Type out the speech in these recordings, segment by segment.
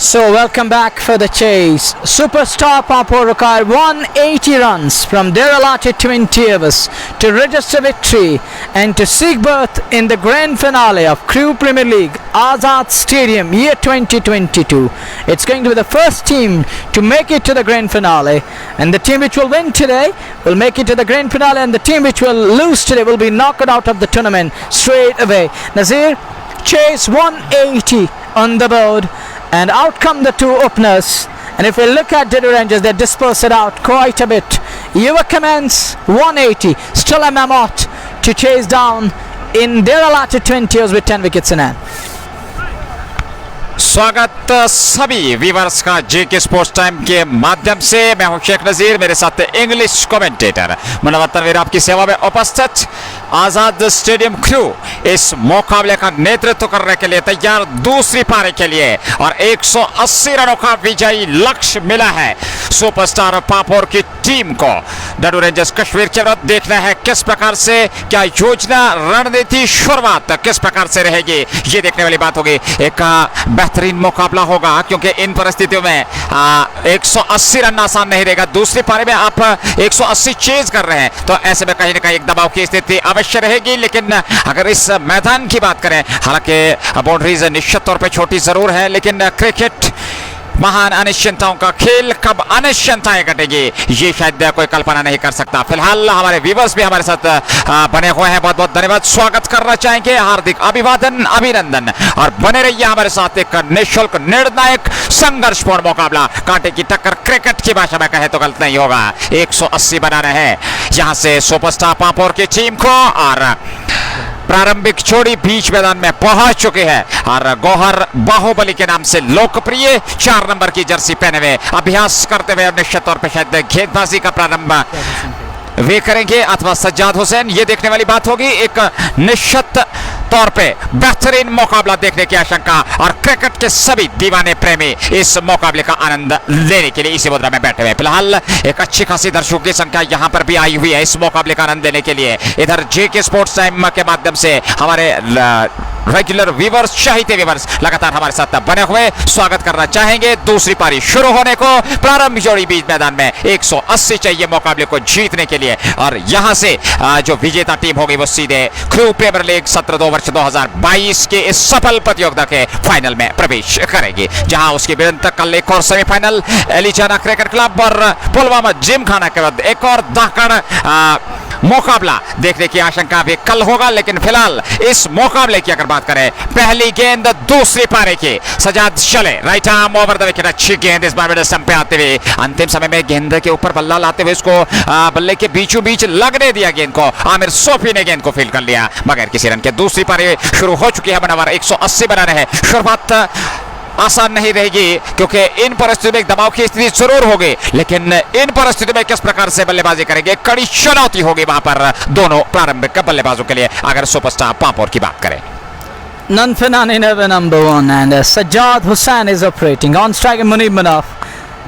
So welcome back for the chase. Star Pampore required 180 runs from their allotted 20 overs to register victory and to seek berth in the grand finale of Khrew Premier League, Azad Stadium, year 2022. It's going to be the first team to make it to the grand finale, and the team which will win today will make it to the grand finale, and the team which will lose today will be knocked out of the tournament straight away. Nazir, chase 180 on the board, and out come the two openers. And if we look at Dadoo Rangers, they disperse it out quite a bit. Yuva commence 180, still a mammoth to chase down in their allotted 20 overs with 10 wickets in hand. स्वागत सभी viewers का जेके sports time के माध्यम से। मैं हूं शेख नजीर, मेरे साथ इंग्लिश कमेंटेटर मुनव्वर तनवीर आपकी सेवा में उपस्थित। आजाद स्टेडियम ख्रू इस मुकाबले का नेतृत्व करने के लिए तैयार दूसरी पारी के लिए, और 180 रनों का विजयी लक्ष्य मिला है सुपरस्टार पापोर की टीम को। डडू रेंजर्स कश्मीर के विरुद्ध देखना है किस प्रकार से, क्या योजना रणनीति शुरुआत किस प्रकार से रहेगी, ये देखने वाली बात होगी। एक बेहतरीन मुकाबला होगा क्योंकि इन परिस्थितियों में 180 रन आसान नहीं रहेगा। दूसरी पारी में आप 180 चेज कर रहे हैं तो ऐसे में कहीं ना कहीं एक दबाव की स्थिति अवश्य रहेगी। लेकिन अगर इस मैदान की बात करें, हालांकि बाउंड्रीज निश्चित तौर पे छोटी जरूर है, लेकिन क्रिकेट महान अनिश्चितताओं का खेल, कब अनिश्चितताएं घटेगी ये शायद कोई कल्पना नहीं कर सकता। फिलहाल हमारे व्यूअर्स भी हमारे साथ बने हुए हैं, बहुत बहुत धन्यवाद, स्वागत करना चाहेंगे, हार्दिक अभिवादन अभिनंदन, और बने रहिए हमारे साथ। एक निःशुल्क निर्णायक संघर्षपूर्ण मुकाबला, कांटे की टक्कर क्रिकेट की भाषा में कहे तो गलत नहीं होगा। 180 बनाना है यहां से सुपरस्टार पापोर की टीम को, और प्रारंभिक छोड़ी बीच मैदान में पहुंच चुके हैं, और गौहर बाहुबली के नाम से लोकप्रिय 4 नंबर की जर्सी पहने हुए अभ्यास करते हुए निश्चित तौर पर शायद गेंदबाजी का प्रारंभ वे करेंगे अथवा सज्जाद हुसैन, ये देखने वाली बात होगी। एक निश्चित तौर पे बेहतरीन मुकाबला देखने की आशंका, और क्रिकेट के सभी दीवाने प्रेमी इस मुकाबले का आनंद लेने के लिए इसी मुद्रा में बैठे हुए। फिलहाल एक अच्छी खासी दर्शकों की संख्या यहां पर भी आई हुई है इस मुकाबले का आनंद लेने के लिए। इधर जेके स्पोर्ट्स टाइम के माध्यम से हमारे रेगुलर व्यूअर्स, चाहते व्यूअर्स लगातार हमारे साथ बने हुए स्वागत करना चाहेंगे। दूसरी पारी शुरू होने को, प्रारंभ जोड़ी बीच मैदान में 180 चाहिए मुकाबले को जीतने के लिए, और यहां से जो विजेता टीम होगी वो सीधे ख्रू प्रीमियर लीग सत्र 2 वर्ष 2022 के इस सफल प्रतियोगिता के फाइनल में प्रवेश करेगी, जहां उसकी भिड़ंत कल एक और सेमीफाइनल एलिजाना क्रिकेट क्लब और पुलवामा जिम खाना के बाद एक और दहकड़ मुकाबला देखने की आशंका भी कल होगा। लेकिन फिलहाल इस मुकाबले की अगर बात करें, पहली गेंद दूसरी पारी की, सजाद चले right arm over the wicket, अच्छी गेंद इस बार स्टंप पे आते हुए, अंतिम समय में गेंद के ऊपर बल्ला लाते हुए इसको बल्ले के बीचों बीच लगने दिया गेंद को, आमिर सोफी ने गेंद को फील्ड कर लिया बगैर किसी रन के। दूसरी पारी शुरू हो चुकी है, बनावर 180 बनाने हैं। शुरुआत आसान नहीं रहेगी क्योंकि इन परिस्थितियों में एक दबाव की स्थिति जरूर होगी, लेकिन इन परिस्थितियों में किस प्रकार से बल्लेबाजी करेंगे, कड़ी चुनौती होगी वहां पर दोनों प्रारंभिक बल्लेबाजों के लिए। अगर सुपरस्टार पापोर की बात करें, None for none in over number 1, and Sajjad Hussain is operating on strike. Munib Manaf.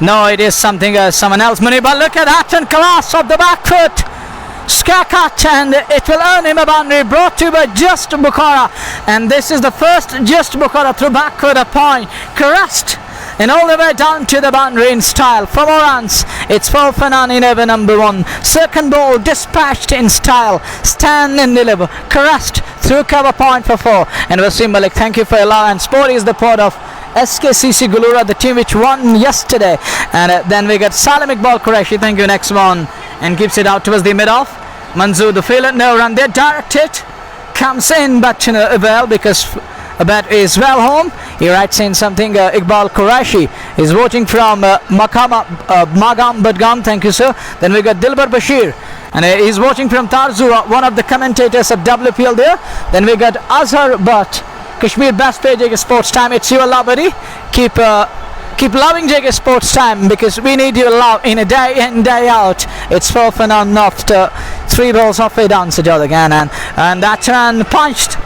No, it is something someone else. Munib, but look at that, and class of the back foot. Scare cut, and it will earn him a boundary, brought to by Just Bukhara, and this is the first Just Bukhara through backward a point, caressed and all the way down to the boundary in style. 4 more runs, it's 4 for none in over number 1. Second ball dispatched in style, stand and deliver, caressed through cover point for 4. And Wasim Malik, thank you for your love, and sport is the port of SKCC Gulura, the team which won yesterday. And then we got Salim Iqbal Qureshi, thank you, next one, and keeps it out towards the mid-off. Manzoor the fielder, no run there, direct hit, comes in, but well, because a bat is well home. He writes in something. Iqbal Qureshi is voting from Magam Badgam, thank you sir. Then we got Dilbar Bashir, and he's watching from Tarzura, one of the commentators of WPL there. Then we got Azhar Butt, Kashmir best play JK Sports Time. It's your love, buddy. Keep loving JK Sports Time, because we need your love in a day in, day out. It's 4 for none after 3 balls halfway down Sajjad again, and that run punched.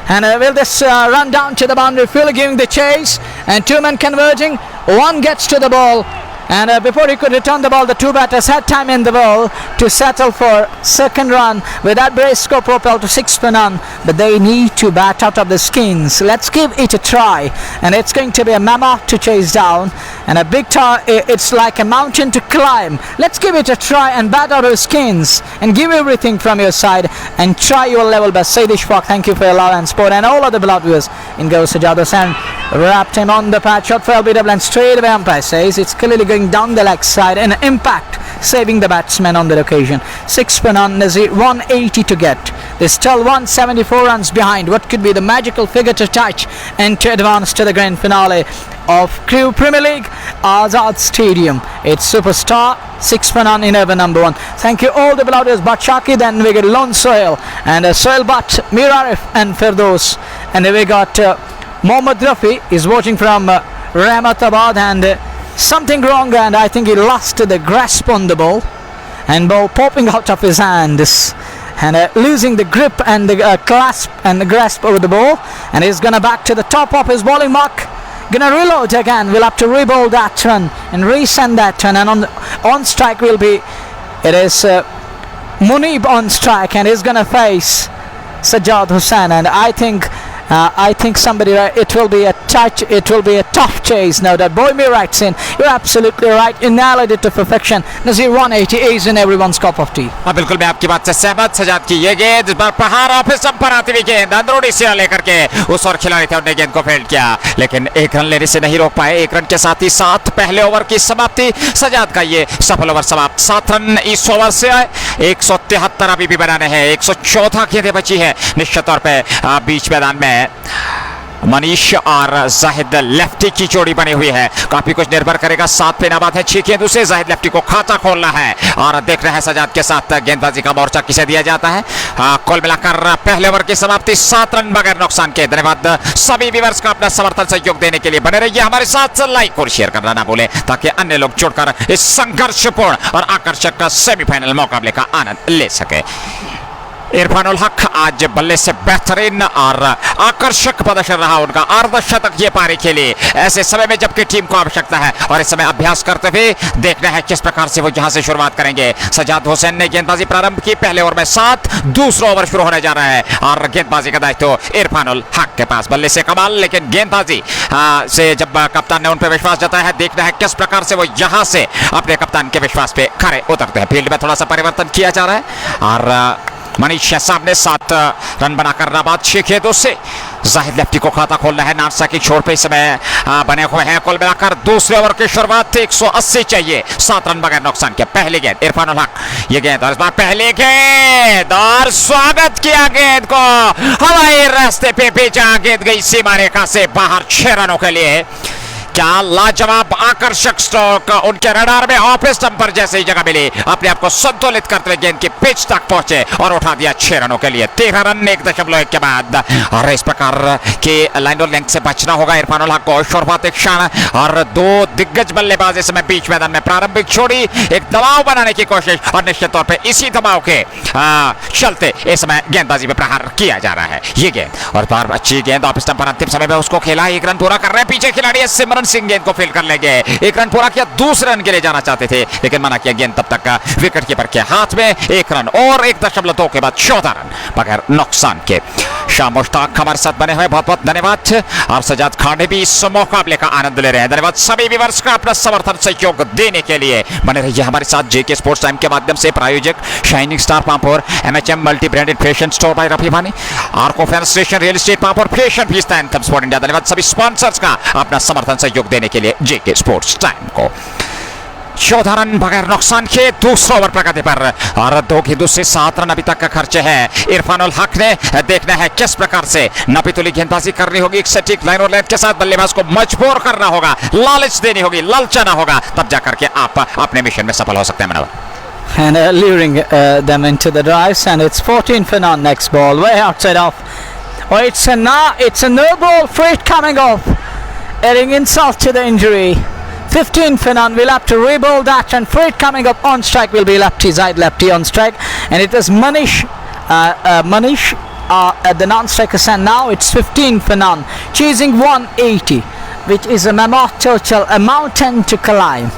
And will this run down to the boundary, Phil giving the chase, and 2 men converging. One gets to the ball, And before he could return the ball, the two batters had time in the ball to settle for second run. With that, brace score propelled to 6 for none. But they need to bat out of the skins. Let's give it a try. And it's going to be a mammoth to chase down. And a big it's like a mountain to climb. Let's give it a try and bat out of the skins. And give everything from your side. And try your level best. Said Ishfaq, thank you for your love and support. And all other beloved viewers. In goes Sajad Hussain. Wrapped him on the patch. Shot for LBW and straight away umpire says it's clearly going down the leg side, and impact saving the batsman on that occasion. 6 for none, Nazir 180 to get. They're still 174 runs behind. What could be the magical figure to touch and to advance to the grand finale of Khrew Premier League, Azad Stadium. It's Superstar 6 for none in over number 1. Thank you all the beloved but Shaki. Then we get Lone Soil and Soil Butt, Mirarif and Firdos, and we got Mohammad Rafi is watching from Rahmatabad, and something wrong, and I think he lost the grasp on the ball, and ball popping out of his hands, and losing the grip and the clasp and the grasp over the ball, and he's gonna back to the top of his bowling mark, gonna reload again. We'll have to re-bowl that run and resend that run, and on strike will be, it is Munib on strike, and he's gonna face Sajad Hussain, and I think somebody, it will be a tough chase now. That boy me writes in, you're absolutely right, you nailed it to perfection. Nazir 180 is in everyone's cup of tea. हाँ बिल्कुल मैं आपकी बात से सहमत। सजाद की ये गेंद इस बार प्रहार ऑफिस पर आती हुई गेंद अंदरूनी सिरा लेकर के उस और खिलाड़ी थे, उन्होंने गेंद को फील्ड किया, लेकिन एक रन लेने से नहीं रोक पाए। एक रन के साथ ही 7 पहले ओवर की समाप्ति। सजाद का ये सफल ओवर समाप्त। 7 रन इस ओवर से आए। 173 अभी भी बनाने हैं। 114 गेंदें बची है। निश्चित तौर पर बीच मैदान में मनीष और जाहिद लेफ्टी की जोड़ी बनी हुई है। काफी कुछ निर्भर करेगा। 7 पे नाबाद है 6 गेंदों से। जाहिद लेफ्टी को खाता खोलना है और देख रहे हैं सजाद के साथ गेंदबाजी का मोर्चा किसे दिया जाता है। कुल मिलाकर पहले ओवर की समाप्ति 7 रन बगैर नुकसान के। धन्यवाद सभी व्यूअर्स का अपना समर्थन सहयोग देने के लिए। बने रहिए हमारे साथ, लाइक और शेयर करना ना भूलें ताकि अन्य लोग जुड़कर इस संघर्षपूर्ण और आकर्षक सेमीफाइनल मुकाबले का आनंद ले सके। इरफानुल हक आज बल्ले से बेहतरीन और आकर्षक प्रदर्शन रहा उनका। अर्धशतक ये पारी खेली ऐसे समय में जबकि टीम को आवश्यकता है, और इस समय अभ्यास करते हुए देखना है किस प्रकार से वो यहां से शुरुआत करेंगे। सजाद हुसैन ने गेंदबाजी प्रारंभ की। पहले ओवर में 7, दूसरा ओवर शुरू होने जा रहा है और गेंदबाजी का दायित्व इरफानुल हक के पास। बल्ले से कमाल, लेकिन गेंदबाजी से जब कप्तान ने उन पर विश्वास जताया है, देखना है किस प्रकार से वो यहां से अपने कप्तान के विश्वास पे खरे उतरते हैं। फील्ड में थोड़ा सा परिवर्तन किया जा रहा है और मनीष साहब ने 7 रन बनाकर नाबाद 6 गेंदों से। जाहिद लेफ्टी को खाता खोलना है। नारसा की छोर पे इस समय बने हुए हैं। कुल मिलाकर दूसरे ओवर की शुरुआत 180 चाहिए। 7 रन बगैर नुकसान के। पहली गेंद इरफानुल हक, ये गेंद और इस बार पहली गेंद और स्वागत किया गेंद को हवाई रास्ते पे भेजा। गेंद गई सीमा रेखा से बाहर 6 रनों के लिए। क्या लाजवाब आकर्षक स्ट्रोक। उनके रडार में ऑफ स्टंप पर जैसे ही जगह मिली, अपने आप को संतुलित करते हुए गेंद की पिच तक पहुंचे और उठा दिया 6 रनों के लिए। 13 रन 1.1 के बाद। और इस प्रकार के लाइन और लेंथ से बचना होगा इरफानुल हक को। शुरुआत क्षण और 2 दिग्गज बल्लेबाज इस समय बीच मैदान में प्रारंभिक छोड़ी, एक दबाव बनाने की कोशिश, और निश्चित तौर पर इसी दबाव के चलते इस समय गेंदबाजी में प्रहार किया जा रहा है। ये गेंद और बार अच्छी गेंद ऑफ स्टंप पर अंतिम समय में उसको खेला। 1 रन पूरा कर रहे हैं पीछे खिलाड़ी सिमरन सिंह। गेंद को फील्ड कर लेंगे। 1 रन पूरा किया, दूसरे रन के लिए जाना चाहते थे लेकिन मना किया। गेंद तब तक विकेट कीपर के हाथ में। 1 रन और 1.2 के बाद 14 रन बगैर नुकसान के। शाह मुश्ताक हमारे साथ बने हुए, बहुत बहुत धन्यवाद। और सजाद खान भी इस मुकाबले का आनंद ले रहे हैं। धन्यवाद सभी व्यूअर्स का अपना समर्थन सहयोग देने के लिए। बने रहिए हमारे साथ। जेके स्पोर्ट्स टाइम के माध्यम से प्रायोजक shining star Pampore, MHM multi branded fashion store by Rafi Bhani, arco fan station, real estate Pampore, fashion fiesta and sport India. धन्यवाद सभी स्पॉन्सर्स का अपना समर्थन सहयोग देने के लिए जेके स्पोर्ट्स टाइम को। 14 रन बगैर नुकसान के दूसरा ओवर प्रगति पर और 2 गेंदों से 7 रन अभी तक का खर्च है इरफानुल हक ने। देखना है किस प्रकार से नपीतुली गेंदबाजी करनी होगी। एक सटीक लाइन और लेंथ के साथ बल्लेबाज को मजबूर करना होगा, लालच देनी होगी, ललचाना होगा, तब जाकर के आप अपने मिशन में सफल हो सकते हैं। मनोहर and luring them into the drives, and it's 14 for none. Next ball way outside off. Oh, it's a no ball. Freight coming off, adding insult to the injury. 15 for none. We'll have to re-bowl that, and Freight coming up on strike will be lefty side, lefty on strike, and it is Manish at the non-striker stand. Now it's 15 for none, chasing 180, which is a mammoth total, a mountain to climb.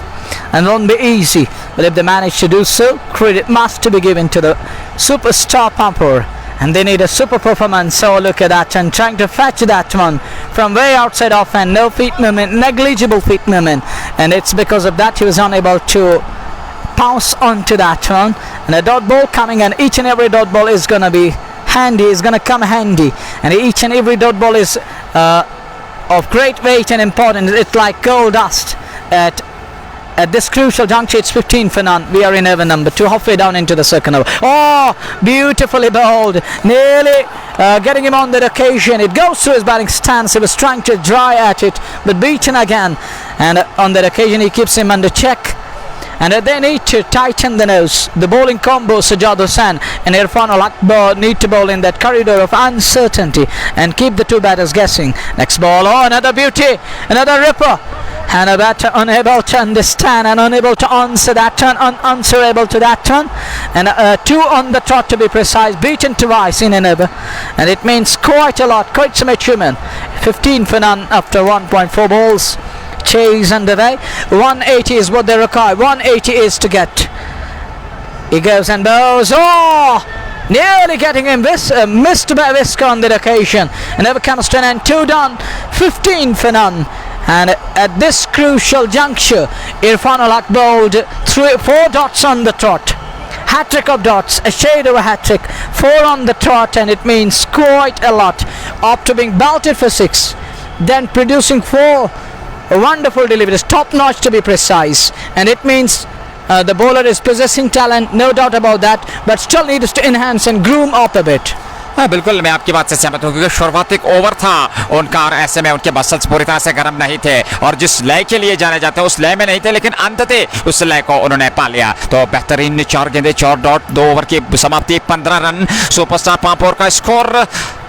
and won't be easy. But if they manage to do so, credit must be given to the superstar Pampore. And they need a super performance. So look at that, and trying to fetch that one from way outside off, and no feet movement, negligible feet movement, and it's because of that he was unable to pounce onto that one. And a dot ball coming, and each and every dot ball is gonna be handy, is gonna come handy, and each and every dot ball is of great weight and importance. It's like gold dust at this crucial juncture. It's 15 for none. We are in over number 2, halfway down into the second over. Oh, beautifully bowled, nearly getting him on that occasion. It goes through his batting stance. He was trying to dry at it, but beaten again, and on that occasion he keeps him under check. And they need to tighten the nose. The bowling combo, Sajjad Hossain and Irfan Akbar, need to bowl in that corridor of uncertainty and keep the two batters guessing. Next ball, oh, another beauty, another ripper. And a batter unable to understand and unable to answer that turn, unanswerable to that turn. And 2 on the trot to be precise, beaten twice in an over. And it means quite a lot, quite some achievement. 15 for none after 1.4 balls. Chase underway. 180 is what they require. 180 is to get. He goes and bows. Oh, nearly getting him missed by Whisker on that occasion. And never comes to an end. 2 done. 15 for none. And at this crucial juncture, Irfan Akbar bowled 4 dots on the trot. Hat-trick of dots, a shade of a hat-trick. 4 on the trot, and it means quite a lot. After being belted for 6, then producing 4 wonderful deliveries, top-notch to be precise. And it means the bowler is possessing talent, no doubt about that, but still needs to enhance and groom up a bit. बिल्कुल मैं आपकी बात से सहमत हूँ, क्योंकि शुरुआती over था उनका और ऐसे में उनके मसल्स पूरी तरह से गर्म नहीं थे और जिस लय के लिए जाने जाते हैं उस लय में नहीं थे, लेकिन अंततः उस लय को उन्होंने पा लिया। तो बेहतरीन 4 गेंदे 4 डॉट, 2 ओवर की समाप्ति, 15 रन। सुपरस्टार पांपोर का स्कोर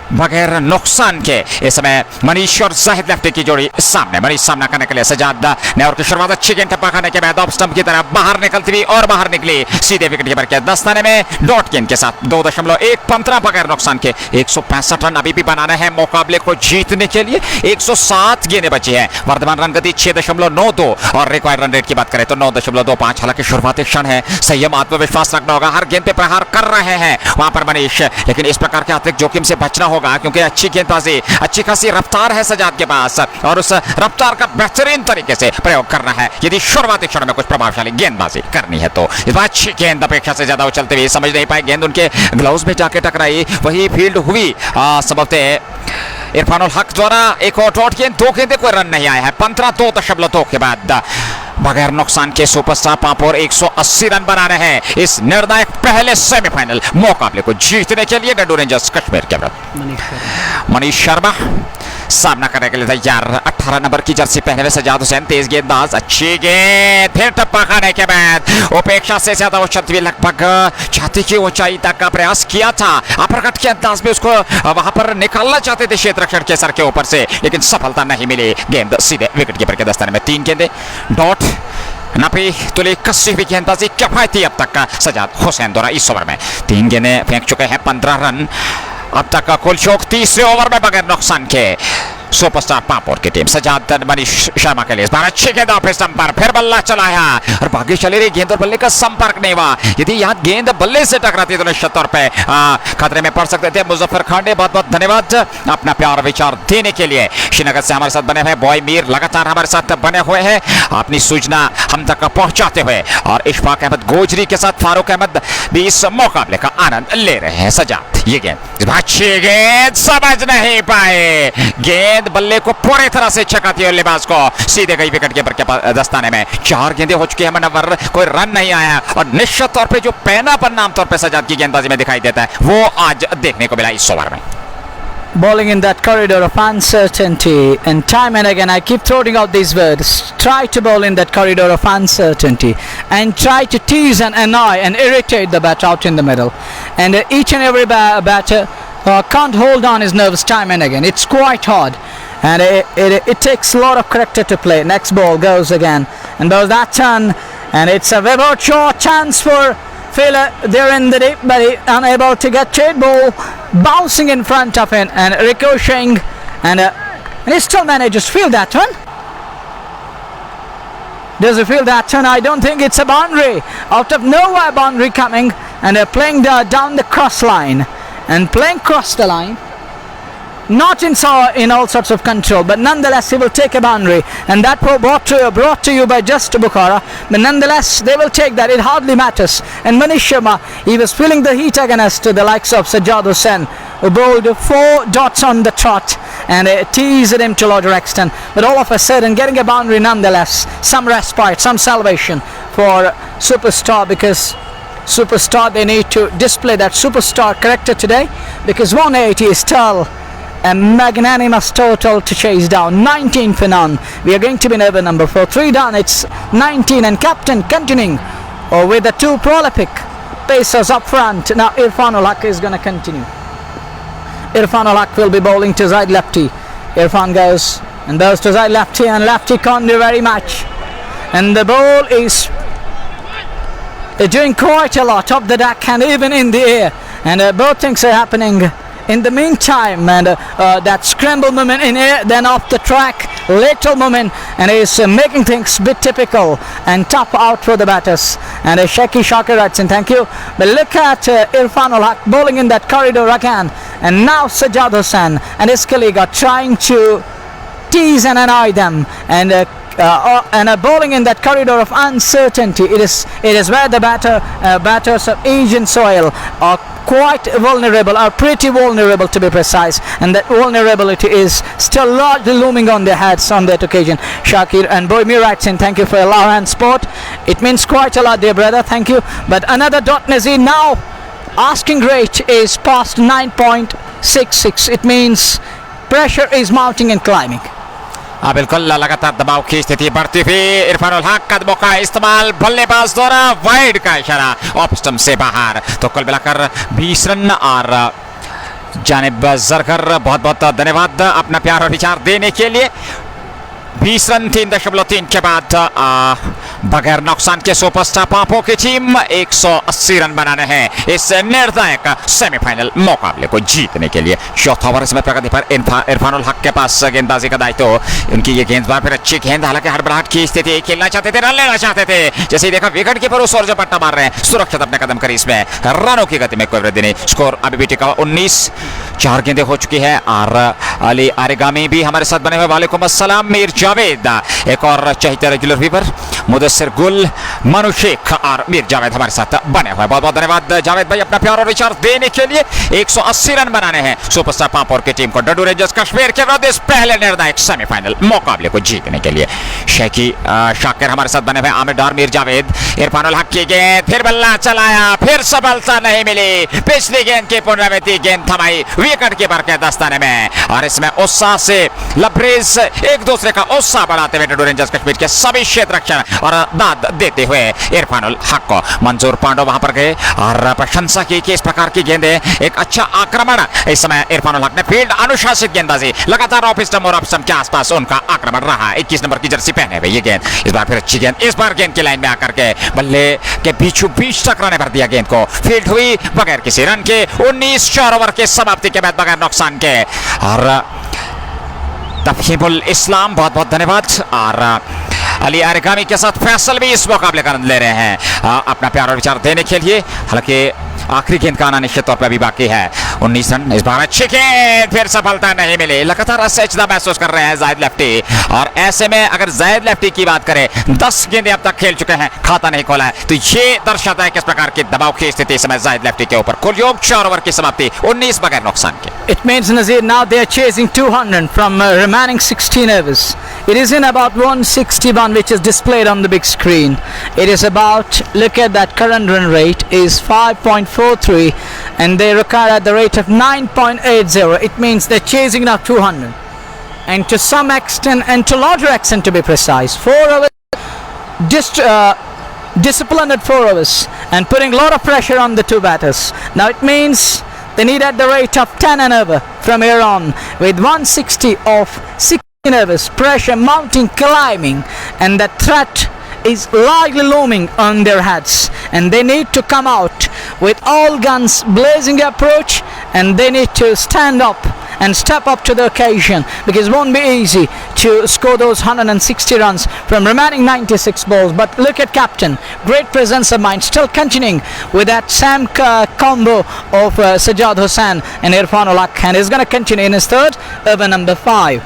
बगैर नुकसान के। इस समय मनीष और जाहिद लेफ्टी की जोड़ी सामने। मनीष सामना करने के लिए सजाद ने और की शुरुआत अच्छी गेंद टप्पा खाने के बाद ऑफ स्टंप की तरफ बाहर निकलती हुई और बाहर निकली सीधे विकेट कीपर के दस्ताने में डॉट गेंद के साथ 2.115 बगैर नुकसान के। 165 रन अभी भी बनाना है मुकाबले को जीतने के लिए। 107 गेंदें बची हैं। वर्तमान रन गति 6.92 और रिक्वायर्ड रन रेट की बात करें तो 9.25। हालांकि शुरुआती क्षण है, संयम आत्मविश्वास रखना होगा। हर गेंद पे प्रहार कर रहे हैं वहां पर मनीष, लेकिन इस प्रकार के अतिरिक्त जोखिम से बचना होगा क्योंकि अच्छी गेंदबाजी, अच्छी खासी रफ्तार है सजाद के पास और उस रफ्तार का बेहतरीन तरीके से प्रयोग करना है यदि शुरुआती क्षण में कुछ प्रभावशाली गेंदबाजी करनी है। तो इस बार अच्छी गेंद अपेक्षा से ज्यादा उछलते हुए समझ नहीं पाए, गेंद उनके ग्लव्स में जाके टकराई, वही फील्ड हुई। संभवतः इरफान उल हक द्वारा एक और डॉट गेंद, 2 गेंदे कोई रन नहीं आया है। 15-2.2 के बाद बगैर नुकसान के सुपरस्टार पांपोर 180 रन बना रहे हैं इस निर्णायक पहले सेमीफाइनल मुकाबले को जीतने के लिए। डैडू रेंजर्स कश्मीर के विरुद्ध मनीष शर्मा सामना करने के लिए तैयार। 18 नंबर की जर्सी पहने हुए सजाद हुसैन, तेज गेंदबाज, अच्छी गेंद, फिर टप्पा खाने के बाद उपेक्षा से ज्यादा उछलती हुई, लगभग छाती की ऊंचाई तक का प्रयास किया था। अपरकट के अंदाज में उसको वहां पर निकालना चाहते थे क्षेत्र रक्षण के सर के ऊपर से, लेकिन सफलता नहीं मिली। गेंद सीधे विकेट कीपर के दस्ताने में। 3 गेंदे डॉट नपी तुली कसी हुई गेंदबाजी किफायती अब तक का सजाद हुसैन द्वारा इस ओवर में। 3 गेंदें फेंक चुके हैं, 15 रन अब तक का कुल शौक। तीसरे ओवर में बगैर नुकसान के सुपरस्टार पांपोर की टीम। सजाद मनीष शर्मा के लिए इस बार अच्छी गेंद ऑफ स्टंप पर, फिर बल्ला चलाया और भाग्य चली रही, गेंद और बल्ले का संपर्क नहीं हुआ। यदि यहाँ गेंद बल्ले से टकराती तो निश्चित तौर पे खतरे में पड़ सकते थे। मुजफ्फर खांडे, बहुत बहुत धन्यवाद अपना प्यार विचार देने के लिए। श्रीनगर से हमारे साथ बने हुए बॉय मीर लगातार हमारे साथ बने हुए हैं अपनी सूचना हम तक पहुंचाते हुए, और इशफाक अहमद गोजरी के साथ फारूक अहमद भी इस मुकाबले का आनंद ले रहे हैं। सजाद ये गेंद, अच्छी गेंद, समझ नहीं पाए, गेंद बल्ले को पूरी तरह से चकाती है, लिबास को सीधे गई विकेट कीपर के दस्ताने में। 4 गेंदें हो चुकी है मनवर, कोई रन नहीं आया और निश्चित तौर पे जो पैनापन आमतौर पे सजाद की गेंदबाजी में दिखाई देता है वो आज देखने को मिला इस ओवर में। Bowling in that corridor of uncertainty, and time and again I keep throwing out these words: try to bowl in that corridor of uncertainty and try to tease and annoy and irritate the batter out in the middle, and each and every batter can't hold on his nerves time and again. It's quite hard, and it takes a lot of character to play. Next ball goes again, and bowls that turn, and it's a very short chance for Fila there in the deep, but he unable to get trade ball bouncing in front of him and ricocheting, and he still manages to field that one. Does he feel that turn? I don't think it's a boundary. Out of nowhere, boundary coming, and they're playing down the cross line and playing cross the line. Not in all sorts of control, but nonetheless he will take a boundary, and that brought to you by Just Bukhara. But nonetheless they will take that. It hardly matters. And Manish Sharma, he was feeling the heat against the likes of Sajjad Hussain, who bowled 4 dots on the trot and teased him to larger extent. But all of a sudden getting a boundary nonetheless. Some respite, some salvation for Superstar, because Superstar, they need to display that Superstar character today, because 180 is still a magnanimous total to chase down. 19 for none. We are going to be in over number 4. 3 done. It's 19, and captain continuing with the 2 prolific pacers up front. Now Irfanul Haq is going to continue. Irfanul Haq will be bowling to side lefty. Irfan goes and bows to side lefty, and lefty can't do very much. And the ball is doing quite a lot up the deck and even in the air. And both things are happening in the meantime, and that scramble movement in air, then off the track, lateral movement, and is making things a bit typical and tough out for the batters. And Shaki Shakir writes in, thank you. But look at Irfanul Haq bowling in that corridor again, and now Sajjad Hussain and his colleague are trying to tease and annoy them, and bowling in that corridor of uncertainty. It is where the batters of Asian soil are quite vulnerable, are pretty vulnerable to be precise, and that vulnerability is still largely looming on their heads on that occasion. Shakir and Boymir writes in, thank you for your love and sport. It means quite a lot, dear brother, thank you. But another dot, Nazir. Now asking rate is past 9.66. It means pressure is mounting and climbing. बिल्कुल लगातार दबाव की स्थिति बढ़ती हुई। इरफानुल हक कदमों का इस्तेमाल, बल्लेबाज द्वारा वाइड का इशारा, ऑफ स्टंप से बाहर। तो कुल मिलाकर 20 रन। और जानिब जरकर बहुत बहुत धन्यवाद अपना प्यार और विचार देने के लिए। 20 रन 3.3 के बाद बगैर नुकसान के सुपरस्टार पांपों की टीम 180 रन बनाने हैं इस निर्णायक सेमीफाइनल मुकाबले को जीतने के लिए। चौथा ओवर इसमें प्रगति पर इरफानुल हक के पास गेंदबाजी का दायित्व। उनकी ये गेंदबाज फिर अच्छी गेंद, हालांकि हड़बड़ाहट की स्थिति, खेलना चाहते थे, रन लेना चाहते थे। जैसे ही देखा विकेट कीपर उस ओर जो पट्टा मार रहे हैं, सुरक्षित अपने कदम करी इसमें रनों की गति में कोई वृद्धि नहीं। स्कोर अभी भी टिका 19। 4 गेंदें हो चुकी है। और अली आरेगामी भी हमारे साथ बने हुए, वालेकुम अस्सलाम। मीर जावेद एक और चहेते रेगुलर व्यूअर, मुदस्सिर गुल, मनु शेख और मीर जावेद हमारे साथ बने हुए। बहुत बहुत धन्यवाद जावेद भाई अपना प्यार और विचार देने के लिए। 180 रन बनाने हैं सुपरस्टार पांपोर की टीम को डडू रेंजर्स कश्मीर के विरुद्ध इस पहले निर्णायक सेमीफाइनल मुकाबले को जीतने के लिए। शेखी शाकिर हमारे साथ बने हुए, आमिर डार, मीर जावेद, इरफानुल हक की गेंद, फिर बल्ला चलाया, फिर सफलता नहीं मिली। पिछली गेंद की पुनरावृत्ति, गेंद थमाई विकेट कीपर के दस्ताने में। और इसमें उत्साह से लबरेज एक दूसरे का उत्साह बढ़ाते हुए डडू रेंजर्स कश्मीर के सभी क्षेत्र रक्षण और दाद देते हुए इरफानुल हक को। मंजूर पांडो वहां पर गए और प्रशंसा की कि इस प्रकार की गेंदें, एक अच्छा आक्रमण। इस समय इरफानुल हक ने फील्ड अनुशासित गेंदबाजी, लगातार ऑफ स्टंप और ऑफ स्टंप के आसपास उनका आक्रमण रहा। 21 नंबर की जर्सी पहने हुए ये गेंद, इस बार फिर अच्छी गेंद, इस बार गेंद की लाइन में आकर के बल्ले के बीचों बीच टकराने भर दिया गेंद को। फील्ड हुई बगैर किसी रन के। 19 4 ओवर के समाप्ति के बाद बगैर नुकसान के। और तफहीमुल इस्लाम बहुत बहुत धन्यवाद। और अली आरेगामी के साथ फैसल भी इस मुकाबले का आनंद ले रहे हैं अपना प्यार और विचार देने के लिए। हालांकि आखिरी गेंद का आना निश्चित तौर पर अभी बाकी है। 19 रन, इस बार अच्छी गेंद, फिर सफलता नहीं मिली। लगातार असहजता महसूस कर रहे हैं जायद लेफ्टी। और ऐसे में अगर जायद लेफ्टी की बात करें, 10 गेंदें अब तक खेल चुके हैं, खाता नहीं खोला है, तो ये दर्शाता है किस प्रकार की दबाव की स्थिति समय जायद लेफ्टी के ऊपर। कुल योग 4 ओवर की समाप्ति, 19 बगैर नुकसान के। It means, Nazir, now they are chasing 200 from remaining 16 overs. It is in about 161, which is displayed on the big screen. It is about, look at that, current run rate is 5.43, and they require at the rate of 9.80. It means they're chasing now 200. And to some extent, and to larger extent to be precise, 4 overs, disciplined at 4 overs, and putting a lot of pressure on the two batters. Now it means they need at the rate of 10 and over from here on, with 160 of 16 overs, pressure mounting, climbing, and the threat is largely looming on their heads, and they need to come out with all guns blazing approach, and they need to stand up and step up to the occasion, because it won't be easy to score those 160 runs from remaining 96 balls. But look at captain, great presence of mind, still continuing with that Sam combo of Sajjad Hussain and Irfan ul Haq, and he's going to continue in his third over number 5.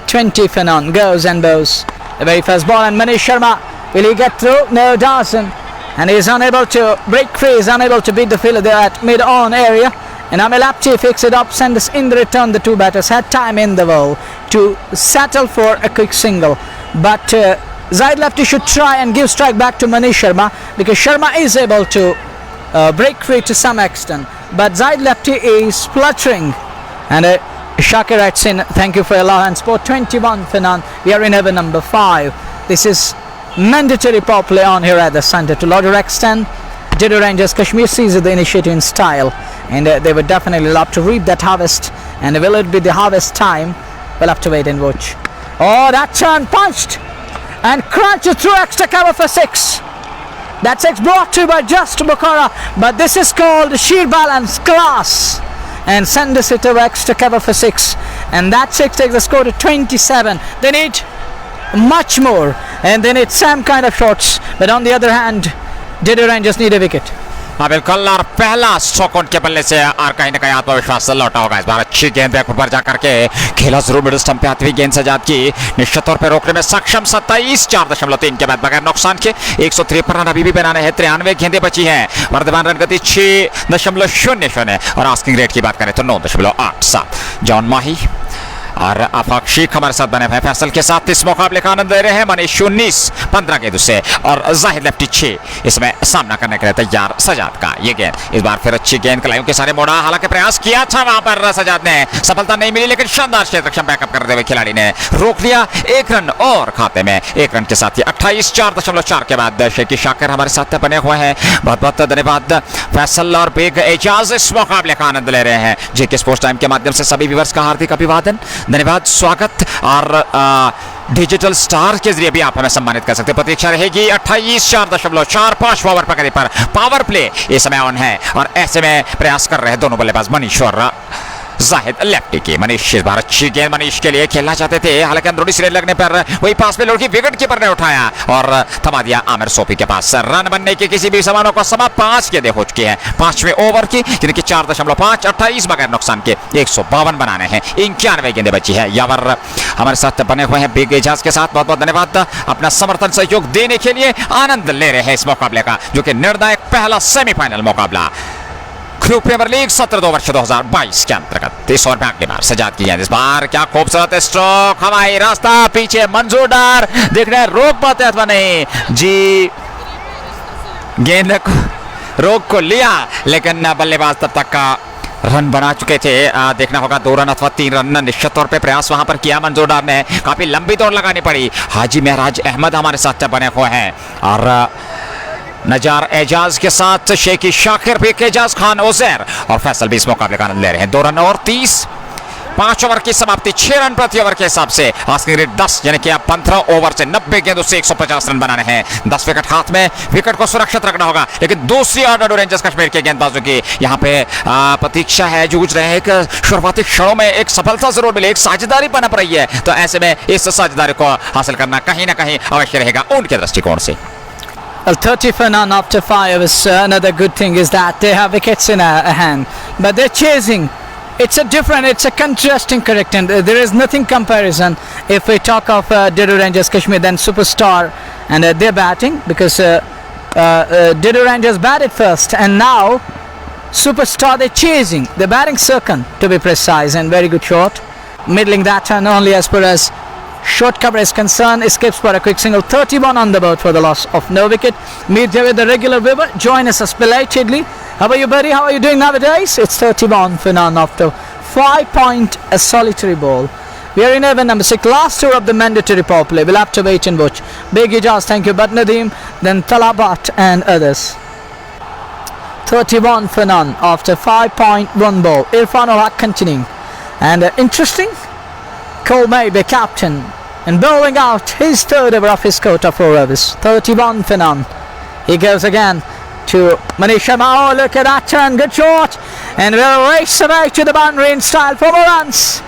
20 for none, goes and bows. The very first ball, and Manish Sharma, will he get through? No, doesn't. And he's unable to break free, he's unable to beat the fielder there at mid-on area. And Amil Apti picks it up, sends in the return. The two batters had time in the bowl to settle for a quick single. But Zaid Lefty should try and give strike back to Manish Sharma, because Sharma is able to break free to some extent. But Zaid Lefty is spluttering. And Shakir writes in, thank you for your love and support. 21 for none. We are in over number 5. This is mandatory power play on here at the centre. To larger extent, Dadoo Rangers Kashmir seized the initiative in style, and they would definitely love to reap that harvest. And will it be the harvest time? We'll have to wait and watch. Oh, that turn punched and crunched through extra cover for 6. That 6 brought to by just Bukhara, but this is called sheer balance, class, and send this it over extra cover for 6, and that 6 takes the score to 27. They need much more, and they need some kind of shots, but on the other hand, Dadoo Rangers need a wicket. हाँ बिल्कुल, और पहला stroke उनके बल्ले से और कहीं ना कहीं आत्मविश्वास लौटा होगा इस बार। अच्छी गेंद बैकफुट पर जाकर के खेला जरूर मिडिल स्टंप पे आती हुई गेंद सजाद की निश्चित तौर पे रोकने में सक्षम। 27 4.3 के बाद बगैर नुकसान के 153 रन अभी भी बनाने हैं। 93 गेंदें बची हैं। वर्धमान रन गति 6.00 और आस्किंग रेट की बात करें तो 9.87। जॉन माही और आफाक शेख हमारे साथ बने हुए फैसल के साथ इस मुकाबले का आनंद ले रहे हैं। मनीष 19-15 गेंदों से और जाहिद लेफ्टी 6 इसमें सामना करने के लिए तैयार सजाद का। ये गेंद इस बार फिर अच्छी गेंद कलाइयों के सारे मोड़ा, हालांकि प्रयास किया था वहां पर सजाद ने, सफलता नहीं मिली, लेकिन शानदार क्षेत्र बैकअप करते हुए खिलाड़ी ने रोक लिया। 1 रन और खाते में 1 रन के साथ ही 28 4.4 के बाद शेखी शाकिर हमारे साथ बने हुए हैं। बहुत बहुत धन्यवाद फैसल और बेग एजाज इस मुकाबले का आनंद ले रहे हैं। जेके स्पोर्ट्स टाइम के माध्यम से सभी व्यूअर्स का हार्दिक अभिवादन, धन्यवाद, स्वागत। और डिजिटल स्टार के जरिए भी आप हमें सम्मानित कर सकते हैं। प्रतीक्षा रहेगी 28 4.45 ओवर पकड़े पर पावर प्ले इस समय ऑन है और ऐसे में प्रयास कर रहे हैं दोनों बल्लेबाज मनीष और जाहिद लेफ्टी की। मनीष इस बार अच्छी गेंद मनीष के लिए खेलना चाहते थे, हालांकि अंदरूनी सिरे लगने पर वही पास में लड़की विकेट कीपर ने उठाया और थमा दिया आमिर सोफी के पास। रन बनने की किसी भी समानों को समा 5 गेंदें हो चुकी हैं 5वें ओवर की, जिनकी 4.5 28 बगैर नुकसान के 152 बनाने हैं। 91 गेंदें बची है। यावर हमारे साथ बने हुए हैं बेग एजाज के साथ, बहुत बहुत धन्यवाद अपना समर्थन सहयोग देने के लिए। आनंद ले रहे हैं इस मुकाबले का, जो कि निर्णायक पहला सेमीफाइनल मुकाबला ख्रू प्रीमियर लीग 17 वर्ष 2022 के अंतर्गत। इस ओवर में अगली बार सजाद की गेंद, इस बार क्या खूबसूरत स्ट्रोक, हवाई रास्ता, पीछे मंजूर डार, देख रहे हैं रोक पाते अथवा नहीं जी। गेंद रोक को लिया, लेकिन बल्लेबाज तब तक का रन बना चुके थे। देखना होगा 2 रन अथवा 3 रन। निश्चित तौर पे प्रयास वहां पर किया मंजूर डार ने, काफी लंबी दौड़ लगानी पड़ी। हाजी महराज अहमद हमारे साथ बने हुए हैं और नजार एजाज के साथ शेखी शाकिर भी, एजाज खान ओजैर और फैसल भी इस मुकाबले का आनंद ले रहे हैं। 2 रन और 30, 5 ओवर की समाप्ति, 6 रन प्रति ओवर के हिसाब से। आस्किंग रेट 10, यानी कि 15 ओवर से 90 गेंदों से 150 रन बनाने हैं। 10 विकेट हाथ में, विकेट को सुरक्षित रखना होगा। लेकिन दूसरी ओर डाडू रेंजर्स कश्मीर के गेंदबाजों की यहाँ पे प्रतीक्षा है, जूझ रहे हैं। एक शुरुआती क्षणों में एक सफलता जरूर मिले, एक साझेदारी पनप रही है, तो ऐसे में इस साझेदारी को हासिल करना कहीं ना कहीं अवश्य रहेगा उनके दृष्टिकोण से। Well, 30 for none after 5 is another good thing is that they have wickets in a hand, but they're chasing. It's a contrasting character. There is nothing comparison if we talk of Dadoo Rangers Kashmir then Superstar and their batting, because Dadoo Rangers batted first and now Superstar they're chasing. The batting second, to be precise, and very good shot. Middling that turn only as far as short cover is concerned. Escapes for a quick single. 31 on the board for the loss of no wicket. Meet here with the regular viewer. Join us belatedly. How are you, buddy? How are you doing nowadays? It's 31 for none after 5 point a solitary ball. We are in over number 6. Last tour of the mandatory power play. We'll have to wait and watch. Big Ijaz, thank you. But Nadeem, then Talabat and others. 31 for none after 5.1 ball. Irfan ul Haq continuing. And interesting. Cole Maybe, captain, and bowling out his third over of his quota 4 overs. 31 for none. He goes again. to Manish Sharma. Oh, look at that turn, good shot, and will race away to the boundary in style for more runs.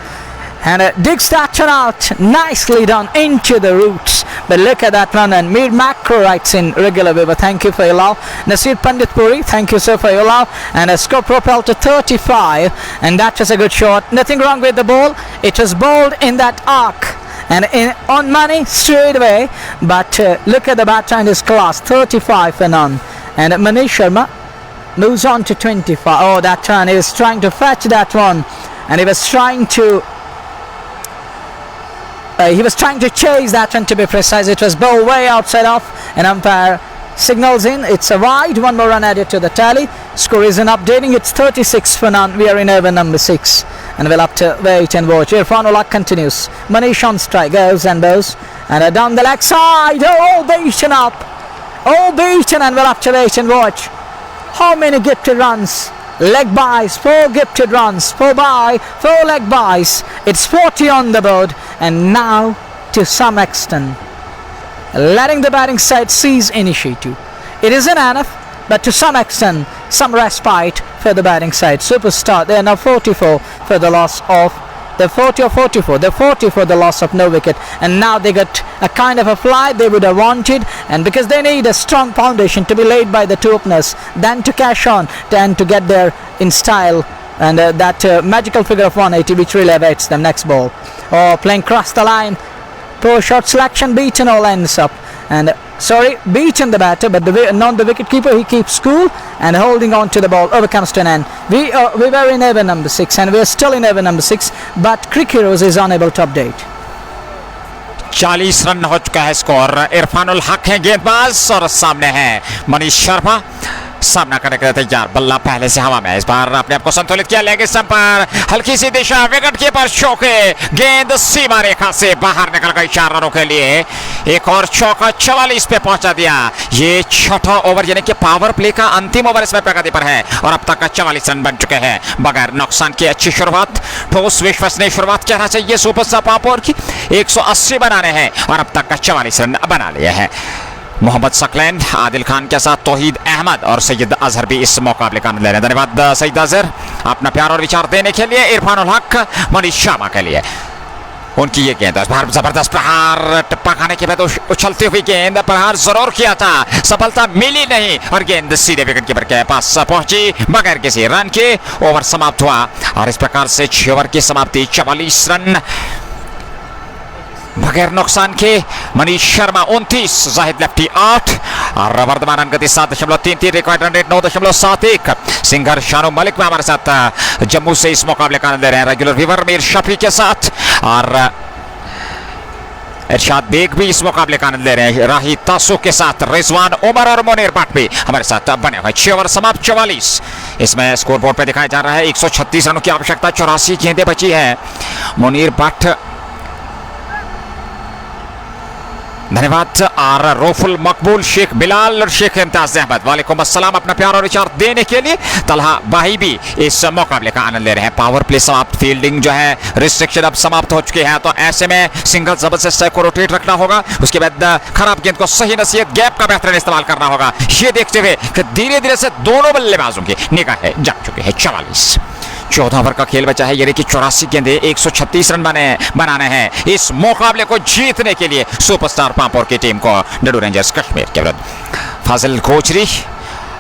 And digs that one out, nicely done into the roots. But look at that one, and Mir Macro writes in regular Weber, thank you for your love. Nasir Pandit Puri, thank you sir for your love. And a score propelled to 35, and that was a good shot. Nothing wrong with the ball, it was bowled in that arc and on money straight away. But look at the batter and his class, 35 for none. And Manish Sharma moves on to 25. Oh, that turn, he was trying to fetch that one, and he was trying to chase that one, to be precise. It was bowled way outside off, and umpire signals in. It's a wide, one more run added to the tally. Score isn't updating, it's 36 for none. We are in over number 6, and we'll have to wait and watch. Irfan Ullah continues. Manish on strike, goes and bows, and down the leg side. Oh, all beaten up, all beaten, and we'll have to wait and watch. How many gifted runs? Leg buys, 4 gifted runs, 4 by, 4 leg buys. It's 40 on the board, and now to some extent letting the batting side seize initiative. It isn't enough, but to some extent some respite for the batting side. Superstar, they are now 44 for the loss of the 40 or 44. They're 40 for the loss of no wicket, and now they got a kind of a fly they would have wanted, and because they need a strong foundation to be laid by the 2 openers, then to cash on and to get there in style, and that magical figure of 180 which really awaits them next ball. Oh, playing cross the line, poor shot selection, beaten all ends up, and beaten the batter, but not the wicket keeper. He keeps cool and holding on to the ball. Over comes to an end. We were in over number 6, and we are still in over number 6, but Crick Heroes is unable to update. 40 run हो चुका है score. Irfanul हक है गेंदबाज, और सामने है मनीष शर्मा सामना करने के लिए तैयार. बल्ला पहले से हवा में, इस बार अपने आप को संतुलित किया. लेग स्टंप पर हल्की सी दिशा, विकेट कीपर चौके, गेंद सीमा रेखा से बाहर निकल गई 4 रनों के लिए. एक और चौका 44 पे पहुंचा दिया. ये 6वां ओवर यानी कि पावर प्ले का अंतिम ओवर इसमें प्रगति पर है, और अब तक का 44 रन बन चुके हैं बगैर नुकसान की. अच्छी शुरुआत, ठोस विश्वसनीय शुरुआत कहना चाहिए सुपर स्टार पापोर की. 180 बनाने हैं, और अब तक का 44 रन बना लिए हैं. मोहम्मद सकलैन, आदिल खान के साथ तौहीद अहमद और सैयद अजहर भी इस मुकाबले का आनंद ले रहे हैं. धन्यवाद सैयद अजहर अपना प्यार और विचार देने के लिए. इरफानुल हक मनीष शर्मा के लिए उनकी ये गेंद, जबरदस्त प्रहार, टप्पा खाने के बाद उछलती हुई गेंद, प्रहार जरूर किया था, सफलता मिली नहीं, और गेंद सीधे विकेट कीपर के पास पहुंची बगैर किसी रन के. ओवर समाप्त हुआ, और इस प्रकार से 6 ओवर की समाप्ति. 44 रन बगैर नुकसान के. मनीष शर्मा 29, जाहिद लेफ्टी 8, और वर्तमान रन गति 7.33, record run rate 9.71. Singer Shanu Malik में हमारे साथ जम्मू से इस मुकाबले का आनंद ले रहे हैं रेगुलर व्यूअर मीर शफी के साथ, और इरशाद बेग भी इस मुकाबले का आनंद ले रहे हैं राही तासु के साथ. रिजवान उमर और मुनीर भट्ट भी हमारे साथ बने हुए. 6 ओवर समाप्त, 44. इसमें स्कोर बोर्ड पे दिखाया जा रहा है 136 रनों की आवश्यकता, 84 गेंदें बची है. मुनीर भट्ट, धन्यवाद. और रोफुल मकबूल, शेख बिलाल और शेख इम्तियाज अहमद, वालेकुम अस्सलाम, अपना प्यार और विचार देने के लिए. तलहा भाई भी इस मुकाबले का आनंद ले रहे हैं. पावर प्ले समाप्त, फील्डिंग जो है रिस्ट्रिक्शन अब समाप्त हो चुकी है, तो ऐसे में सिंगल जबरदस्त को रोटेट रखना होगा. उसके बाद खराब गेंद को सही नसीहत, गैप का बेहतरीन इस्तेमाल करना होगा. ये देखते हुए कि धीरे धीरे से दोनों बल्लेबाजों की निगाहें जग चुकी है. 44, 14 ओवर का खेल बचा है, यानी कि 84 गेंदें, 136 रन बनाने हैं इस मुकाबले को जीतने के लिए सुपरस्टार पांपोर की टीम को डडू रेंजर्स कश्मीर के विरुद्ध. फाजिल गोचरी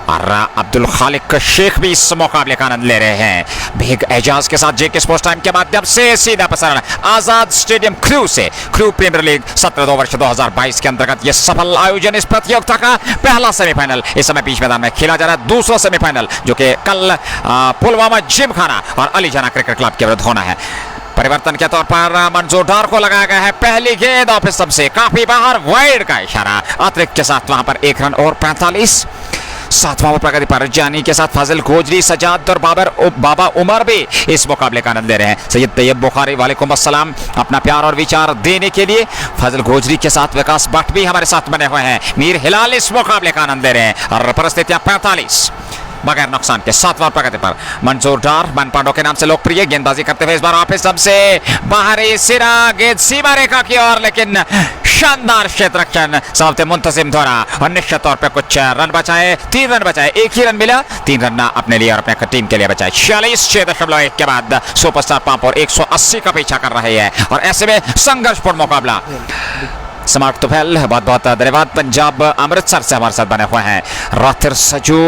और अब्दुल खालिक शेख भी इस मुकाबले का आनंद ले रहे हैं. भेग एजाज के साथ जेके स्पोर्ट्स टाइम के माध्यम से सीधा प्रसारण आजाद स्टेडियम ख्रू से. ख्रू प्रीमियर लीग 17 वर्ष 2022 के अंतर्गत यह सफल आयोजन. इस प्रतियोगिता का पहला सेमीफाइनल इस समय बीच मैदान में खेला जा रहा है. दूसरा सेमीफाइनल जो कि कल पुलवामा जिम खाना और अली जाना क्रिकेट क्लब के विरुद्ध होना है. परिवर्तन के तौर पर मंजूर डार को लगाया गया है. पहली गेंद ऑफ स्टंप से काफी बाहर, वाइड का इशारा, अतिरिक्त के साथ वहां पर 1 रन और 45. 7वां ओवर प्रगति पर जानी के साथ फाजिल गोजरी, सजाद और बाबा उमर भी इस मुकाबले का आनंद ले रहे हैं. सैयद तैयब बुखारी, वालेकुम अस्सलाम, अपना प्यार और विचार देने के लिए. फाजिल गोजरी के साथ विकास भट्ट भी हमारे साथ बने हुए हैं. मीर हिलाल इस मुकाबले का आनंद ले रहे हैं, और परिस्थितियां 45 बगैर नुकसान के. 7वां प्रगति पर मंजूर डार, मनपांडो के नाम से लोकप्रिय, गेंदबाजी करते हुए इस बार ऑफ स्टंप से बाहरी सिरा, गेंद सीमा रेखा की ओर, लेकिन शानदार क्षेत्ररक्षण समाप्ति मुंतजिम द्वारा और निश्चित तौर पे कुछ रन बचाए, 3 रन बचाए, एक ही रन मिला, 3 रन अपने लिए और अपने टीम के लिए बचाए। 46.1 के बाद सुपरस्टार पाम्पोर 180 का पीछा कर रहे हैं और ऐसे में संघर्षपूर्ण मुकाबला। स्मार्ट तुफैल बहुत बहुत धन्यवाद। पंजाब अमृतसर से हमारे साथ बने हुए हैं राथिर सजू,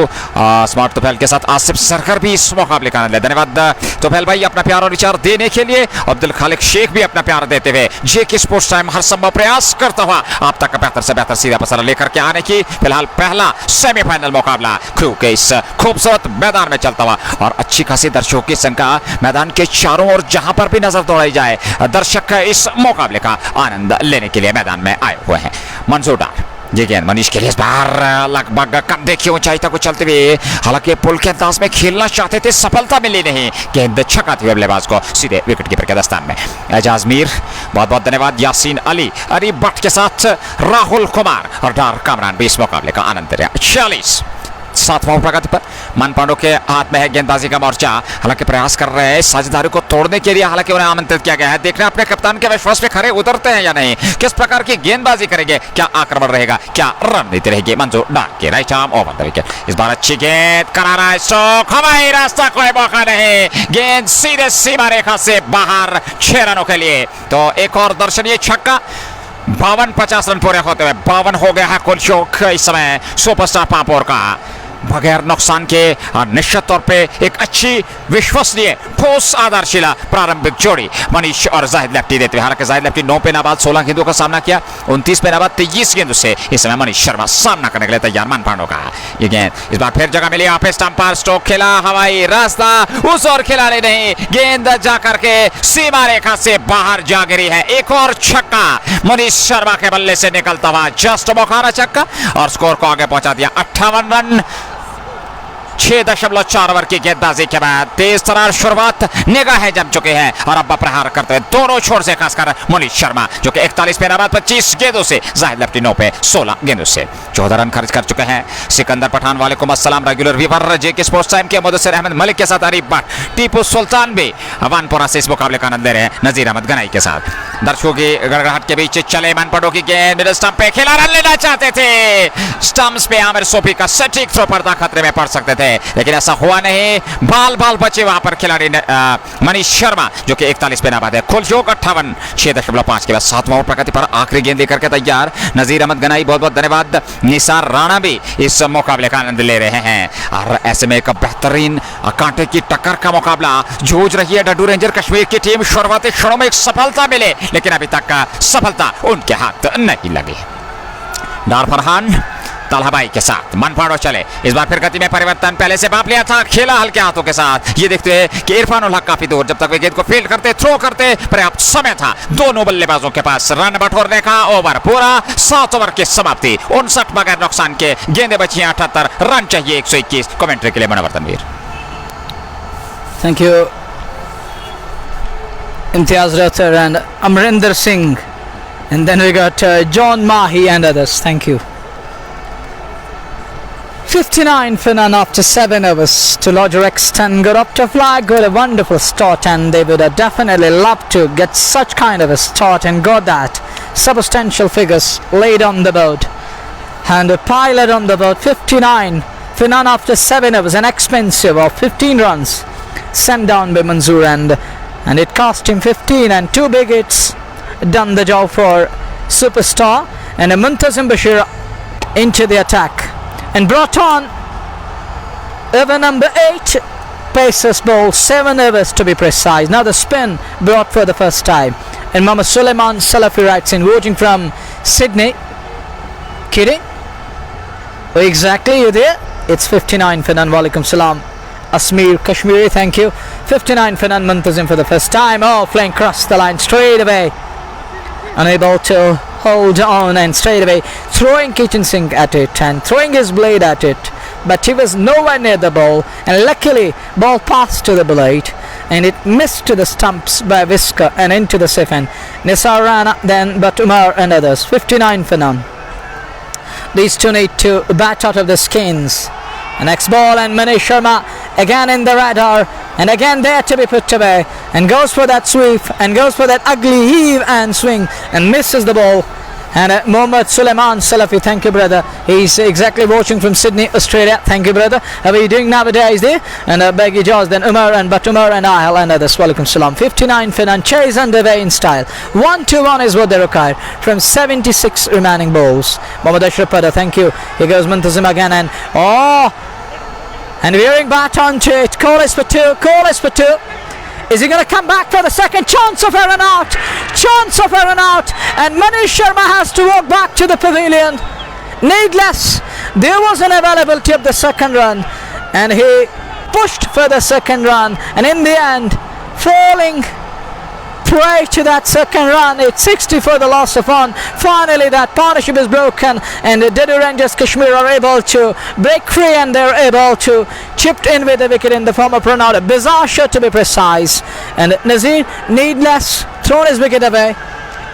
स्मार्ट तुफैल के साथ आसिफ सरकर भी इस मुकाबले का आनंद ले। धन्यवाद तुफैल भाई अपना प्यार और विचार देने के लिए। अब्दुल खालिक शेख भी अपना प्यार देते हुए जेके स्पोर्ट्स टाइम हर संभव प्रयास करता हुआ आप तक बेहतर से बेहतर सीधा पसंद लेकर के आने की। फिलहाल पहला सेमीफाइनल मुकाबला ख्रू के इस खूबसूरत मैदान में चलता हुआ और अच्छी खासी दर्शकों की संख्या मैदान के चारों ओर जहां पर भी नजर दौड़ाई जाए दर्शक इस मुकाबले का आनंद लेने के लिए मैदान में आए हुए हैं। मंजूर डार ये गेंद मनीष के लिए इस बार लगभग कंधे की ऊंचाई तक उछलते हुए, हालांकि पुल के अंदाज में खेलना चाहते थे, सफलता मिली नहीं। गेंद छकाती हुए बल्लेबाज को सीधे विकेट कीपर के दस्तान में। एजाज मीर बहुत बहुत धन्यवाद। यासीन अली, अरी भट्ट के साथ राहुल कुमार और डार कामरान भी इस मुकाबले का आनंद ले रहे हैं। 46 7वां प्रगति पर मन पांडो के हाथ में है गेंदबाजी का मोर्चा। हालांकि प्रयास कर रहे हैं साझेदारी को तोड़ने के लिए, हालांकि उन्हें आमंत्रित किया गया है। देखना अपने कप्तान के विश्वास पे खरे उतरते हैं या नहीं, किस प्रकार की गेंदबाजी करेंगे, क्या आक्रमण रहेगा, क्या रणनीति रहेगी। मंजूर डार के right arm over the wicket. इस बार अच्छी गेंद करारा स्ट्रोक, हवाई रास्ता, कोई मौका नहीं, गेंद सीधे सीमा रेखा से बाहर 6 रनों के लिए। तो एक और दर्शनीय छक्का। 52-50 रन पूरे होते हुए 52 हो गया है कुल शौक इस समय सुपरस्टार पाम्पोर का। बगैर नुकसान के निश्चित तौर पे एक अच्छी विश्वसनीय ठोस आधारशिला प्रारंभिक जोड़ी मनीष और जाहिद लेफ्टी देते हुए। हालांकि जाहिद लेफ्टी 9 पे नाबाद 16 गेंदों का सामना किया, 29 पे नाबाद 23 गेंदों से इस समय मनीष शर्मा सामना करने के लिए तैयार। मन पांडो का ये गेंद इस बार फिर जगह मिली, आप स्टंप पर स्ट्रोक खेला, हवाई रास्ता, उस और खिलाड़ी नहीं, गेंद जाकर के सीमा रेखा से बाहर जा गिरी है। एक और छक्का मनीष शर्मा के बल्ले से निकलता हुआ, जस्ट मौका छक्का और स्कोर को आगे पहुंचा दिया। 58 रन 6.4 ओवर की गेंदबाजी के बाद तेज तरार शुरुआत, निगाहें जम चुके हैं और अब प्रहार करते हुए दोनों छोर से खासकर मनीष शर्मा जो कि 41 पे नाबाद 25 गेंदों से, जाहिद लेफ्टी 9 पे 16 गेंदों से 14 रन खर्च कर चुके हैं। सिकंदर पठान वालेकुम अस्सलाम, रेगुलर व्यूअर जेके स्पोर्ट्स टाइम के मुदस्सिर अहमद मलिक के साथ अरीफ भट्ट, टीपू सुल्तान भी वानपुरा से इस मुकाबले का आनंद ले रहे हैं नजीर अहमद गनाई के साथ। दर्शकों की गड़गड़ाहट के बीच चले मन पांडो की गेंद मिडिल स्टंप पे खेला, रन लेना चाहते थे, स्टंप्स पे आमिर सोफी का सटीक थ्रो पर्दा खतरे में पड़ सकते थे, लेकिन ऐसा हुआ नहीं। बाल बाल बचे वहां पर खिलाड़ी मनीष शर्मा जो कि 41 पे नाबाद है। कुल शौक 58 6.5 के बाद 7वां प्रगति पर आखिरी गेंद लेकर के तैयार नजीर अहमद गनाई बहुत बहुत धन्यवाद। निसार राणा भी इस मुकाबले का आनंद ले रहे हैं और ऐसे में एक बेहतरीन कांटे की टक्कर का मुकाबला जूझ रही है डाडू रेंजर कश्मीर की टीम। शुरुआती क्षणों में एक सफलता मिले, लेकिन अभी तक सफलता उनके हाथ नहीं लगी। डार फरहान तालहाबाई के साथ मन पांडो चले, इस बार फिर गति में परिवर्तन, पहले से बाप लिया था, खेला हल्के हाथों के साथ। ये देखते हैं कि इरफान उल हक काफी दूर, जब तक वे गेंद को फील्ड करते, थ्रो करते, पर्याप्त समय था दोनों बल्लेबाजों के पास रन बटोरने का। ओवर पूरा, 7 ओवर की समाप्ति, 59 बगैर नुकसान के, गेंदें बची 78, रन चाहिए 121। कमेंट्री के लिए Manowar Tanvir. Thank you, Imtiaz Rathar and Amrinder Singh, and then we got John Mahi and others. Thank you. 59 for none after 7 overs to Lodger Exton. Got up to flag, got a wonderful start, and they would have definitely loved to get such kind of a start and got that. Substantial figures laid on the board. And a pilot on the board, 59 for none after 7 overs, an expensive of 15 runs sent down by Manzoor, and it cost him 15, and 2 big hits done the job for Superstar, and a Muntazim Bashir into the attack and brought on over number 8, Pacers ball, 7 overs to be precise. Now the spin brought for the first time, and Mohammad Suleiman Salafi writes in, voting from Sydney. Kidding? Oh, exactly, you there? It's 59 for none. Walaikum salam. Asmir Kashmiri, thank you. 59 for none. Muntazim for the first time. Oh, flying across the line straight away, unable to hold on, and straight away throwing kitchen sink at it and throwing his blade at it, but he was nowhere near the ball, and luckily ball passed to the blade and it missed to the stumps by Whisker and into the siphon. Nisar Rana then, but Umar and others. 59 for none. These two need to bat out of the skins. The next ball, and Manish Sharma again in the radar, and again there to be put away, and goes for that sweep and goes for that ugly heave and swing and misses the ball And Mohammad Suleiman Salafi, thank you brother. He's exactly watching from Sydney, Australia. Thank you brother. How are you doing nowadays there? And Baggy Jaws, then Umar and Umar and Ahel and others. Walaikum salam. 59 Finan chase underway in style. 1-1 is what they require from 76 remaining balls. Mohammad Ashraf Pada, thank you. Here goes Muntazim again and and veering back onto it. Call is for two. Call is for two. Is he going to come back for the second? Chance of a run out. Chance of a run out. And Manish Sharma has to walk back to the pavilion. Needless. There was an availability of the second run. And he pushed for the second run. And in the end, falling prey to that second run. It's 60 for the loss of one. Finally, that partnership is broken. And the Dadoo Rangers Kashmir are able to break free. And they're able to chipped in with a wicket in the form of Ronaldo. Bizarre shot to be precise. And Nazir, needless, thrown his wicket away.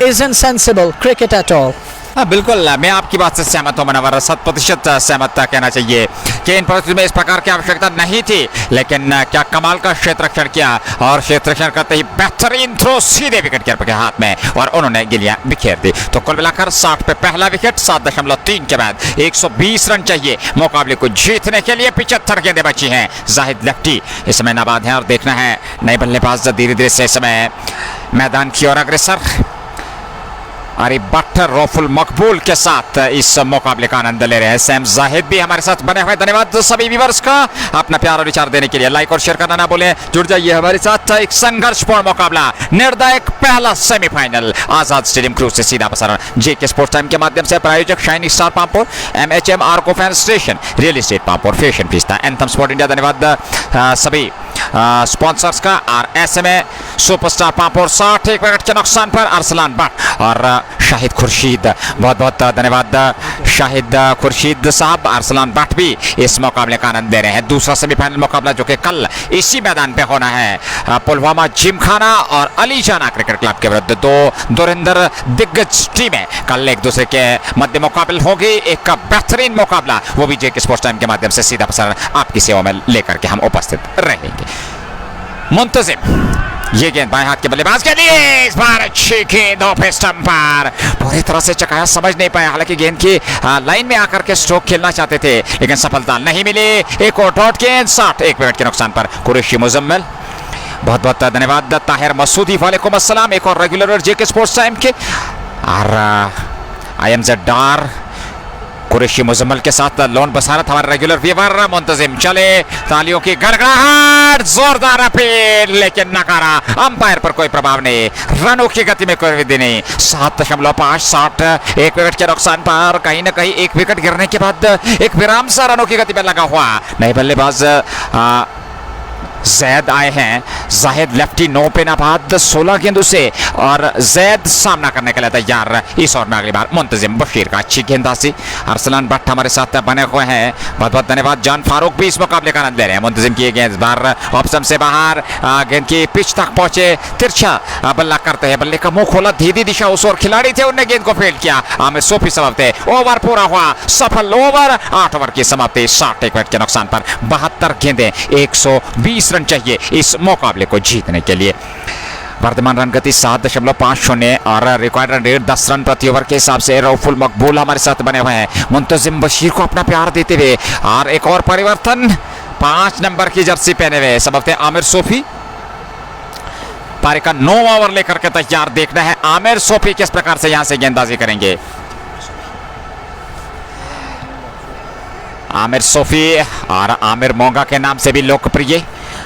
Is insensible cricket at all. हाँ बिल्कुल, मैं आपकी बात से सहमत हूँ मनवर, 100% सहमत कहना चाहिए कि इन परिस्थितियों में इस प्रकार की आवश्यकता नहीं थी, लेकिन क्या कमाल का क्षेत्ररक्षण किया और क्षेत्ररक्षण करते ही बेहतरीन थ्रो सीधे विकेट कीपर के हाथ में और उन्होंने गिलियां बिखेर दी। तो कुल मिलाकर 60 पे पहला विकेट, 7.3 के बाद 120 रन चाहिए मुकाबले को जीतने के लिए। 75 गेंदें बची हैं। जाहिद लेफ्टी इस समय नाबाद हैं और देखना है नए बल्लेबाज धीरे धीरे से इस समय मैदान की ओर अग्रसर। अरे बट्टर रौफुल मकबूल के साथ इस मुकाबले का आनंद ले रहे हैं। सैम जाहिद भी हमारे साथ बने हुए। धन्यवाद सभी व्यूअर्स का अपना प्यार और विचार देने के लिए। लाइक और शेयर करना ना भूलें। जुड़ जाइए हमारे साथ। एक संघर्षपूर्ण मुकाबला, निर्णायक पहला सेमीफाइनल आजाद स्टेडियम क्रू से सीधा प्रसारण जेके स्पोर्ट्स टाइम के माध्यम से। प्रायोजक shining star Pampore, MHM arco fan station, real estate Pampore, fashion fiesta, anthem sport India. धन्यवाद सभी स्पॉन्सर्स का। और ऐसे में सुपरस्टार पामपोर 60 विकेट के नुकसान पर अरसलान भट्ट और शाहिद खुर्शीद, बहुत बहुत धन्यवाद शाहिद खुर्शीद साहब। अरसलान भट्ट भी इस मुकाबले का आनंद ले रहे हैं। दूसरा सेमीफाइनल मुकाबला जो कि कल इसी मैदान पे होना है, पुलवामा जिमखाना और अलीजाना क्रिकेट क्लब के विरुद्ध दो धुरंधर दिग्गज टीमें कल एक दूसरे के मध्य मुकाबला होगी। एक बेहतरीन मुकाबला, वो भी जेके स्पोर्ट्स टाइम के माध्यम से सीधा प्रसारण आपकी सेवा में लेकर के हम उपस्थित रहेंगे। मुंतजिम ये गेंद बाएं हाथ के बल्लेबाज के लिए, इस बार अच्छी गेंद ऑफ स्टंप पर पूरी तरह से चकाया, समझ नहीं पाया। हालांकि गेंद की लाइन में आकर के स्ट्रोक खेलना चाहते थे लेकिन सफलता नहीं मिली। एक और डॉट गेंद 61 विकेट के नुकसान पर कुरैशी मुजम्मिल। बहुत बहुत धन्यवाद ताहिर मसूदी, वालेकुम अस्सलाम। एक और रेगुलर जेके स्पोर्ट्स टाइम के और IMZ डार कुरैशी मुजम्मिल के साथ लोन बसारत हमारे रेगुलर व्यूअर। मुंतजिम चले, तालियों की गड़गड़ाहट, जोरदार अपील लेकिन नकारा। अंपायर पर कोई प्रभाव नहीं, रनों की गति में कोई वृद्धि नहीं। 7.5 60 एक विकेट के नुकसान पर कहीं ना कहीं एक विकेट गिरने के बाद एक विराम सा रनों की गति में लगा हुआ। नए बल्लेबाज जैद आए हैं। जाहिद लेफ्टी 9 पे नाबाद 16 गेंदों से और जैद सामना करने के लिए तैयार। इस ओवर में अगली बार मुंतजिम बशीर का अच्छी गेंदबाजी। अरसलान भट्ट हमारे साथ बने हुए हैं, बहुत बहुत धन्यवाद। जान फारूक भी इस मुकाबले का आनंद ले रहे हैं। मुंतजिम की गेंद बार ऑप्शन से बाहर, गेंद की पिच तक पहुंचे, तिरछा बल्ला करते हैं, बल्ले का मुंह खोला, धीरे दिशा उस ओर खिलाड़ी थे, उन्हें गेंद को फील्ड किया। आमिर सोफी सबब थे। ओवर पूरा हुआ, सफल ओवर। 8 ओवर की समाप्ति, 60 विकेट के नुकसान पर 72 गेंदें, 120 रन चाहिए इस मुकाबले को जीतने के लिए। वर्तमान रन गति 7.50 और रिक्वायर्ड रन रेट 10 रन प्रति ओवर के हिसाब से। रऊफुल मकबूल हमारे साथ बने हुए हैं। मुंतजिम बशीर को अपना प्यार देते हुए और एक और परिवर्तन, 5 नंबर की जर्सी पहने हुए सबब थे आमिर सोफी। पारी का 9 ओवर लेकर के तैयार। देखना है आमिर सोफी किस प्रकार से यहां से गेंदबाजी करेंगे। आमिर सोफी और आमिर मोंगा के नाम से भी लोकप्रिय,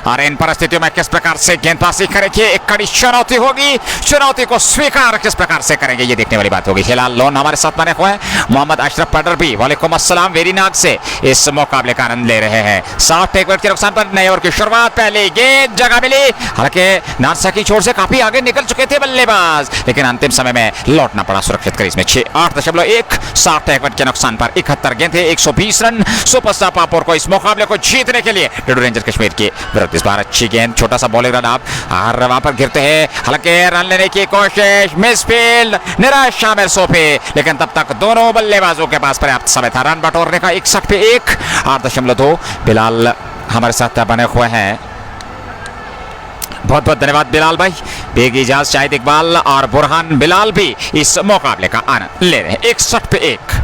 और इन परिस्थितियों में किस प्रकार से गेंदबाजी करेंगे, एक कड़ी चुनौती होगी। चुनौती को स्वीकार किस प्रकार से करेंगे, ये देखने वाली बात होगी। फिलहाल लोन हमारे साथ बने हुए हैं। मोहम्मद अशरफ पडर भी, वालेकुम अस्सलाम, वेरीनाग से इस मुकाबले का आनंद ले रहे हैं। 60 विकेट के नुकसान पर नए ओवर की शुरुआत। पहली गेंद जगह मिली, हालांकि नारसा की छोर से काफी आगे निकल चुके थे बल्लेबाज, लेकिन अंतिम समय में लौटना पड़ा सुरक्षित क्रीज में। 8.1 60 विकेट के नुकसान पर 71 गेंदें, 120 रन। सुपरस्टार पामपोर को इस मुकाबले को जीतने के लिए डैडू रेंजर्स कश्मीर की इस बार अच्छी गेंद, छोटा सा बॉलिंग रन आप और वहां पर गिरते हैं, हालांकि रन लेने की कोशिश, मिसफील्ड, निराश आमिर सोफी, लेकिन तब तक दोनों बल्लेबाजों के पास पर्याप्त समय था रन बटोरने का। 61 पे 1, 8.2। बिलाल हमारे साथ बने हुए हैं। बहुत बहुत धन्यवाद बिलाल भाई। बेगी इजाज, शाहिद इकबाल और बुरहान बिलाल भी इस मुकाबले का आनंद ले रहे हैं। 61 पे 1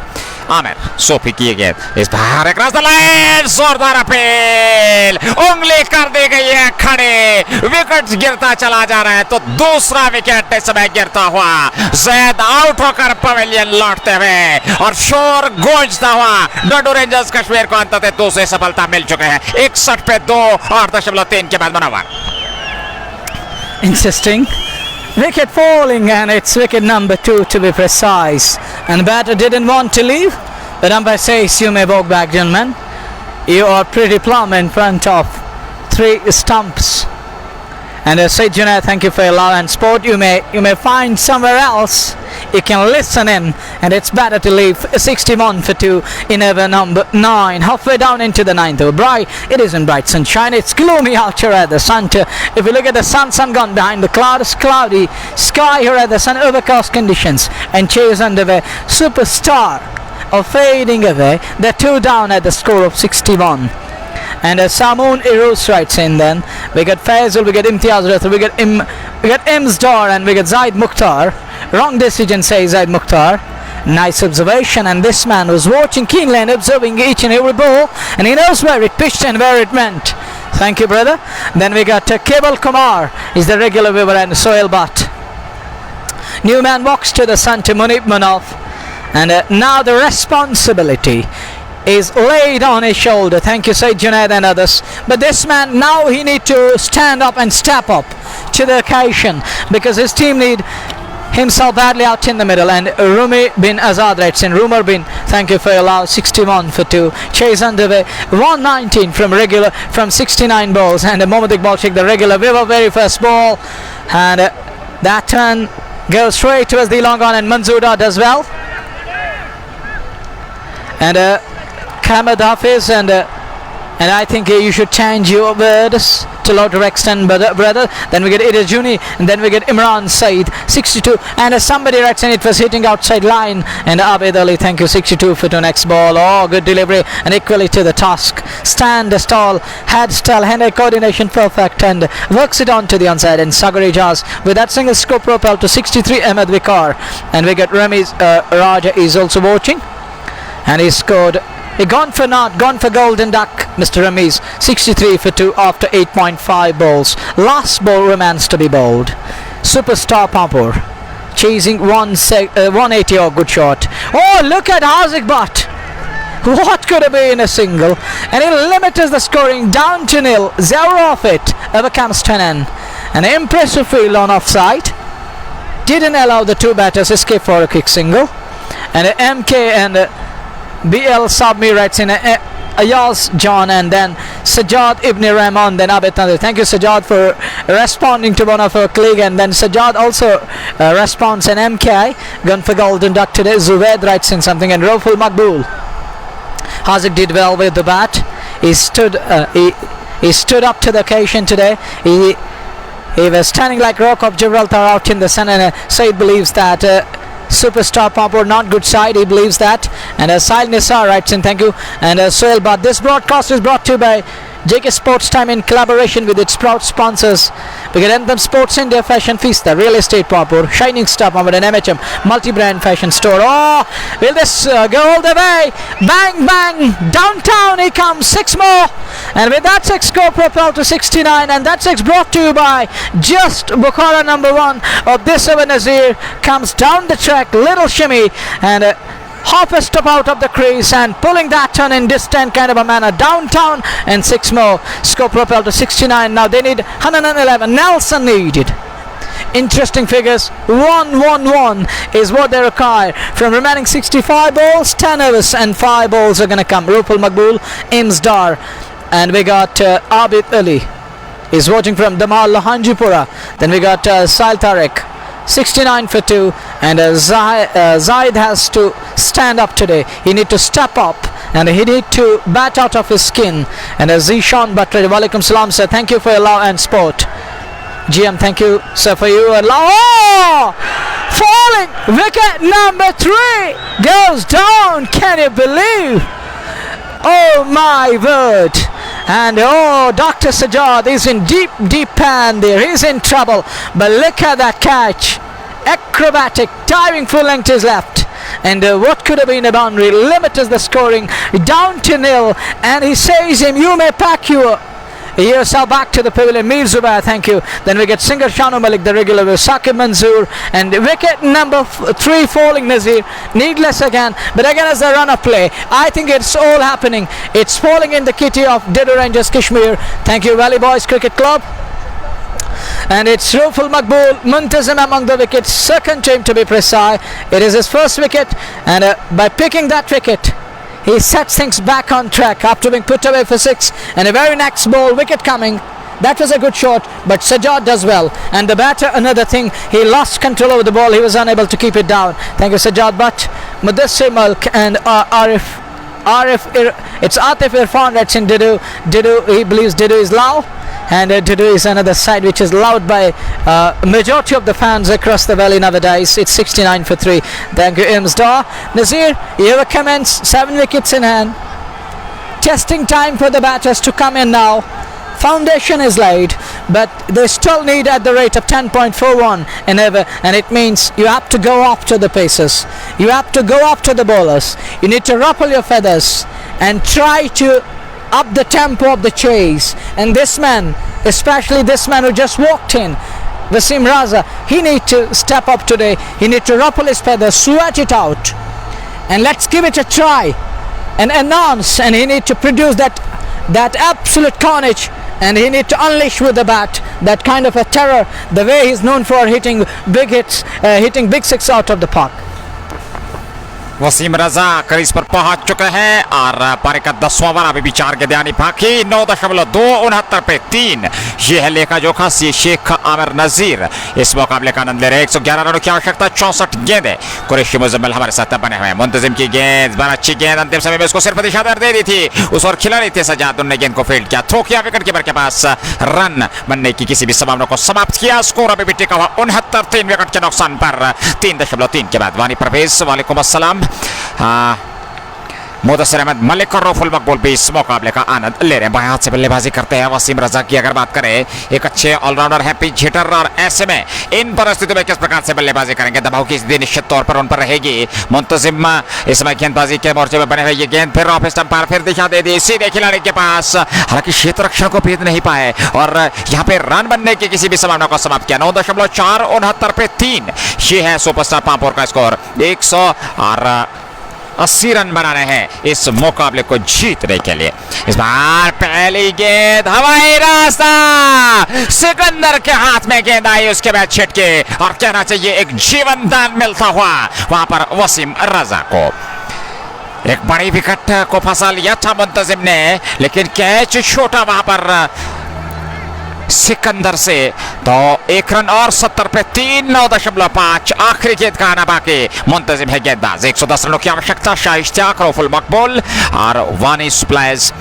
आमिर सोफी किए गए इस बार क्रॉस द लाइन, जोरदार अपील, उंगली कर दी गई है खड़े, विकेट गिरता चला जा रहा है तो दूसरा विकेट इस समय गिरता हुआ जैद आउट होकर पवेलियन लौटते हुए और शोर गूंजता हुआ डाडू रेंजर्स कश्मीर को अंततः दूसरी सफलता मिल चुके हैं। 61 पे 2 8.3 के बाद Munawwar. Interesting. Wicket falling, and it's wicket number 2 to be precise. And batter didn't want to leave, but umpire says you may walk back, gentlemen. You are pretty plumb in front of 3 stumps. And Said Junaid, thank you for your love and support. You may find somewhere else you can listen in, and it's better to leave. 61 for 2 in over number 9, halfway down into the 9th over. Bright, it isn't bright sunshine, it's gloomy out here at the center. If you look at the sun gone behind the clouds, cloudy sky here at the sun, overcast conditions, and chase underway. Superstar are fading away. They're 2 down at the score of 61. And Samoon Irus writes in then. We get Faisal, we get Imtiaz Rathur, we get Imsdar, and we get Zaid Mukhtar. Wrong decision, says Zaid Mukhtar. Nice observation, and this man was watching keenly and observing each and every ball, and he knows where it pitched and where it went. Thank you, brother. Then we got KPL Kumar, is the regular viewer, and Sohail Butt. New man walks to the centre, Munib Munaf, and now the responsibility is laid on his shoulder. Thank you, Said Junaid and others. But this man, now he need to stand up and step up to the occasion, because his team need himself badly out in the middle. And Rumi bin Azad writes in, Rumor bin, thank you for your love. 61 for 2. Chase underway. 119 from 69 balls. And Mohammad Iqbal Sheikh, the regular viewer, very first ball. And that turn goes straight towards the long on, and Manzooda does well. And Khamad Hafiz, and I think you should change your words to louder extent, brother. Then we get Idris Juni, and then we get Imran Saeed, 62. And somebody writes in, it was hitting outside line. And Abed Ali, thank you, 62 for 2. Next ball. Oh, good delivery, and equally to the task. Stand, stall, head stall, hand coordination perfect, and works it on to the onside. And Sagar Ijaz with that single scope propelled to 63. Ahmed Vikar, and we get Ramiz Raja is also watching, and he scored. He gone for golden duck, Mr. Ramiz. 63 for 2 after 8.5 balls. Last ball remains to be bowled. Superstar Pampore chasing 180. Oh, good shot. Oh, look at Haziq Butt. What could have been a single? And he limits the scoring down to 0. 0 off it. Overcomes Tenan. An impressive field on offside. Didn't allow the 2 batters escape for a quick single. And MK and BL Sabmi writes in Ayaz John, and then Sajjad Ibn Rahman, then Abid Nadir. Thank you, Sajjad, for responding to one of our colleagues. And then Sajjad also responds in MK. Gone for golden duck today. Zubaid writes in something, and Roful Makbul. Haziq did well with the bat. He stood up to the occasion today. He was standing like Rock of Gibraltar out in the sun, and Said believes that Superstar Pampore not good side, he believes that. And Sahil Nisar writes in, thank you. And Sohail Bhatt. This broadcast is brought to you by JK Sports Time in collaboration with its proud sponsors. We get Anthem Sports India, Fashion Feasta, Real Estate Pampore, Shining Star Pampore, and MHM multi-brand fashion store. Oh, will this go all the way? Bang, bang, downtown he comes. 6 more, and with that 6 score propelled to 69, and that 6 brought to you by just Bukhara number 1 of this over. Nazir comes down the track, little shimmy, and half a step out of the crease and pulling that turn in distant kind of a manner downtown, and 6 more. Score propelled to 69. Now they need 111. Nelson needed. Interesting figures. 111 is what they require from remaining 65 balls. 10 overs and 5 balls are going to come. Rupal Makbul, Imsdar, and we got Abid Ali is watching from Damal Lahanjipura. Then we got Sahil Tariq, 69 for 2, and Zaid has to stand up today. He need to step up, and he need to bat out of his skin. And Zishan Batra, walaikum salam sir, thank you for your love and support. GM, thank you sir for you. Oh, falling wicket number 3 goes down. Can you believe? Oh my word. And oh, Dr. Sajjad is in deep pan there. He's in trouble. But look at that catch. Acrobatic, diving full length is left. And what could have been a boundary limits the scoring down to 0. And he says him, you may pack yourself back to the pavilion. Mir Zubair, thank you. Then we get Singer Shanu Malik, the regular, with Saqib Manzoor, and wicket number 3 falling Nazir. Needless again, but again as a run of play, I think it's all happening. It's falling in the kitty of Dadoo Rangers Kashmir. Thank you, Valley Boys Cricket Club. And it's Roful Maqbool Muntazim among the wickets, second to him to be precise. It is his first wicket, and by picking that wicket, he sets things back on track after being put away for 6. And a very next ball, wicket coming. That was a good shot, but Sajjad does well. And the batter, another thing, he lost control over the ball. He was unable to keep it down. Thank you, Sajjad. But Mudassir Mulk and it's Atif Irfan that's in Dadoo. He believes Dadoo is loud. And Dadoo is another side which is loved by majority of the fans across the valley nowadays. It's 69 for 3. Thank you, Imsdar. Nazir, you have a commence. 7 wickets in hand. Testing time for the batters to come in now. Foundation is laid, but they still need at the rate of 10.41 an over, and it means you have to go after the pacers. You have to go after the bowlers. You need to ruffle your feathers and try to up the tempo of the chase. And this man, especially this man who just walked in, Wasim Raza, he need to step up today. He need to ruffle his feathers, sweat it out, and let's give it a try and announce. And he need to produce that absolute carnage, and he need to unleash with the bat that kind of a terror, the way he's known for hitting big hits, hitting big 6 out of the park. Waseem Raza crease पर पहुंच चुके हैं और पारी का 10वां over अभी भी 4 गेंदें आनी बाकी। 9.2 पे 3 ये है लेखा जोखा। शेख आमिर नजीर इस मुकाबले का आनंद ले रहे। 111 रनों की आवश्यकता, 64 गेंदें। कुरैशी मुजम्मिल हमारे साथ बने हुए हैं। मुंतजिम की गेंद, बड़ा अच्छी गेंद, अंतिम समय में उसको सिर्फ दिशादार दे दी थी, उस और खिला नहीं थे सजाद। उन्होंने गेंद को फील्ड किया, थ्रो किया विकेट कीपर के पास, रन बनने की किसी भी संभावना को समाप्त किया। स्कोर अभी भी टिका हुआ 69, 3 विकेट के नुकसान पर। 3.3 के बाद वानी परवेज, वालेकुम अस्सलाम। मुदस्सिर अहमद मलिक और रफुल मकबूल भी इस मुकाबले का आनंद ले रहे हैं। बाएं हाथ से बल्लेबाजी करते हैं। वसीम रजा की अगर बात करें, एक अच्छे ऑलराउंडर है, पिच हिटर, और ऐसे में इन परिस्थितियों में किस प्रकार से बल्लेबाजी करेंगे, दबाव की स्थिति निश्चित तौर पर उन पर रहेगी। मुंतजिम इस समय गेंदबाजी के मोर्चे में बने हुए, ये गेंद फिर ऑफ स्टंप पर, फिर दिशा दे दी सीधे खिलाड़ी के पास, हालांकि क्षेत्र रक्षण को भेद नहीं पाए और यहाँ पे रन बनने की किसी भी संभावना को समाप्त किया। 9.4, 69 पे 3 ये है सुपरस्टार पामपोर का स्कोर। 180 रन बनाने हैं इस मुकाबले को जीतने के लिए। इस बार पहली गेंद हवाई रास्ता, सिकंदर के हाथ में गेंद आई, उसके बाद छिटके और कहना चाहिए एक जीवन दान मिलता हुआ वहां पर वसीम रजा को। एक बड़ी विकेट को फंसा लिया था मुंतजिम ने, लेकिन कैच छोटा वहां पर सिकंदर से। तो 1 रन और 70 पे 3, 9.5 आखिरी गेंद का आना बाकी। मुंतजिम है गेंदबाज, 110 रनों की आवश्यकता। शाइस्ताक, रफुल मकबूल और वानी स्प्लाइज,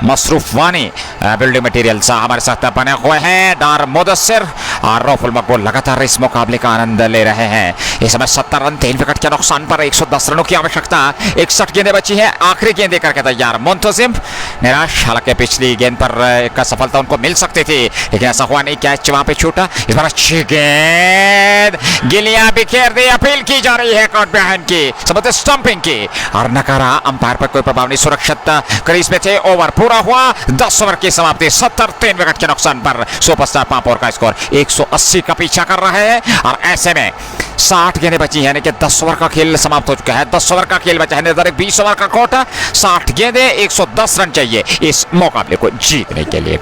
मसरूफ वानी बिल्डिंग मटेरियल हमारे साथ बने हुए हैं। डार मुदस्सिर और रफुल मकबूल लगातार इस मुकाबले का आनंद ले रहे हैं। इस समय 70 रन, 3 विकेट के नुकसान पर 110 रनों की आवश्यकता। 61 गेंदें बची है, आखिरी गेंद करके तैयार। मुंतजिम निराश, हालांकि पिछली गेंद पर एक सफलता उनको मिल सकती थी, लेकिन ऐसा हुआ नहीं, कैच वहां पे छूटा। इस बार अच्छी गेंद, गिलियां बिखेर दी, अपील की जा रही है कॉट बिहाइंड की, समझते स्टंपिंग की, और नकारा। अंपायर पर कोई प्रभाव नहीं, सुरक्षित क्रीज में थे। ओवर पूरा हुआ, 10 ओवर की समाप्ति, 70, 3 विकेट के नुकसान पर सुपरस्टार पामपोर का स्कोर 180 का पीछा कर रहा है। और ऐसे में 60 गेंदें बची हैं, यानी कि 10 ओवर का खेल समाप्त हो चुका है। 10 ओवर का खेल बचा है, निर्धारित 20 ओवर का कोटा। 60 गेंदें, 110 रन चाहिए इस मुकाबले को जीतने के लिए।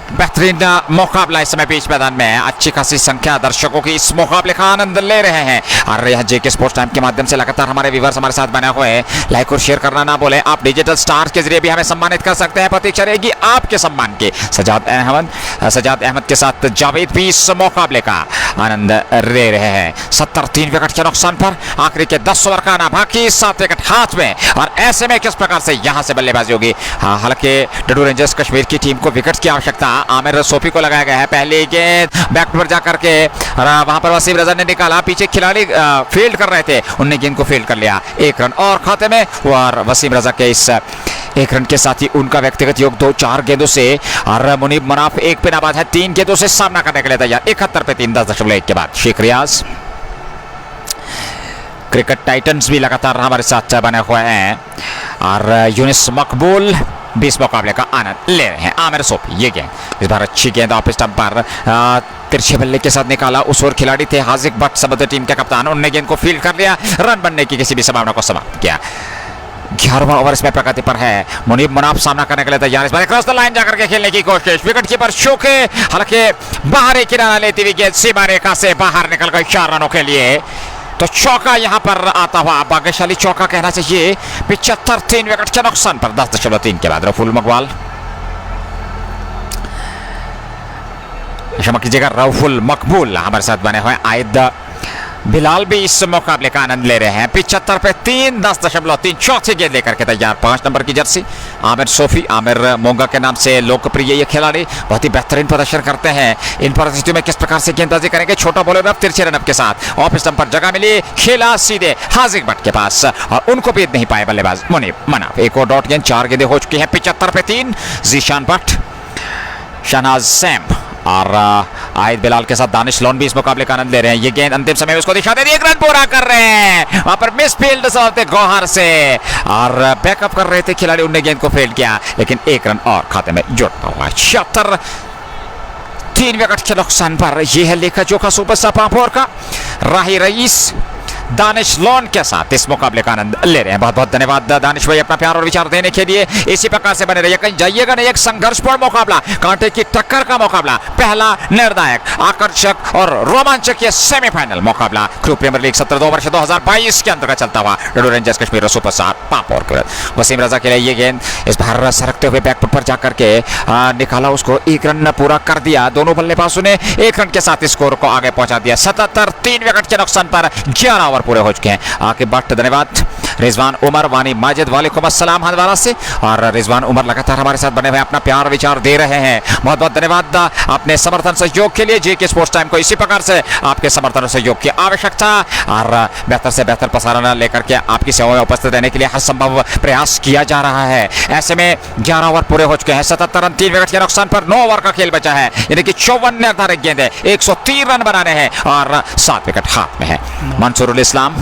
बेहतरीन मुकाबला इस समय बीच मैदान में, अच्छी खासी संख्या दर्शकों की इस मुकाबले का आनंद ले रहे हैं। और यह जेके स्पोर्ट्स टाइम के माध्यम से लगातार हमारे व्यूअर्स हमारे साथ बने हुए हैं। लाइक और शेयर करना ना भूलें। आप डिजिटल स्टार के जरिए भी हमें सम्मानित कर सकते हैं, प्रतीक्षा रहेगी आपके सम्मान की। सजाद अहमद के साथ जावेद भी इस मुकाबले का आनंद ले रहे हैं। 70, 3 विकेट के नुकसान पर आखिरी के 10 ओवर का आना बाकी, 7 विकेट हाथ में। और ऐसे में किस प्रकार से यहां से बल्लेबाजी होगी। हालांकि डडू रेंजर्स कश्मीर की टीम को विकेट की आवश्यकता आमिर सोफी को लगाया गया है। पहली गेंद बैक पर जाकर के वहां पर वसीम रजा ने निकाला, पीछे खिलाड़ी फील्ड कर रहे थे, उनने गेंद को फील्ड कर लिया। 1 रन और खाते में, और वसीम रजा के इस 1 रन के साथ ही उनका व्यक्तिगत योग 2-4 गेंदों से, और मुनीब मनाफ 1 पे नाबाद है, 3 गेंदों से सामना करने के लिए तैयार। 71 पे 3, 10.1 के बाद शेख रियाज। क्रिकेट टाइटंस भी लगातार हमारे साथ बने हुए हैं, और यूनिस मकबूल 20 मुकाबले का आनंद ले रहे हैं। आमिर सोफी, ये गेंद इस बार अच्छी गेंद ऑफ स्टंप पर तिरछे बल्ले के साथ निकाला। उस ओर खिलाड़ी थे हाजिक भट्ट, समग्र टीम के कप्तान, उन्होंने गेंद को फील्ड कर लिया, रन बनने की किसी भी संभावना को समाप्त किया। 11वां ओवर इसमें प्रगति पर है। मुनीब मनाफ सामना करने के लिए तैयार, इस बार क्रॉस द लाइन जाकर के खेलने की कोशिश, विकेट कीपर शोके हालांकि बाहरी किनारा लेती हुई गेंद सीमा रेखा से बाहर निकल गई 4 रनों के लिए। तो चौका यहां पर आता हुआ, भाग्यशाली चौका कहना चाहिए। 75, 3 विकेट के नुकसान पर 10.3 के बाद रफूल मकबाल, क्षमा कीजिएगा, रफूल मकबूल हमारे साथ बने हुए। आयद बिलाल भी इस मुकाबले का आनंद ले रहे हैं। 75 पे 3, 10.3, चौथी गेंद लेकर के तैयार। 5 नंबर की जर्सी आमिर सोफी, आमिर मोंगा के नाम से लोकप्रिय ये खिलाड़ी बहुत ही बेहतरीन प्रदर्शन करते हैं। इन परिस्थितियों में किस प्रकार से गेंदबाजी करेंगे, छोटा बॉलर अब तिरछे रन के साथ ऑफ स्टंप पर जगह मिली, खेला सीधे हाजिक भट्ट के पास, और उनको बीत नहीं पाए बल्लेबाज मुनीब मनाफ। एक और डॉट गेंद, 4 गेंदें हो चुकी हैं। 75 पे 3, जीशान भट्ट, शहनाज सैम और आयद बिलाल के साथ दानिश लोन भी इस मुकाबले का आनंद ले रहे हैं। ये गेंद अंतिम समय में उसको दिखा दे रही है, 1 रन पूरा कर रहे हैं वहां पर मिस फील्ड से गौहर से, और बैकअप कर रहे थे खिलाड़ी, उन्होंने गेंद को फील्ड किया, लेकिन 1 रन और खाते में जुड़ता हुआ। 76, 3 विकेट के नुकसान पर यह है लेखा जोखा सुपर स्टार पांपोर का। राही रईस दानिश लोन के साथ इस मुकाबले का आनंद ले रहे हैं। बहुत बहुत धन्यवाद दानिश भाई अपना प्यार और विचार देने के लिए। इसी प्रकार से बने रहिए, कहीं जाइएगा नहीं। एक संघर्षपूर्ण मुकाबला, कांटे की टक्कर का मुकाबला, पहला निर्णायक, आकर्षक और रोमांचक ये सेमीफाइनल मुकाबला ख्रू प्रीमियर लीग 17 वर्ष 2022 के अंतर्गत चलता हुआ Dadu rangers Kashmir super star Pampore के वसीम रजा के लिए ये गेंद इस बार सरकते हुए बैकफुट पर जाकर के निकाला, उसको 1 रन पूरा कर दिया। दोनों बल्लेबाजों ने 1 रन के साथ स्कोर को आगे पहुंचा दिया। 77, 3 विकेट के नुकसान पर 11 पूरे हो चुके हैं। आके भट्ट धन्यवाद, रिजवान उमर, वानी माजिद वालेकुम अस्सलाम हंदवारा से, और रिजवान उमर लगातार हमारे साथ बने हुए अपना प्यार विचार दे रहे हैं। बहुत बहुत धन्यवाद अपने समर्थन सहयोग के लिए। जेके स्पोर्ट्स टाइम को इसी प्रकार से आपके समर्थन और सहयोग की आवश्यकता, और बेहतर से बेहतर प्रसारण लेकर के आपकी सेवा में उपस्थित रहने के लिए हर संभव प्रयास किया जा रहा है। ऐसे में 11 ओवर पूरे हो चुके हैं। 77 रन, 3 विकेट के नुकसान पर 9 ओवर का खेल बचा है, यानी कि 54 निर्धारित गेंदें, 103 रन बनाने हैं, और 7 विकेट हाथ में है। मंसूरुल इस्लाम,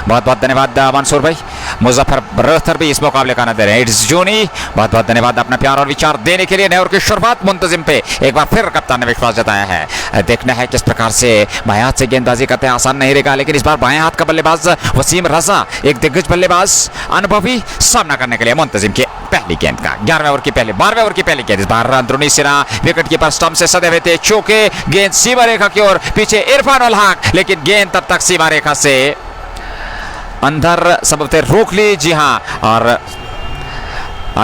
बहुत बहुत धन्यवाद मंसूर भाई। मुजफ्फर रहतर भी इस मुकाबले का आनंद ले रहे हैं। इट्स जूनी, बहुत बहुत धन्यवाद अपना प्यार और विचार देने के लिए। नए ओवर की शुरुआत मुंतजिम पे एक बार फिर कप्तान ने विश्वास जताया है। देखना है किस प्रकार से बाएं हाथ से गेंदबाजी करते हैं, आसान नहीं रहेगा, लेकिन इस बार बाएं हाथ का बल्लेबाज वसीम रजा, एक दिग्गज बल्लेबाज, अनुभवी, सामना करने के लिए मुंतजिम की पहली गेंद का 12वें ओवर की पहली गेंद। इस बार अंदरूनी सिरा, विकेट कीपर स्टंप से सदे हुए थे, चौके, गेंद सीमा रेखा की ओर, पीछे इरफान उल हक, लेकिन गेंद तब तक सीमा रेखा से अंदर सबसे रोक ली। जी हाँ, और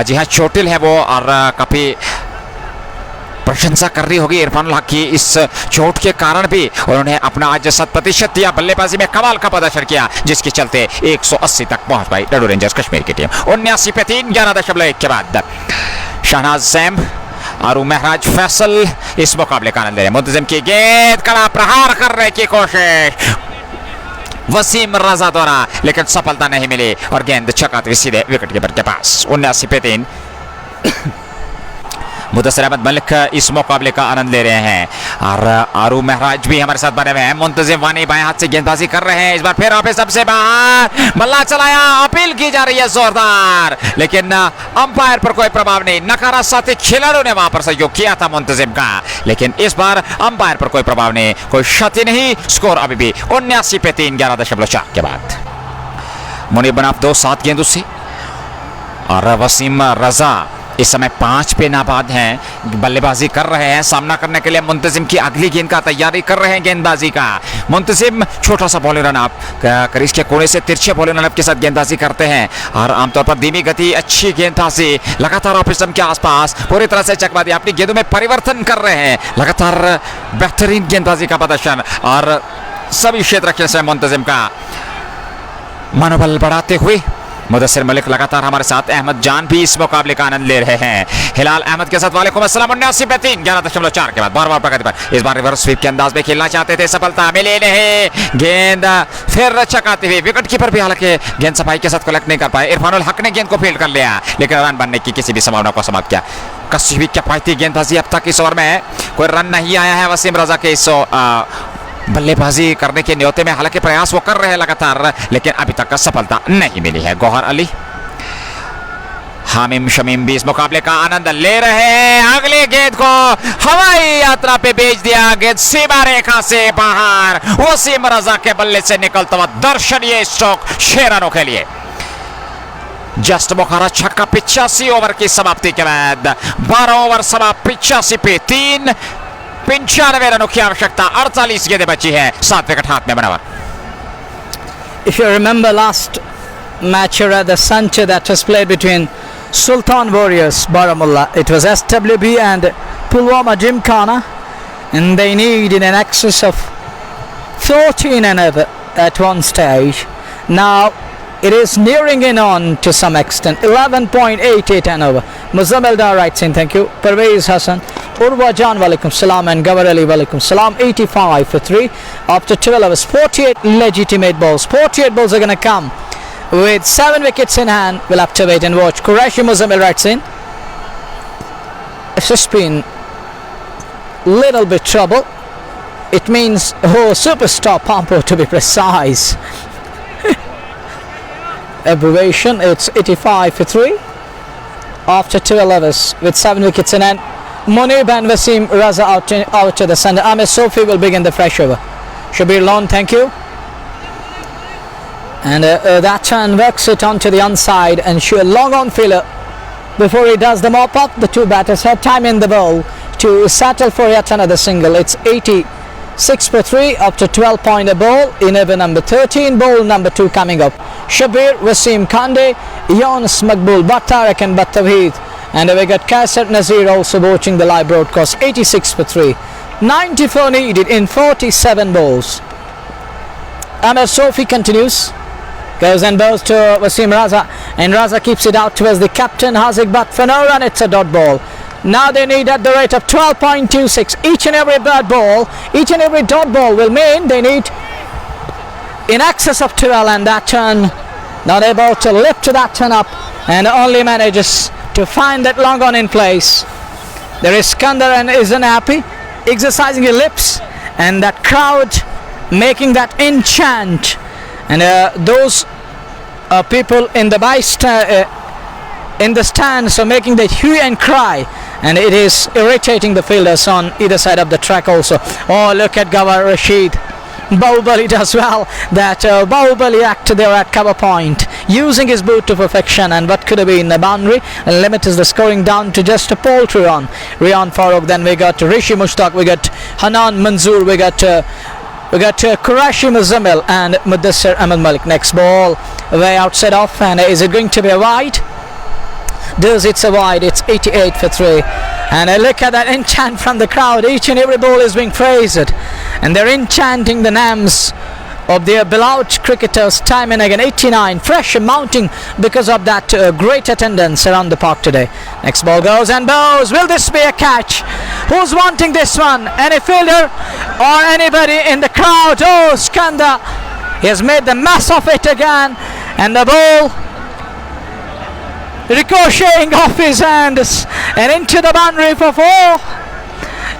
जी हाँ चोटिल है वो, और काफी प्रशंसा कर रही होगी इरफान उल हक की इस चोट के कारण भी। उन्होंने अपना आज 100% दिया, बल्लेबाजी में कमाल का प्रदर्शन किया, जिसके चलते 180 तक पहुंच पाई डाडू रेंजर्स कश्मीर की टीम। 79 पे 3, 11.1 के बाद शहनाज सैम और महराज फैसल इस मुकाबले का आनंद ले रहे हैं। मुंतजिम की गेंद, कड़ा प्रहार करने की कोशिश वसीम रजा द्वारा, लेकिन सफलता नहीं मिली, और गेंद छक्का सीधे विकेट कीपर के पास। 79 पे 3, मुदस्सिर अहमद मलिक इस मुकाबले का आनंद ले रहे हैं, और आरू महराज भी हमारे साथ बने हुए हैं। मुंतजिम वानी बाएं हाथ से गेंदबाजी कर रहे हैं। इस बार फिर ऑफिस सबसे बाहर बल्ला चलाया, अपील की जा रही है जोरदार, लेकिन अंपायर पर कोई प्रभाव नहीं। नकारा साथी खिलाड़ियों ने वहां पर सहयोग किया था मुंतजिम का, लेकिन इस बार अंपायर पर कोई प्रभाव नहीं, कोई क्षति नहीं। स्कोर अभी भी 79 पे 3, 11.4 के बाद। मुनीब मनाफ 2-7 गेंदों से, और वसीम रजा इस समय 5 पे नाबाद हैं, बल्लेबाजी कर रहे हैं। सामना करने के लिए मुंतजिम की अगली गेंद का तैयारी कर रहे हैं गेंदबाजी का। मुंतजिम छोटा सा बॉलर रनअप, क्रीज के कोने से तिरछे बॉलर रनअप के साथ गेंदबाजी करते हैं, और आमतौर पर धीमी गति, अच्छी गेंदबाजी, लगातार ऑफ स्टंप के आसपास पूरी तरह से चकवा दिया, अपनी गेंदों में परिवर्तन कर रहे हैं, लगातार बेहतरीन गेंदबाजी का प्रदर्शन, और सभी क्षेत्र से मुंतजिम का मनोबल बढ़ाते हुए मुदस्सिर मलिक लगातार हमारे साथ, अहमद जान भी इस मुकाबले का आनंद ले रहे हैं। हिलाल अहमद के साथ वालेकुम अस्सलाम। 79 पे 3, 11.4 के बाद बार प्रगति पर, इस बार रिवर्स स्वीप के अंदाज में खेलना चाहते थे, सफलता मिली नहीं। गेंद फिर चकाती हुई, विकेट कीपर भी हालांकि गेंद सफाई के साथ कलेक्ट नहीं कर पाए। इरफानुल हक ने गेंद को फील्ड कर लिया, लेकिन रन बनने की किसी भी संभावना को समाप्त किया। कसी हुई किफायती गेंदबाजी, अब तक इस ओवर में कोई रन नहीं आया है वसीम रजा के इस बल्लेबाजी करने के न्योते में। हालांकि प्रयास वो कर रहे हैं लगातार, लेकिन अभी तक सफलता नहीं मिली है। गौहर अली, हामिम शमीम भी इस मुकाबले का आनंद ले रहे हैं। अगली गेंद को हवाई यात्रा पे भेज दिया, गेंद सीमा रेखा से बाहर, वसीम रजा के बल्ले से निकलता हुआ दर्शनीय स्ट्रोक 6 रनों के लिए। जस्ट बुखारा छक्का 85 ओवर की समाप्ति के बाद, 12 ओवर समाप्त, 85 पे 3, 95 रनों की आवश्यकता, 48 गेंदें बची है, 7 विकेट हाथ में बराबर। If you remember last match here at the Sanche that was played between Sultan Warriors Baramulla, it was SWB and Pulwama Gymkhana, and they needed an excess of 14 and over at one stage. Now it is nearing in on to some extent, 11.88 and over. Muzammil Dar writes in, thank you. Parvez Hassan, Urwa Jan walaikum salam, and Gawar Ali walaikum salam. 85 for 3 after 12 overs. 48 legitimate balls. 48 balls are going to come with 7 wickets in hand. We'll have to wait and watch. Qureshi Muzammil writes in, it's just been little bit trouble. It means Super Star Pampore to be precise. Abbreviation, it's 85 for 3 after 12 overs with 7 wickets in hand. Munib and Wasim Raza out to the centre. Ahmed Sofi will begin the fresh over. Shabir Lon, thank you. And that turn works it onto the onside, and a long on filler before he does the mop up. The two batters had time in the bowl to settle for yet another single. It's 86 for 3 after 12 point a ball in over number 13, ball number 2 coming up. Shabir, Wasim Kande, Yunus Maqbool, Battarak and Battawheed, and we got Kaisar Nazir also watching the live broadcast. 86 for 3, 94 needed in 47 balls. Amir Sofi continues, goes and bows to Wasim Raza, and Raza keeps it out towards the captain Haziq, but for no run, it's a dot ball. Now they need at the rate of 12.26. Each and every dot ball, each and every dot ball will mean they need in excess of 12, and that turn not able to lift that turn up, and only manages to find that long on in place. There is Skandar and isn't happy, exercising his lips, and that crowd making that enchant, and those people in the in the stands are making that hue and cry, and it is irritating the fielders on either side of the track also. Oh, look at Gawar Rashid. Bahubali does well. That Bahubali act there at cover point, using his boot to perfection, and what could have been a boundary, and limits the scoring down to just a paltry run. Riyan Farooq, then we got Rishi Mushtaq, we got Hanan Manzoor, we got Qureshi Muzammil and Mudassir Ahmed Malik. Next ball way outside off, and is it going to be a wide? Does it's a wide, it's 88 for 3, and look at that enchant from the crowd. Each and every ball is being praised, and they're enchanting the names of their beloved cricketers time and again. 89 fresh and mounting because of that great attendance around the park today. Next ball goes and bows. Will this be a catch? Who's wanting this one? Any fielder or anybody in the crowd? Oh, Skanda, he has made the mess of it again, and the ball ricocheting off his hands and into the boundary for 4,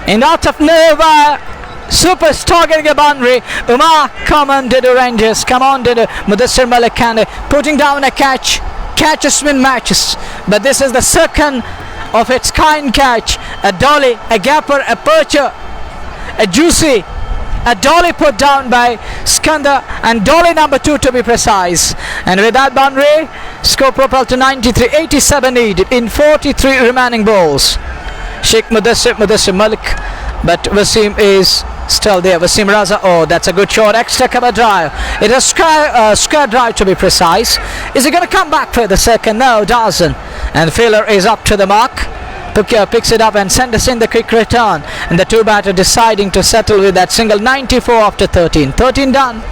and out of nowhere, superstar getting a boundary. Umar, come on Dadoo Rangers, come on Dadoo. Mudassir Malik Khan putting down a catch. Catches win matches, but this is the second of its kind catch. A dolly, a gapper, a percher, a juicy, a dolly put down by Skandar, and dolly number 2 to be precise. And with that boundary, score propelled to 93, 87 needed in 43 remaining balls. Sheikh Mudassir Malik, but Wasim is still there. Wasim Raza, oh, that's a good shot, extra cover drive. It is square drive to be precise. Is he going to come back for the second? No, doesn't. And fielder is up to the mark. Picks it up and sends us in the quick return, and the two batter deciding to settle with that single. 94 after 13 done.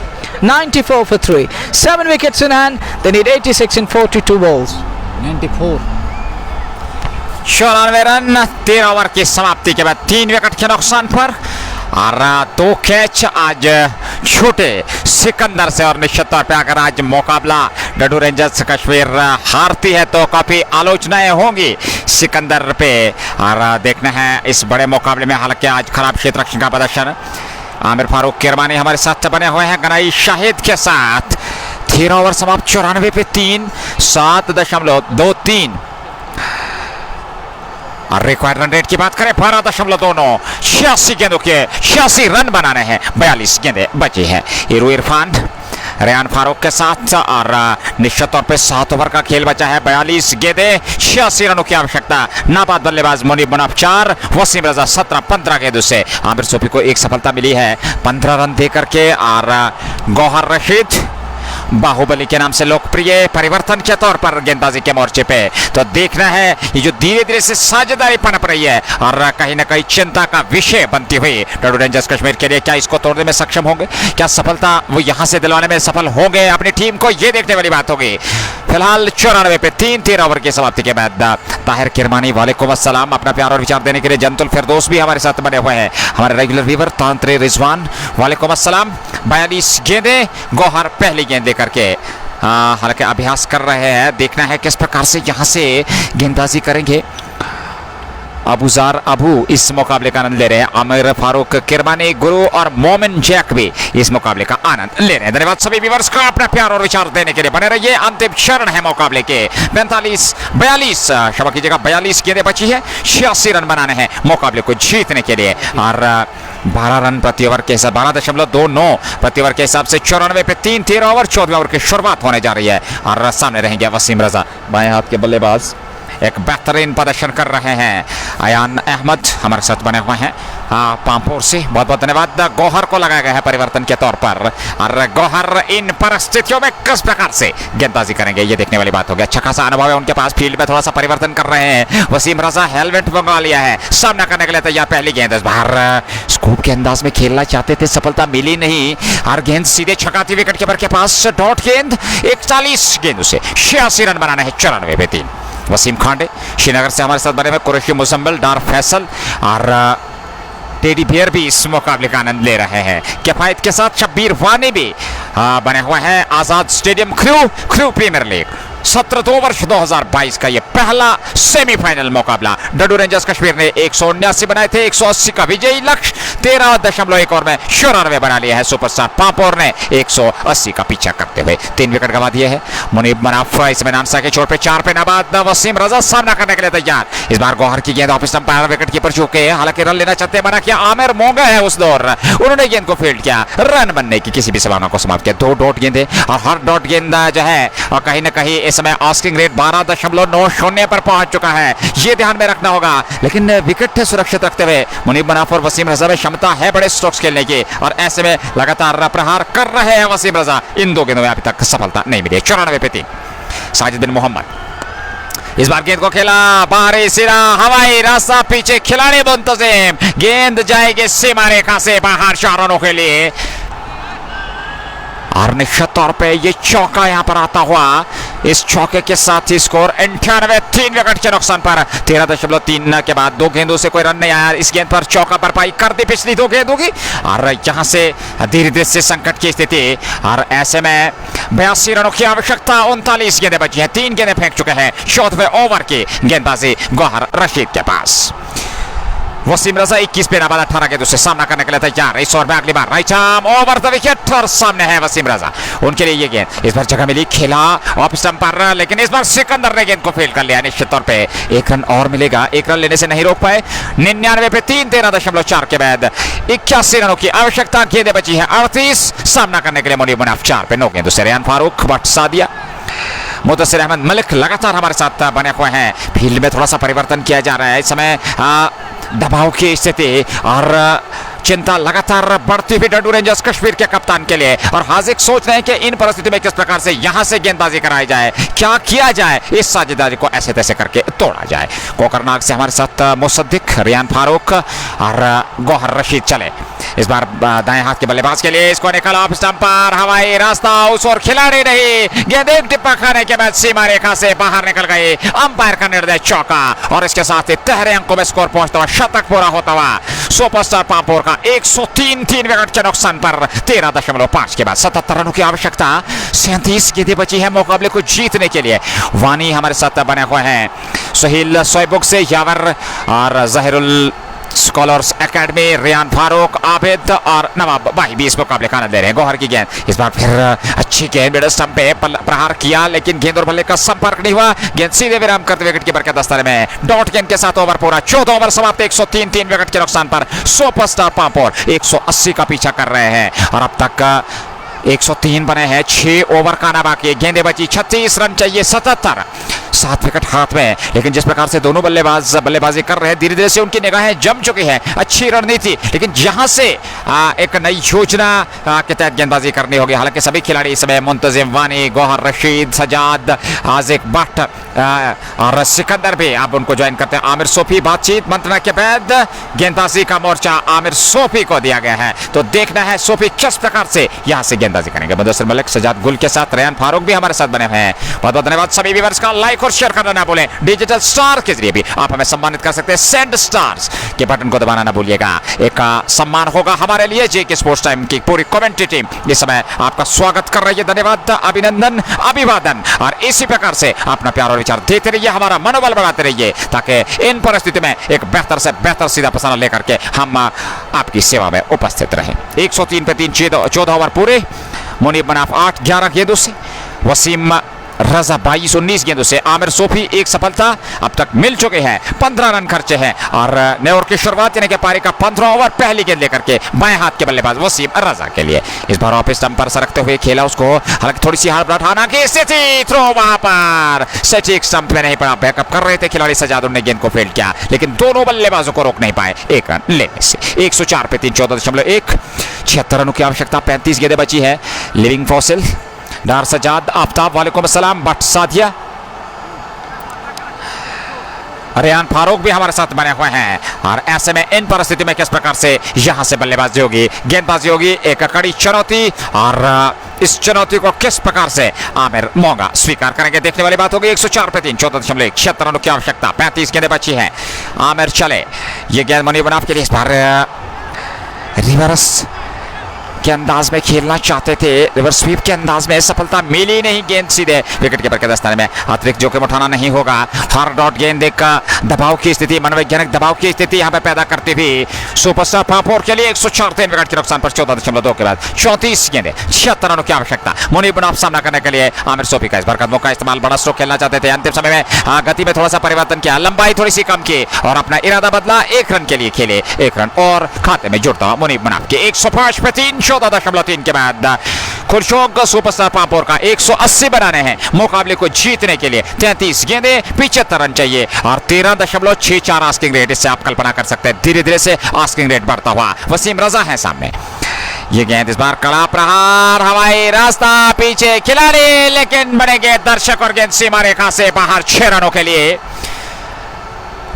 94 for 3. 7 wickets in hand. They need 86 in 42 balls. 94 94 run 13 over की समाप्ति के बाद 3 wicket के नुकसान पर और 2 catch आज छोटे सिकंदर से। और निश्चित तौर पे अगर आज मुकाबला डडू रेंजर्स कश्मीर हारती है तो काफी आलोचनाएं होंगी सिकंदर पे। और देखना है इस बड़े मुकाबले में, हालांकि आज खराब क्षेत्र रक्षण का प्रदर्शन। आमिर फारूक किरमानी हमारे साथ बने हुए हैं गनाई शाहिद के साथ। 13 ओवर समाप्त 94 पे 3, 7.23 और रिक्वायर्ड रन रेट की बात करें 12.29, 86 गेंदों के 86 रन बनाने हैं, 42 गेंदें बची हैं। हीरो इरफान रेयान फारूक के साथ और निश्चित तौर पे 7 ओवर का खेल बचा है, 42 गेंदें 86 रनों की आवश्यकता। नाबाद बल्लेबाज मुनीब मुनाफ 4, वसीम रजा 17, 15 गेंदों से। आमिर सूफी को एक सफलता मिली है 15 रन दे करके। और गौहर रशीद बाहुबली के नाम से लोकप्रिय परिवर्तन के तौर पर गेंदबाजी के मोर्चे पे। तो देखना है ये जो धीरे धीरे से साझेदारी पनप रही है और कहीं ना कहीं चिंता का विषय बनती हुई डडू रेंजर्स कश्मीर के लिए, क्या इसको तोड़ने में सक्षम होंगे, क्या सफलता वो यहां से दिलवाने में सफल होंगे अपनी टीम को, ये देखने वाली बात होगी। फिलहाल 94 पे 3, 13 ओवर की समाप्ति के बाद ताहिर किरमानी वालेकुम अस्सलाम, अपना प्यार और विचार देने के लिए जंतुल फिरदौस भी हमारे साथ बने हुए हैं। हमारे रेगुलर व्यूअर तांत्रे रिजवान वालेकुम अस्सलाम। 42 गेंदें, गौहर पहली गेंद करके हालांकि अभ्यास कर रहे हैं। देखना है किस प्रकार से यहां से गेंदबाजी करेंगे। अबूजार अबू इस मुकाबले का आनंद ले रहे हैं। आमिर फारूक किरमानी, गुरु और मोमिन जैक भी इस मुकाबले का आनंद ले रहे हैं। धन्यवाद सभी व्यूअर्स का अपना प्यार और विचार देने के लिए। बने रहिए, अंतिम क्षण है मुकाबले के। 42 क्षमा कीजिएगा 42 गेंदें बची है, 86 रन बनाने हैं मुकाबले को जीतने के लिए। और 12 रन प्रति ओवर के हिसाब 12.29 प्रति ओवर के हिसाब से 94 पे 3, 13 ओवर 14 ओवर की शुरुआत होने जा रही है। और सामने रहेंगे वसीम रजा, बाएं हाथ के बल्लेबाज, एक बेहतरीन प्रदर्शन कर रहे हैं। अयान अहमद हमारे साथ बने हुए हैं पामपोर से, बहुत बहुत धन्यवाद। गौहर को लगाया गया है परिवर्तन के तौर पर और गौहर इन परिस्थितियों में किस प्रकार से गेंदबाजी करेंगे ये देखने वाली बात होगी। अच्छा खासा अनुभव है उनके पास, फील्ड में थोड़ा सा परिवर्तन कर रहे हैं। वसीम रजा हेलमेट मंगवा लिया है, सामना करने के लिए तैयार। पहली गेंद इस बार स्कूप के अंदाज में खेलना चाहते थे, सफलता मिली नहीं और गेंद सीधे छकाती विकेट कीपर के पास। डॉट गेंद 41 गेंदों से 86 रन बनाना है 94 पे 3। वसीम खांडे श्रीनगर से हमारे साथ बने हुए, कुरैशी मुजम्मिल, डार फैसल और टेडी बियर भी इस मुकाबले का आनंद ले रहे हैं। किफायत के साथ शब्बीर वानी भी बने हुए हैं। आजाद स्टेडियम ख्रू प्रीमियर लीग 17 वर्ष 2022 का ये पहला सेमीफाइनल मुकाबला। डडू रेंजर्स कश्मीर ने 179 बनाए थे, 180 का विजयी लक्ष्य 13.1 ओवर में 94 बना लिया है। सुपरस्टार पांपोर ने 180 का पीछा करते हुए 3 विकेट गंवा दिए हैं। मुनीब मुनाफ इसमें नामसा के छोर पे 4 पे नाबाद। वसीम रजा सामना करने के लिए तैयार। इस बार गौहर की गेंद ऑफ स्टंप विकेट कीपर चूके, हालांकि रन लेना चाहते मना किया। आमिर मोंगा है उस दौर, उन्होंने गेंद को फील्ड किया, रन बनने की किसी भी संभावना को समाप्त किया। 2 डॉट गेंदे और हर डॉट गेंद जो है और कहीं ना कहीं इस समय आस्किंग रेट 12.90 पर पहुंच चुका है, ये ध्यान में रखना होगा। लेकिन विकेट सुरक्षित रखते हुए मुनीब मुनाफ और वसीम रजा में क्षमता है बड़े स्ट्रोक्स खेलने की और ऐसे में लगातार प्रहार कर रहे हैं वसीम रजा। इन 2 गेंदों में अभी तक सफलता नहीं मिली। 94 पे 3। साजिद बिन मोहम्मद इस बार गेंद को खेला, बाहरी सिरा हवाई रास्ता, पीछे खिलाड़ी मुंतजिम, गेंद जाएगी सीमा रेखा से बाहर 4 रनों के लिए। और निश्चित तौर पे ये चौका यहां पर आता हुआ, इस चौके के साथ ही स्कोर 98, 3 विकेट के नुकसान पर 13.3 के बाद 2 गेंदों से कोई रन नहीं आया। इस गेंद पर चौका भरपाई कर दी पिछली 2 गेंदों की और यहां से धीरे धीरे से संकट की स्थिति और ऐसे में 82 रनों की आवश्यकता। 39 गेंदें बची हैं, 3 गेंदें फेंक चुके हैं। 14वें ओवर की गेंदबाजी गौहर रशीद के पास। वसीम रजा 21 पे नाबाद 18 गेंदों से सामना करने के लिए तैयार। इस ओवर में अगली बार right arm over the wicket और सामने है वसीम रजा, उनके लिए ये गेंद इस बार जगह मिली, खेला ऑफ स्टंप पर, लेकिन इस बार सिकंदर ने गेंद को फील्ड कर लिया। निश्चित तौर पे 1 रन और मिलेगा, 1 रन लेने से नहीं रोक पाए। 99 पे 3, 13.4 के बाद 81 रनों की आवश्यकता। गेंदें बची है 38, सामना करने के लिए मुनीब मुनाफ 4 पे 9 गेंदों से। रेयान फारूक, बट सादिया, मुदस्सिर अहमद मलिक लगातार हमारे साथ बने हुए हैं। फील्ड में थोड़ा सा परिवर्तन किया जा रहा है इस समय, दबाव की स्थिति और चिंता लगातार बढ़ती हुई डडू रेंजर्स कश्मीर के कप्तान के लिए। और हाजिक सोच रहे हैं कि इन परिस्थितियों में किस प्रकार से यहां से गेंदबाजी कराई जाए, क्या किया जाए, इस साझेदारी को ऐसे तैसे करके तोड़ा जाए। कोकरनाग से हमारे साथ मुसद्दिक, रेयान फारूक और गौहर रशीद चले। इस बार दाएं हाथ के बल्लेबाज के लिए, इसको निकाला ऑफ स्टंप पर, हवाई रास्ता उस और खिलाड़ी नहीं, गेंद एक टिप्पा खाने के बाद सीमा रेखा से बाहर निकल गई। अंपायर का निर्णय चौका और इसके साथ ही तहरे अंकों में स्कोर पहुंचता हुआ, शतक पूरा होता हुआ सुपरस्टार पामपोर का 103 विकेट के नुकसान पर 13.5 के बाद 77 रनों की आवश्यकता। 37 गेंदें बची है मुकाबले को जीतने के लिए। वानी हमारे साथ बने हुए हैं सुहेल सोयबुक से, यावर और जहिरुल स्कॉलर्स एकेडमी, रियान फारूक, आबिद और नवाब भाई भी इस मुकाबले का आनंद ले रहे हैं। गौहर की गेंद, इस बार फिर अच्छी गेंद मिडल स्टंप पे प्रहार किया, लेकिन गेंद और बल्ले का संपर्क नहीं हुआ। गेंद सीधे विराम करते विकेट कीपर के दस्ताने में। डॉट गेंद के साथ ओवर पूरा, 14 ओवर समाप्त, 103 विकेट के नुकसान पर सुपरस्टार पामपोर 180 का पीछा कर रहे हैं और अब तक 103 बने हैं। 6 ओवर का ना बाकी, गेंदे बची 36 रन चाहिए 77, 7 विकेट हाथ में। लेकिन जिस प्रकार से दोनों बल्लेबाज बल्लेबाजी कर रहे हैं, धीरे धीरे से उनकी निगाहें जम चुकी है। अच्छी रणनीति, लेकिन जहां से एक नई योजना के तहत गेंदबाजी करनी होगी। हालांकि सभी खिलाड़ी इस समय मुंतजिम, वानी, गौहर, रशीद, सजाद, आजिक भट्ट और सिकंदर भी अब उनको ज्वाइन करते हैं। आमिर सोफी, बातचीत मंत्रणा के बाद गेंदबाजी का मोर्चा आमिर सोफी को दिया गया है, तो देखना है सोफी किस प्रकार से यहां से गेंदबाजी करेंगे। मुदस्सिर मलिक, सजाद गुल के साथ रियान फारूक भी हमारे साथ बने हुए हैं। बहुत बहुत धन्यवाद सभी व्यूअर्स का। लाइक और शेयर करना ना भूलें। डिजिटल स्टार के जरिए भी आप हमें सम्मानित कर सकते हैं। सेंड स्टार्स के बटन को दबाना ना भूलिएगा। एक सम्मान होगा हमारे लिए। जेके स्पोर्ट्स टाइम की पूरी कमेंट्री टीम इस समय आपका स्वागत कर रही है। धन्यवाद, अभिनंदन, अभिवादन। और इसी प्रकार से अपना प्यार और विचार देते रहिए, हमारा मनोबल बढ़ाते रहिए, ताकि इन परिस्थिति में एक बेहतर से बेहतर सीधा प्रसारण लेकर के हम आपकी सेवा में उपस्थित रहें। 103 पे 3, 14 ओवर पूरे। मुनीब मनाफ 8-11 गेंदों से, वसीम रजा 22-19 गेंदों से, आमिर सोफी 1 सफलता अब तक मिल चुके हैं। 15 रन खर्चे हैं और नए ओवर की शुरुआत यानी कि पारी का 15 ओवर पहली गेंद लेकर के बाएं हाथ के बल्लेबाज वसीम रजा के लिए। इस बार ऑफ स्टंप पर सरकते हुए खेला उसको, हालांकि थोड़ी सी हाथ बढ़ाना की स्थिति, थ्रो वहां पर सटीक स्टंप में नहीं पड़ा। बैकअप कर रहे थे खिलाड़ी सजाद, ने गेंद को फील्ड किया, लेकिन दोनों बल्लेबाजों को रोक नहीं पाए 1 रन लेने से। 104 पे 3, 14.1, 76 रनों की आवश्यकता। 35 गेंदें बची है। लिविंग फॉसिल, डार सजाद, आफ्ताब, वालेकुम अस्सलाम, बट सादिया, रियान फारूक भी हमारे साथ बने हुए हैं। और ऐसे में इन परिस्थिति में किस प्रकार से यहां से बल्लेबाजी होगी, गेंदबाजी होगी, एक कड़ी चुनौती, और इस चुनौती को किस प्रकार से आमिर मोंगा स्वीकार करेंगे, देखने वाली बात होगी। 104 पे 3, 14.1, 76 रनों की आवश्यकता। 35 गेंदें बची हैं। आमिर चले, ये गेंद मुनीब मनाफ के लिए। इस बार रिवर्स के अंदाज में खेलना चाहते थे, रिवर्स स्वीप के अंदाज में, सफलता मिली नहीं। गेंद सीधे विकेट कीपर के दस्ताने में। अतिरिक्त जोखिम उठाना नहीं होगा। हर डॉट गेंद एक दबाव की स्थिति, मनोवैज्ञानिक दबाव की स्थिति यहां पे पैदा करती हुई सुपरस्टार पामपोर के लिए 104 विकेट के नुकसान पर 14.2 के बाद 34 गेंदें, 76 रनों की आवश्यकता। मुनीब मनाफ सामना करने के लिए आमिर सोफी का इस बार कदमों का इस्तेमाल, बड़ा स्ट्रोक खेलना चाहते थे। अंतिम समय में गति में थोड़ा सा परिवर्तन किया, लंबाई थोड़ी सी कम की और अपना इरादा बदला। 1 रन के लिए खेले, 1 रन और खाते में जुड़ता हुआ मुनीब मनाफ के 105 पे 3, 14.3 के बाद खुर्शोग सुपरस्टार पामपोर का 180 बनाने हैं मुकाबले को जीतने के लिए। 33 गेंदें, 75 रन चाहिए और 13.64 आस्किंग रेट। इससे आप कल्पना कर सकते हैं धीरे धीरे से आस्किंग रेट बढ़ता हुआ। वसीम रजा है सामने। ये गेंद इस बार कड़ा प्रहार, हवाई रास्ता, पीछे खिलाड़ी, लेकिन बनेंगे दर्शक और गेंद सीमा रेखा से बाहर 6 रनों के लिए।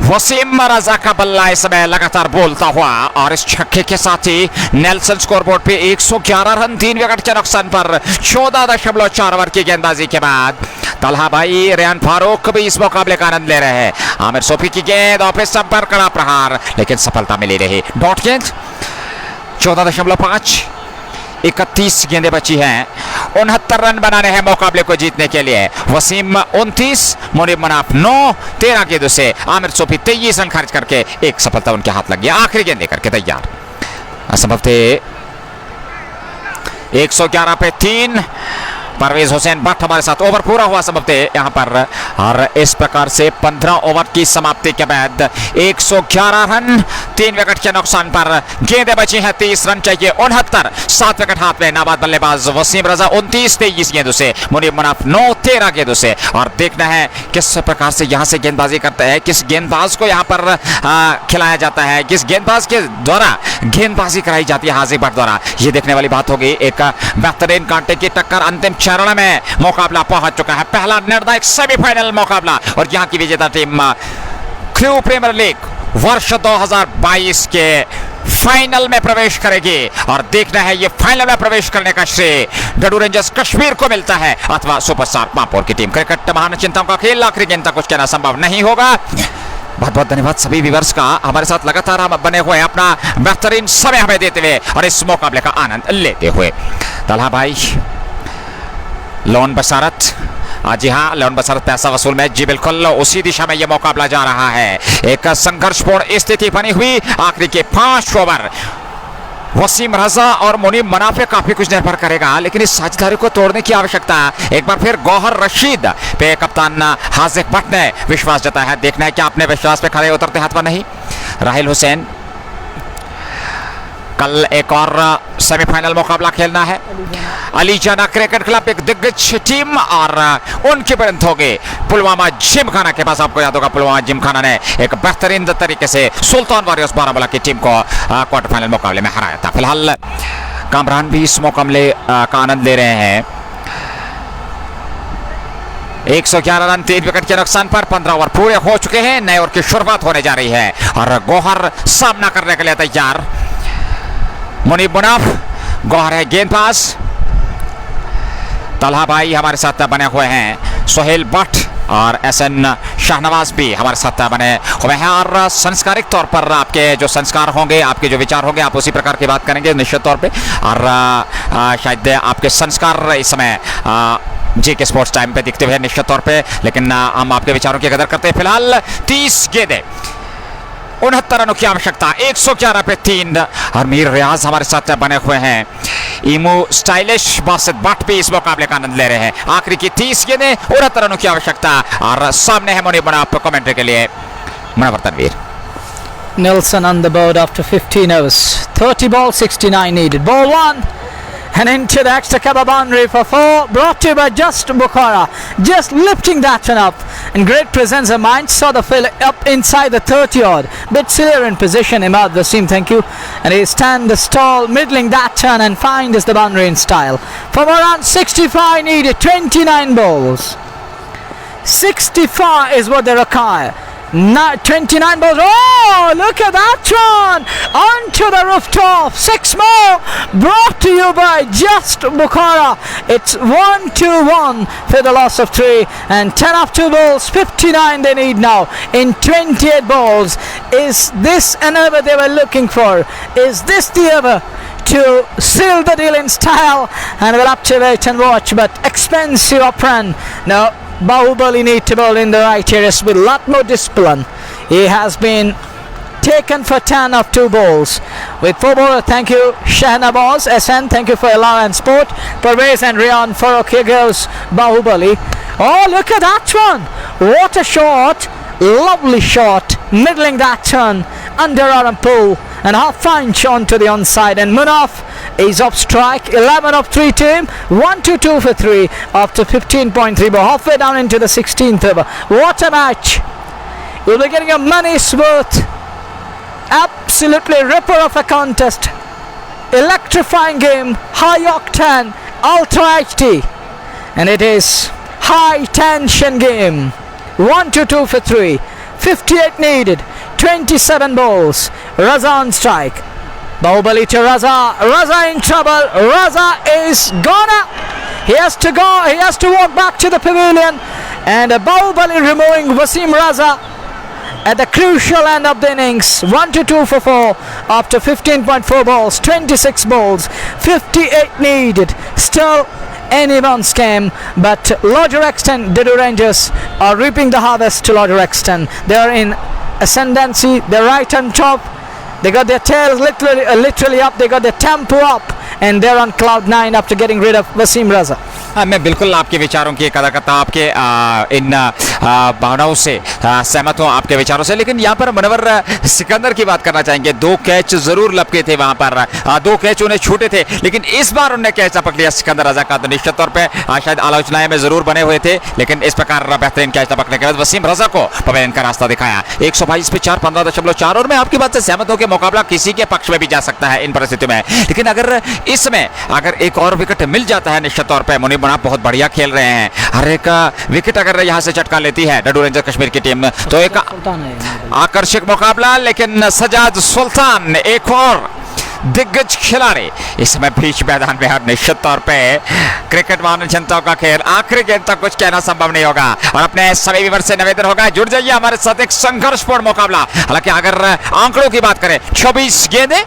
वसीम रजा का बल्ला इस समय लगातार बोलता हुआ और इस छक्के के साथ ही नेल्सन स्कोरबोर्ड पे 111 रन, 3 विकेट के नुकसान पर 14.4 ओवर की गेंदबाजी के बाद तलहा भाई, रियान फारूक भी इस मुकाबले का आनंद ले रहे हैं। आमिर सोफी की गेंद ऑफ स्टंप पर कड़ा प्रहार, लेकिन सफलता मिली रही। डॉट गेंद 14.5, 31 गेंदें बची हैं। 69 रन बनाने हैं मुकाबले को जीतने के लिए। वसीम 29, मुनीब मनाफ 9, 13 गेंदों से आमिर सोफी 23 रन खर्च करके एक सफलता उनके हाथ लग गया। आखिरी गेंद लेकर के तैयार। असंभव थे 111 पे 3, परवेज हुसैन भट्ट हमारे साथ। ओवर पूरा हुआ संभवते यहाँ पर और इस प्रकार से 15 ओवर की समाप्ति के बाद 111 रन, 3 विकेट के नुकसान पर गेंदें बची हैं 30 रन चाहिए। 69, 7 विकेट हाथ में। नाबाद बल्लेबाज वसीम रजा 29, 23 गेंदों से, मुनीब मनाफ 9, 13 गेंदों से। और देखना है किस प्रकार से यहाँ से गेंदबाजी करते हैं, किस गेंदबाज को यहाँ पर खिलाया जाता है, किस गेंदबाज के द्वारा गेंदबाजी कराई जाती है हाजिर भट्ट द्वारा। ये देखने वाली बात होगी। एक बेहतरीन कांटे की टक्कर अंतिम चरण में मुकाबला पहुंच चुका है। पहला निर्णायक सेमीफाइनल मुकाबला और यहां की विजेता टीम ख्रू प्रीमियर लीग वर्ष 2022 के फाइनल में प्रवेश करेगी और देखना है ये फाइनल में प्रवेश करने का श्रेय डडू रेंजर्स कश्मीर को मिलता है अथवा सुपरस्टार पांपोर की टीम। क्रिकेट महान चिंताओं का खेल, आखिरी गेंद तक कुछ कहना संभव नहीं होगा। बहुत बहुत धन्यवाद सभी व्यूअर्स का, हमारे साथ लगातार हम बने हुए हैं, अपना बेहतरीन समय हमें देते हुए और इस मुकाबले का आनंद लेते हुए। तलहा भाई, लोन बसारत, जी हाँ, लोन बसारत पैसा वसूल मैच, जी बिल्कुल उसी दिशा में यह मुकाबला जा रहा है। एक संघर्षपूर्ण स्थिति बनी हुई, आखिरी के 5 ओवर वसीम रजा और मुनीब मनाफ पे काफी कुछ निर्भर करेगा, लेकिन इस साझेदारी को तोड़ने की आवश्यकता है। एक बार फिर गौहर रशीद पे कप्तान हाजिक भट्ट ने विश्वास जताया है। देखना है कि आपने विश्वास पे खड़े उतरते हाथ पर नहीं। राहिल हुसैन, कल एक और सेमीफाइनल मुकाबला खेलना है। अली जाना क्रिकेट क्लब एक दिग्गज टीम और उनके विरुद्ध हो गए पुलवामा जिमखाना के पास। आपको याद होगा पुलवामा जिमखाना ने एक बेहतरीन तरीके से सुल्तान वॉरियर्स बारामूला की टीम को क्वार्टर फाइनल मुकाबले में हराया था। फिलहाल कामरान भी इस मुकाबले का आनंद ले रहे हैं। 111 रन 3 विकेट के नुकसान पर 15 ओवर पूरे हो चुके हैं। नए ओवर की शुरुआत होने जा रही है और गौहर सामना करने के लिए तैयार। मुनीब मुनाफ, गौहर है गेंदबाज। तलहा भाई हमारे साथ बने हुए हैं। सोहेल भट्ट और एसएन शाहनवाज भी हमारे साथ बने हुए हैं और संस्कारिक तौर पर आपके जो संस्कार होंगे, आपके जो विचार होंगे, आप उसी प्रकार की बात करेंगे निश्चित तौर पे। और शायद आपके संस्कार इस समय जी के स्पोर्ट्स टाइम पे दिखते हुए निश्चित तौर पे, लेकिन हम आपके विचारों की कदर करते हैं। फिलहाल 30 गेंदें, 69 रनों की आवश्यकता, 111 पे 3। और मीर रियाज हमारे साथ बने हुए हैं। ईमू स्टाइलिश, बासित भट्ट भी इस मुकाबले का आनंद ले रहे हैं। आखिरी की 30 गेंदें, 69 रनों की आवश्यकता और सामने है मुनीब मुनाफ कमेंट्री के लिए Munawwar Tanveer. Nelson on the board after 15 overs. 30 ball, 69 needed. Ball 1. And into the extra cover boundary for 4, brought to you by Just Bukhara, just lifting that one up, and great presence of mind, saw the field up inside the 30 odd, bit sillier in position, Imad Wasim, thank you, and he stand the stall, middling that turn and find is the boundary in style. For around 65 needed, 29 balls, 65 is what they require. 29 balls. Oh, look at that one onto the rooftop. 6 more brought to you by Just Bukhara. It's 1-2-1 for the loss of 3 and 10 off 2 balls. 59 they need now in 28 balls. Is this an over they were looking for? Is this the over to seal the deal in style? And we'll have to wait and watch, but expensive up run now. Bahubali need to bowl in the right areas with a lot more discipline. He has been taken for 10 of 2 balls with 4 bowlers. Thank you Shahnawaz, SN, thank you for Elara and Sport, Parvez and Riyan Farooq. Here goes Bahubali. Oh, look at that one, what a shot, lovely shot, middling that turn under arm pull and half inch onto the onside, and Munaf is off strike. 11 of 3 team, 1-2 for 3 after 15.3 ball, halfway down into the 16th over. What a match, you'll be getting a money's worth, absolutely ripper of a contest, electrifying game, high octane, ultra HD, and it is high tension game. 1-2 for 3, 58 needed, 27 balls. Raza on strike. Bahubali to Raza. Raza in trouble. Raza is gonna. He has to go. He has to walk back to the pavilion. And Bahubali removing Wasim Raza at the crucial end of the innings. 1-2 for 4 after 15.4 balls. 26 balls. 58 needed. Still anyone's game, but larger extent Dadoo Rangers are reaping the harvest to larger extent. They are in ascendancy, they're right on top, they got their tails literally up, they got their tempo up, and they're on cloud 9 after getting rid of Wasim Raza. मैं बिल्कुल आपके विचारों की कदर करता हूँ, आपके इन भावनाओं से सहमत हूँ, आपके विचारों से। लेकिन यहाँ पर मुनव्वर सिकंदर की बात करना चाहेंगे। 2 कैच जरूर लपके थे वहाँ पर, 2 कैच उन्हें छूटे थे, लेकिन इस बार उन्हें कैच पकड़ लिया सिकंदर रजा का। तो निश्चित तौर पे शायद आलोचनाएं में जरूर बने हुए थे, लेकिन इस प्रकार बेहतरीन कैच पकड़ने के बाद वसीम रजा को पवेलियन का रास्ता दिखाया। 122 पे 4, 15.4। और मैं आपकी बात से सहमत हूँ कि मुकाबला किसी के पक्ष में भी जा सकता है इन परिस्थितियों में, लेकिन अगर इस समय अगर एक और विकेट मिल जाता है निश्चित तौर पर मुनीब मुनीब मुनाफ बहुत बढ़िया खेल रहे हैं। हर एक विकेट अगर यहाँ से चटका लेती है डडू रेंजर्स कश्मीर की टीम तो एक आकर्षक मुकाबला, लेकिन सजाद सुल्तान एक और दिग्गज खिलाड़ी इस समय बीच मैदान में हर निश्चित तौर पे क्रिकेट मान जनता का खेल आखिरी गेंद तक कुछ कहना संभव नहीं होगा। और अपने सभी व्यूअर्स से निवेदन होगा जुड़ जाइए हमारे साथ, एक संघर्षपूर्ण मुकाबला। हालांकि अगर आंकड़ों की बात करें 24 गेंदें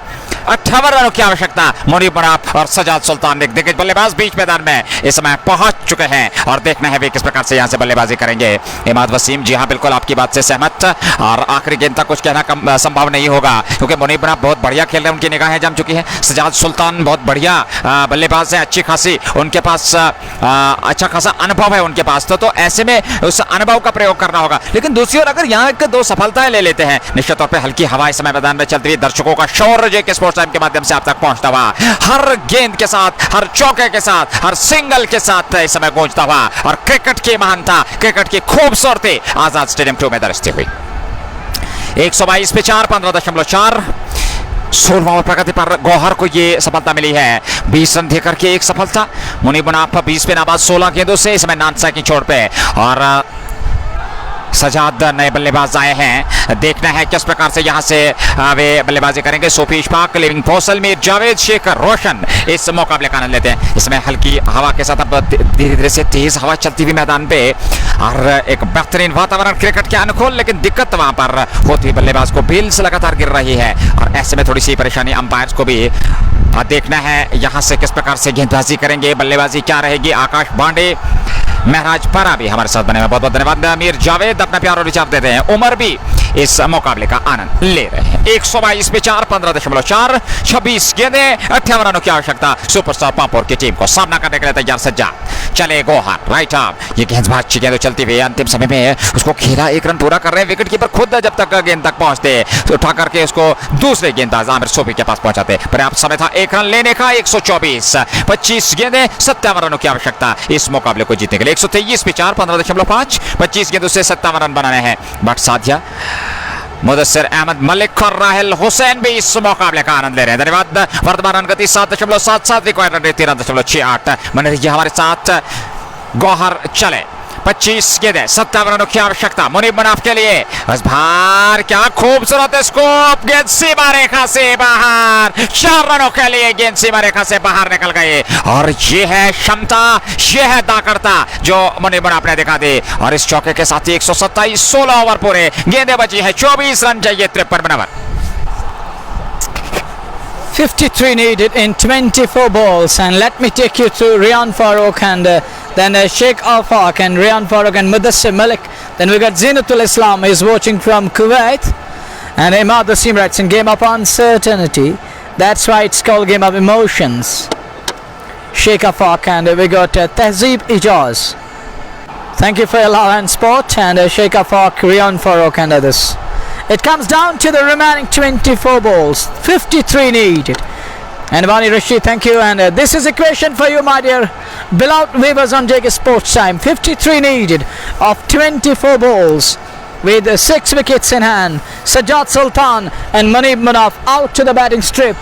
58 रनों की आवश्यकता। मुनीब मुनाफ और सजाद सुल्तान एक दिग्गज बल्लेबाज बीच मैदान में इस समय पहुंच चुके हैं और देखना है वे किस प्रकार से यहां से बल्लेबाजी करेंगे। इमाद वसीम, जी हां बिल्कुल आपकी बात से सहमत, और आखिरी गेंद तक कुछ कहना संभव नहीं होगा क्योंकि मुनीब मुनाफ बहुत बढ़िया खेल रहे हैं, उनकी निगाहें जम चुकी है। सजाद सुल्तान बहुत बढ़िया बल्लेबाज है, अच्छी खासी उनके पास अच्छा खासा अनुभव है उनके पास, तो ऐसे में उस अनुभव का प्रयोग करना होगा। लेकिन दूसरी ओर अगर यहाँ एक दो सफलताएं ले लेते हैं, निश्चित तौर पर हल्की हवा इस समय मैदान में चलती हुई, दर्शकों का शोर जो के स्पोर्ट्स टाइम के माध्यम से आप तक पहुंचता हुआ, हर गेंद के साथ, हर चौके के साथ, हर सिंगल के साथ इस समय गूंजता हुआ, और क्रिकेट की महानता, क्रिकेट की खूबसूरती आजाद स्टेडियम ख्रू में दर्शती हुई। 122 पे 4, 15.4, 16वां ओवर प्रगति पर गौहर को ये सफलता मिली है। 20 रन देकर के एक सफलता। मुनीब मुनाफ 20 पे नाबाद 16 गेंदों से इसमें नानसा की छोड़ पे, और सजाद नए बल्लेबाज आए हैं। देखना है किस प्रकार से यहां से वे बल्लेबाजी करेंगे। सोफी इशफाक, लिविंग फौसल, मीर जावेद, शेखर रोशन इस मुकाबले का आनंद लेते हैं। इसमें हल्की हवा के साथ अब धीरे धीरे से तेज हवा चलती हुई मैदान पे, और एक बेहतरीन वातावरण क्रिकेट के अनुकूल, लेकिन दिक्कत वहां पर होती हुई बल्लेबाज को बेल्स लगातार गिर रही है, और ऐसे में थोड़ी सी परेशानी अंपायर्स को भी। देखना है यहां से किस प्रकार से गेंदबाजी करेंगे, बल्लेबाजी क्या रहेगी। आकाश बांडे, महराज पारा भी हमारे साथ बने हुए, बहुत बहुत धन्यवाद। मीर जावेद अपना प्यार और विचार देते हैं। उमर भी इस मुकाबले का आनंद ले रहे हैं। 122 पे 4, 15.4, 26 गेंदें 58 रनों की आवश्यकता। सुपरस्टार पांपोर की टीम को सामना करने के लिए तैयार सज्जाद। चले गोहार, राइट आर्म, ये गेंदबाज अच्छी गेंद चलती हुई अंतिम समय में उसको खेला, 1 रन पूरा कर रहे हैं। विकेट कीपर खुद जब तक गेंद तक पहुंचते तो उठा करके उसको दूसरे गेंदबाज आमिर सोफी के पास पहुंचाते। पर्याप्त समय था 1 रन लेने का। 124, 25 गेंदें 57 रनों की आवश्यकता इस मुकाबले को जीतने के लिए। 123 पे 4, 15.5, 25 गेंदों से 57 रन बनाने हैं। बट साथिया मुदस्सिर अहमद मलिक और राहिल हुसैन भी इस मुकाबले का आनंद ले रहे हैं। धन्यवाद। वर्तमान रन गति 7.77, रिक्वायर्ड रन 13.68। बने रहिए हमारे साथ। गौहर चले, 25 गेंदें 57 रनों की आवश्यकता मुनीब मुनाफ के लिए। बस बाहर, क्या खूबसूरत स्कोप, गेंद सीमा रेखा से बाहर, 4 रनों के लिए गेंद सीमा रेखा से बाहर निकल गए, और ये है क्षमता, ये है ताकड़ता जो मुनीब मुनाफ ने दिखा दी। और इस चौके के साथ ही 127, 16 ओवर पूरे, गेंदें बची है 24 रन चाहिए 53 over. 53 needed in 24 balls, and let me take you through Rian Farooq and then Sheikh Afaq and Rian Farooq and Mudassir Malik. Then we got Zinatul Islam is watching from Kuwait, and Imad Wasim writes in game of uncertainty. That's why it's called game of emotions. Sheikh Afaq, and we got Tehzeeb Ijaz. Thank you for your love and support, and Sheikh Afaq, Rian Farooq and others. It comes down to the remaining 24 balls, 53 needed. And Vani Rashid, thank you. And this is equation for you, my dear beloved viewers on JK Sports Time. 53 needed of 24 balls with 6 wickets in hand. Sajjad Sultan and Muneeb Munaf out to the batting strip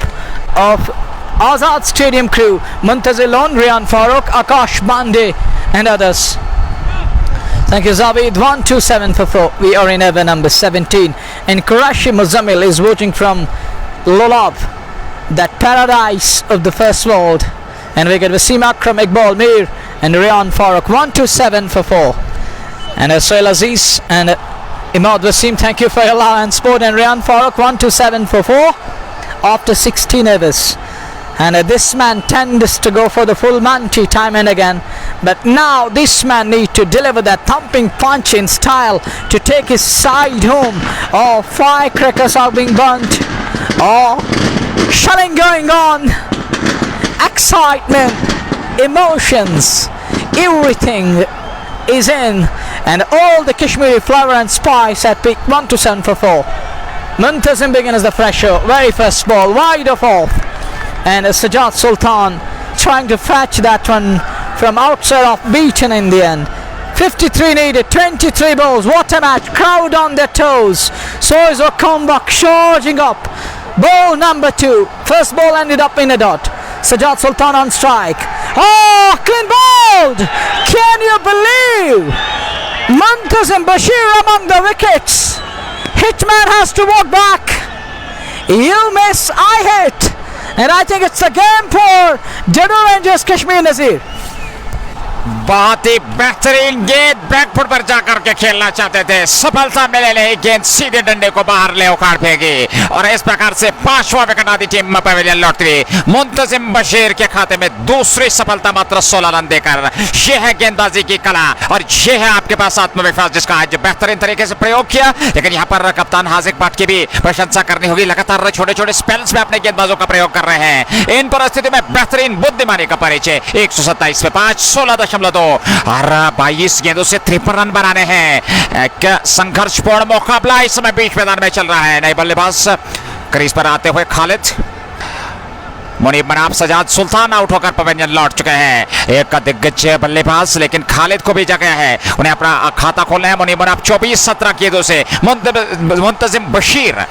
of Azad Stadium Crew. Muntazir Lone, Rian Farooq, Akash Bande and others. Thank you, Zavid. 127 for 4. We are in ever number 17. And Qurashi Muzammil is voting from Lolab, that paradise of the first world. And we get Wasim Akram, Iqbal Mir and Rian Farooq. 127 for 4. And Sohail Aziz and Imad Wasim, thank you for your love and support. And Rian Farooq, 127 for 4 after 16 overs. And this man tends to go for the full Manti time and again, but now this man needs to deliver that thumping punch in style to take his side home. Oh, firecrackers are being burnt. Oh, shelling going on, excitement, emotions, everything is in, and all the Kashmiri flower and spice at peak. 127 for 4. Muntazim begins as the fresher, very first ball, wide of off. And Sajjad Sultan trying to fetch that one from outside off, beaten in the end. 53 needed, 23 balls. What a match! Crowd on their toes. So is a comeback charging up. Ball number 2. First ball ended up in a dot. Sajjad Sultan on strike. Oh, clean ball! Muntazim Bashir among the wickets. Hitman has to walk back. You miss, I hit. And I think it's a game for Dadoo Rangers Kashmir, Nazir. बहुत ही बेहतरीन गेंद back foot पर जाकर के खेलना चाहते थे, सफलता मिले नहीं, गेंद सीधे डंडे को बाहर ले उखाड़ फेंकी और इस प्रकार से 5वां विकेट आदि टीम पवेलियन लौटती। मुंतजिम बशीर के खाते में दूसरी सफलता मात्र 16 रन देकर। यह है गेंदबाजी की कला और यह है आपके पास आत्मविश्वास जिसका आज बेहतरीन तरीके से प्रयोग किया। लेकिन यहाँ पर कप्तान हार्दिक पांड्या की भी प्रशंसा करनी होगी, लगातार छोटे छोटे स्पेल्स में अपने गेंदबाजों का प्रयोग कर रहे हैं। इन परिस्थिति में बेहतरीन बुद्धिमानी का परिचय। 127 पे 5, 16.2 और 22 गेंदों से 53 रन बनाने हैं। एक संघर्षपूर्ण मुकाबला इस समय बीच मैदान में चल रहा है। नए बल्लेबाज क्रीज पर आते हुए खालिद, मुनीब मनाफ, सजाद सुल्तान आउट होकर पवेलियन लौट चुके हैं। एक दिग्गज बल्लेबाज लेकिन खालिद को भेजा गया है, उन्हें अपना खाता खोलना है। मुनीब मनाफ 24-17 गेंदों से। मुंतजिम बशीर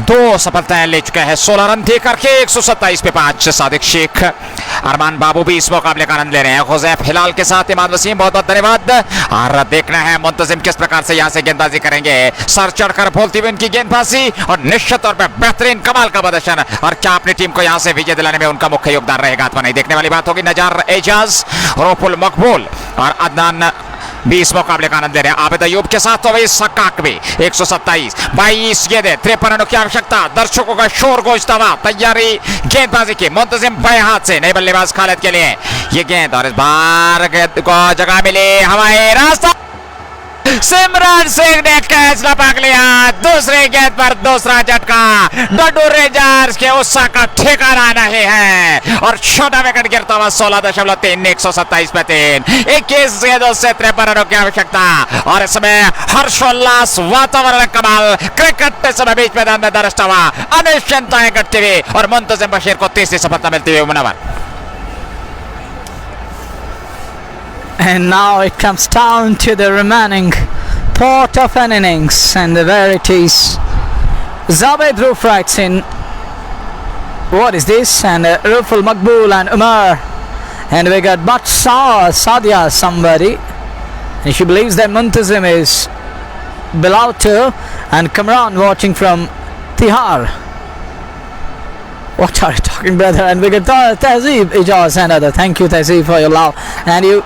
2 सफलताएं ले चुके हैं, 16 रन दे करके 127 पे 5। सादिक शेख, अरमान बाबू भी इस मुकाबले का आनंद ले रहे हैं। हुजैफ हिलाल के साथ इमाद वसीम, बहुत बहुत धन्यवाद। और देखना है मुंतजिम किस प्रकार से यहां से गेंदबाजी करेंगे। सर चढ़कर बोलती हुई उनकी गेंदबाजी और निश्चित तौर पर बेहतरीन कमाल का प्रदर्शन। और क्या अपनी टीम को यहां से विजय दिलाने में उनका मुख्य योगदान रहेगा अथवा नहीं, देखने वाली बात होगी। नजार एजाज, रोफुल मकबूल और अदनान भी इस मुकाबले का आनंद ले रहे हैं। आबिद अयूब के साथ सकाक भी 127, 22 गेंदें, 53 रनों की आवश्यकता। दर्शकों का शोर गूंजता हुआ, तैयारी गेंदबाजी की। मुंतजिम बाएं हाथ से, नए बल्लेबाज खालिद के लिए ये गेंद और इस बार गेंद को जगह मिली हवाई रास्ता। सिमरन सिंह ने कैच लपक लिया। दूसरी गेंद पर दूसरा झटका। डडू रेंजर्स के उत्साह का ठिकाना नहीं है और छोटा विकेट गिरता हुआ 16.3, 127 पे 3, 21 गेंदों से 53 रनों की आवश्यकता। और इसमें हर्षोल्लास, वातावरण कमाल, क्रिकेट इस समय बीच मैदान में दरजता हुआ, अनिश्चितताएं घटती हुई और मुंतजिम बशीर को तीसरी सफलता मिलती हुई। Munawwar, and now it comes down to the remaining part of an innings, and there it is. Zabed Roof writes in, what is this? And Ruful Makbul and Umar, and we got But Sadia somebody, and she believes that Muntazim is below too, and Kamran watching from Tihar. What are you talking, brother? And we got Tahzeeb Ijaz and other. Thank you, Tahzeeb, for your love. And you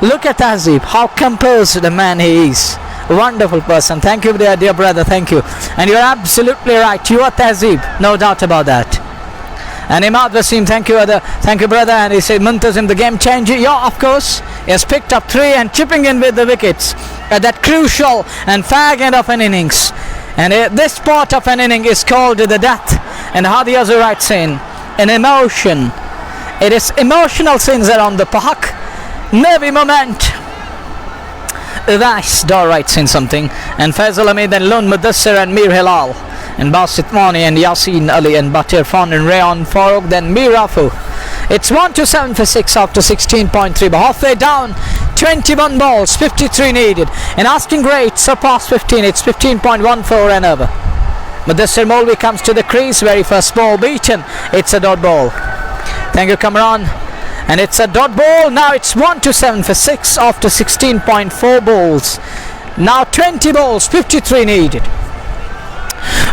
look at Tahzeeb, how composed a man he is. Wonderful person. Thank you, dear brother. Thank you. And you're absolutely right. You are Tahzeeb, no doubt about that. And Imad Wasim, thank you, brother. And he said Muntazim, the game changer. Yeah, of course. He has picked up 3 and chipping in with the wickets at that crucial and fag end of an innings. And this part of an inning is called the death. And Hadi Azur writes in emotion. It is emotional scenes around the park. Nervy moment. Uwais Dar writes in something. And Faisal Ahmed and Lun Mudassir and Mir Hilal. And Basit Mani and Yasin Ali and Batir Fan and Rayon Farouk. Then Mir Rafu. It's 1-7 for 6 after 16.3. But halfway down, 21 balls, 53 needed. And asking rate surpassed 15. It's 15.14 and over. Mudassir Molvi comes to the crease. Very first ball beaten. It's a dot ball. Thank you, Kamran. And it's a dot ball. Now it's 1-7 for 6 after 16.4 balls. Now 20 balls, 53 needed.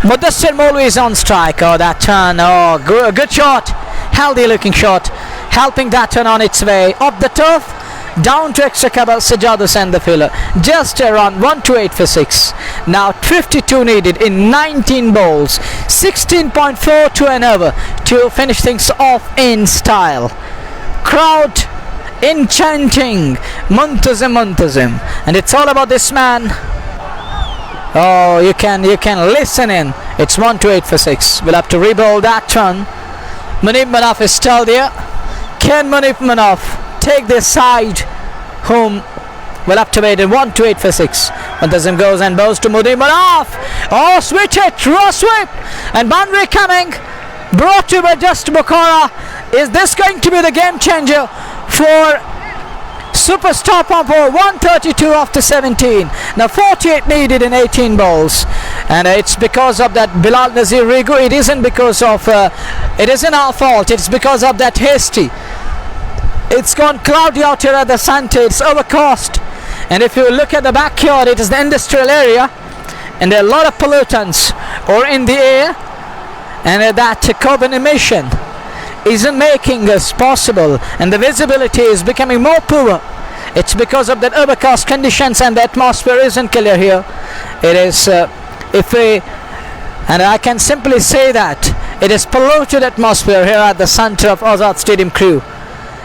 Mudassir Molvi is on strike. Oh, that turn. Oh, good shot. Healthy looking shot. Helping that turn on its way. Up the turf. Down to extra cover. Sajadus and the filler. Just a run. 1-8 for 6. Now 52 needed in 19 balls. 16.4 to an over to finish things off in style. Crowd enchanting. Muntazim. And it's all about this man. Oh, you can listen in. It's 1-8 for 6. We'll have to re-bowl that turn. Muneeb Manaf is still there. Can Muneeb Manaf take this side home? We'll have to wait. 1-8 for 6. Muntazim goes and bows to Muneeb Manaf. Oh, switch it. Raw sweep. And Bandri coming. Brought to you by Just Bukhara. Is this going to be the game changer for Super Star Pampore? 132 after 17. Now 48 needed in 18 balls. And it's because of that Bilal Nazir Rigu. It isn't because of it isn't our fault. It's because of that hasty. It's gone cloudy out here at the Santa. It's overcast. And if you look at the backyard, it is the industrial area, and there are a lot of pollutants or in the air, and that carbon emission isn't making us possible, and the visibility is becoming more poor. It's because of that overcast conditions, and the atmosphere isn't clear here. It is and I can simply say that it is polluted atmosphere here at the center of Azad Stadium, Khrew.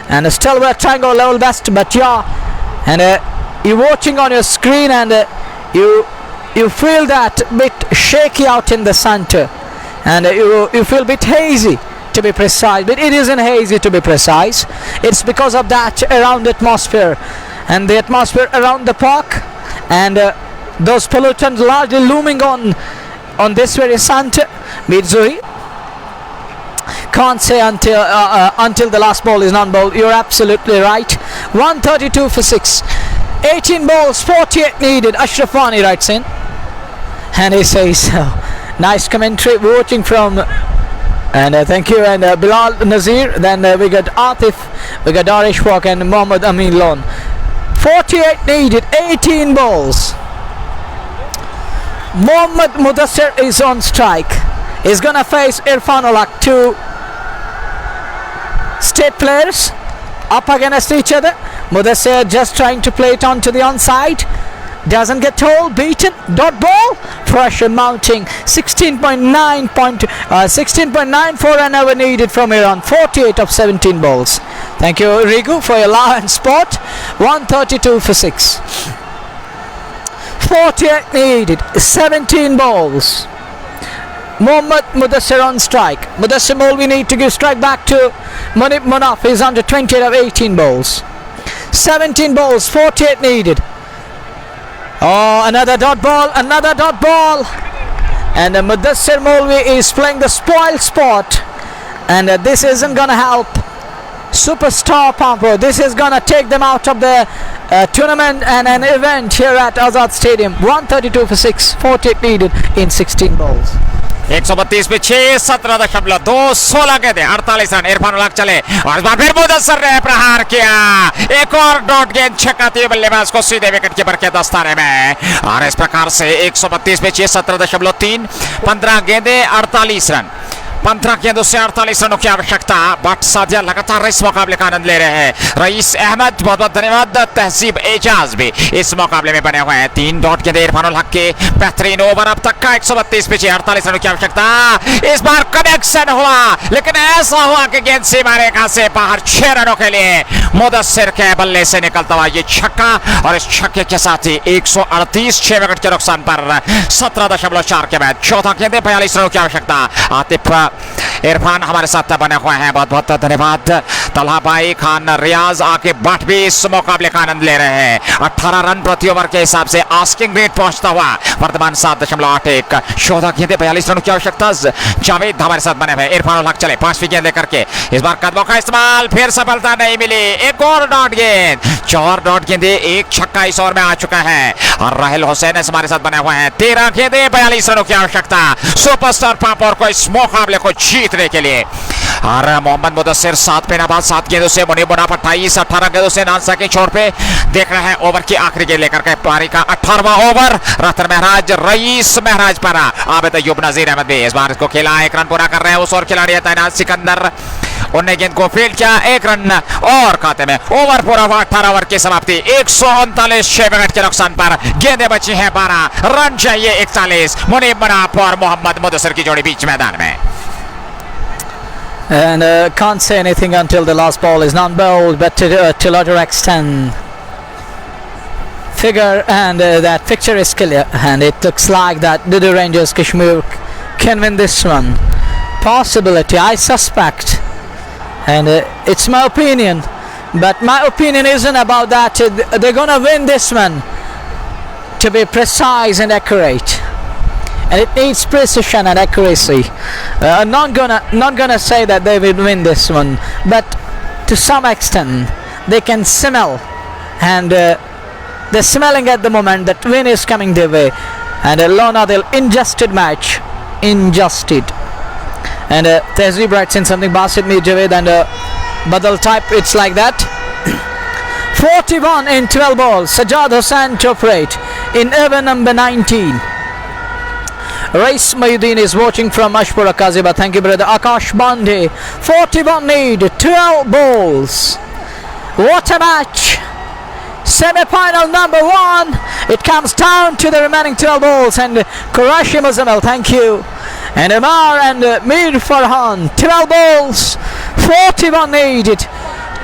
And still we're trying our level best, but yeah, and you're watching on your screen, and you feel that bit shaky out in the center, and you feel a bit hazy, to be precise, but it isn't hazy, to be precise. It's because of that around atmosphere, and the atmosphere around the park, and those pollutants largely looming on this very center. Mirzui can't say until the last ball is not bowled. You're absolutely right. 132 for 6, 18 balls, 48 needed. Ashraf Wani writes in, and he says nice commentary watching from, and thank you, and Bilal Nazir. Then we got Atif, we got Darish Wak, and Mohammad Amin Lon. 48 needed, 18 balls. Mohammad Mudassir is on strike. He's gonna face Irfan Ulak, two state players up against each other. Mudassir just trying to play it onto the onside, doesn't get told, beaten, dot ball, pressure mounting. 16.94 an hour needed from Iran. 48 of 17 balls. Thank you, Rigu, for your live spot. 132 for 6, 48 needed, 17 balls. Mohammad Mudassir on strike. Mudassir Molvi need to give strike back to Munib Munaf. He's under 28 of 18 balls. 17 balls, 48 needed. Oh, another dot ball, another dot ball. And Mudassir Molvi is playing the spoil spot. And this isn't going to help Star Pampore. This is going to take them out of the tournament and an event here at Azad Stadium. 132 for 6, 48 needed in 16 balls. 132 पे 6, 17.2, 16 गेंदे, 48 run. Irfan उलग चले और इस बार फिर मुदस्सिर ने प्रहार किया। एक और डॉट गेंद छक्का थी बल्लेबाज को सीधे विकेट कीपर के दस्ताने में, और इस प्रकार से 132 पे 6, 17.3, 15 गेंदे, 48 रन। 15 गेंदों से 48 रनों की आवश्यकता। बट सादिया लगातार इस मुकाबले का आनंद ले रहे हैं। रईस अहमद बहुत बहुत धन्यवाद। तहजीब एजाज भी इस मुकाबले में बने हुए हैं। 3 डॉट गेंदे इरफान उल हक के बेहतरीन ओवर अब तक का। 132 पे 48 रनों की आवश्यकता। इस बार कनेक्शन हुआ, लेकिन ऐसा हुआ कि गेंद सीमा रेखा से बाहर। 6 रनों के लिए मुदस्सिर के बल्ले से निकलता हुआ ये छक्का, और इस छक्के के साथ ही 138, 6 विकेट के नुकसान पर 17.4 के बाद 14 गेंदे, 42 रनों की आवश्यकता। आतिफ इरफान हमारे साथ बने हुए हैं, बहुत बहुत धन्यवाद। तलहा भाई खान रियाज आके बट भी इस मुकाबले का आनंद ले रहे हैं। 18 रन प्रति ओवर के हिसाब से आस्किंग रेट पहुंचता हुआ वर्तमान 7.81, 14 गेंदे, 42 रनों की आवश्यकता। जावेद हमारे साथ बने हुए। इरफान उल हक चले 5वीं गेंद लेकर के, इस बार कदमों का इस्तेमाल, फिर सफलता नहीं मिली। एक और डॉट गेंद, 4 डॉट गेंदे, 1 छक्का इस ओवर में आ चुका है। और राहिल हुसैन हमारे साथ बने हुए हैं। 13 गेंदे, 42 रनों की आवश्यकता सुपरस्टार पांपोर को इस मुकाबले को जीतने के लिए। और मोहम्मद मुदस्सिर 7 पे नाबाद, 7 गेंदों से मुनीब मुनाफ 28, 18 गेंदों से नानसा के छोर पे। देख रहे हैं ओवर की आखिरी गेंद लेकर के पारी का 18वां ओवर। रहतर महराज, रईस महराज पर आबिद अय्यूब, नजीर अहमद भी इस बार इसको खेला। 1 रन पूरा कर रहे हैं उस और खिलाड़ी है तैनात सिकंदर। उन्हें गेंद को फील्ड किया, 1 रन और खाते में। ओवर पूरा हुआ, 18 ओवर की समाप्ति। 139, 6 विकेट के नुकसान पर गेंदें बची हैं 12, रन चाहिए 41। मुनीब मुनाफ और मोहम्मद मुदस्सिर की जोड़ी बीच मैदान में। And can't say anything until the last ball is not bowled, but to larger extent figure, and that picture is clear, and it looks like that Dadoo Rangers Kashmir can win this one. Possibility, I suspect, and it's my opinion, but my opinion isn't about that. They're gonna win this one, to be precise and accurate, and it needs precision and accuracy. I'm not gonna say that they will win this one, but to some extent they can smell, and they're smelling at the moment that win is coming their way. And Lona, they'll injusted match, injusted. And Tehzeeb writes in something, Basit Mir Javed and Badal type, it's like that. 41 in 12 balls. Sajjad Hussain to operate in over number 19. Rais Mayuddin is watching from Ashpura Kaziba. Thank you, brother. Akash Bande, 41 need, 12 balls. What a match! Semi-final number 1. It comes down to the remaining 12 balls. And Qurashi Muzammil, thank you. And Amar and Mir Farhan, 12 balls, 41 needed,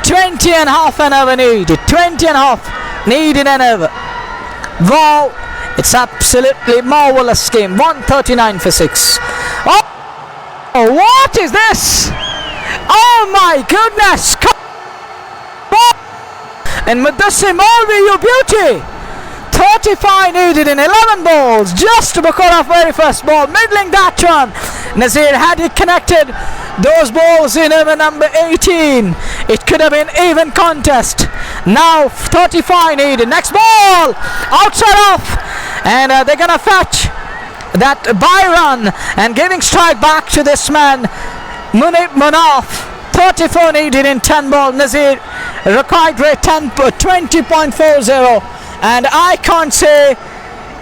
20 and a half an over needed, 20 and a half needed an over. Wow, it's absolutely marvelous game. 139 for 6. Oh, what is this? Oh my goodness! And Mudassir Malvi, you beauty! 35 needed in 11 balls, just to Bakora very first ball, middling that one. Nazir, had he connected those balls in over number 18, it could have been even contest. Now 35 needed, next ball, outside off, and they're gonna fetch that by run and giving strike back to this man, Munib Munaf. 34 needed in 10 ball. Nazir required rate 20.40, and I can't say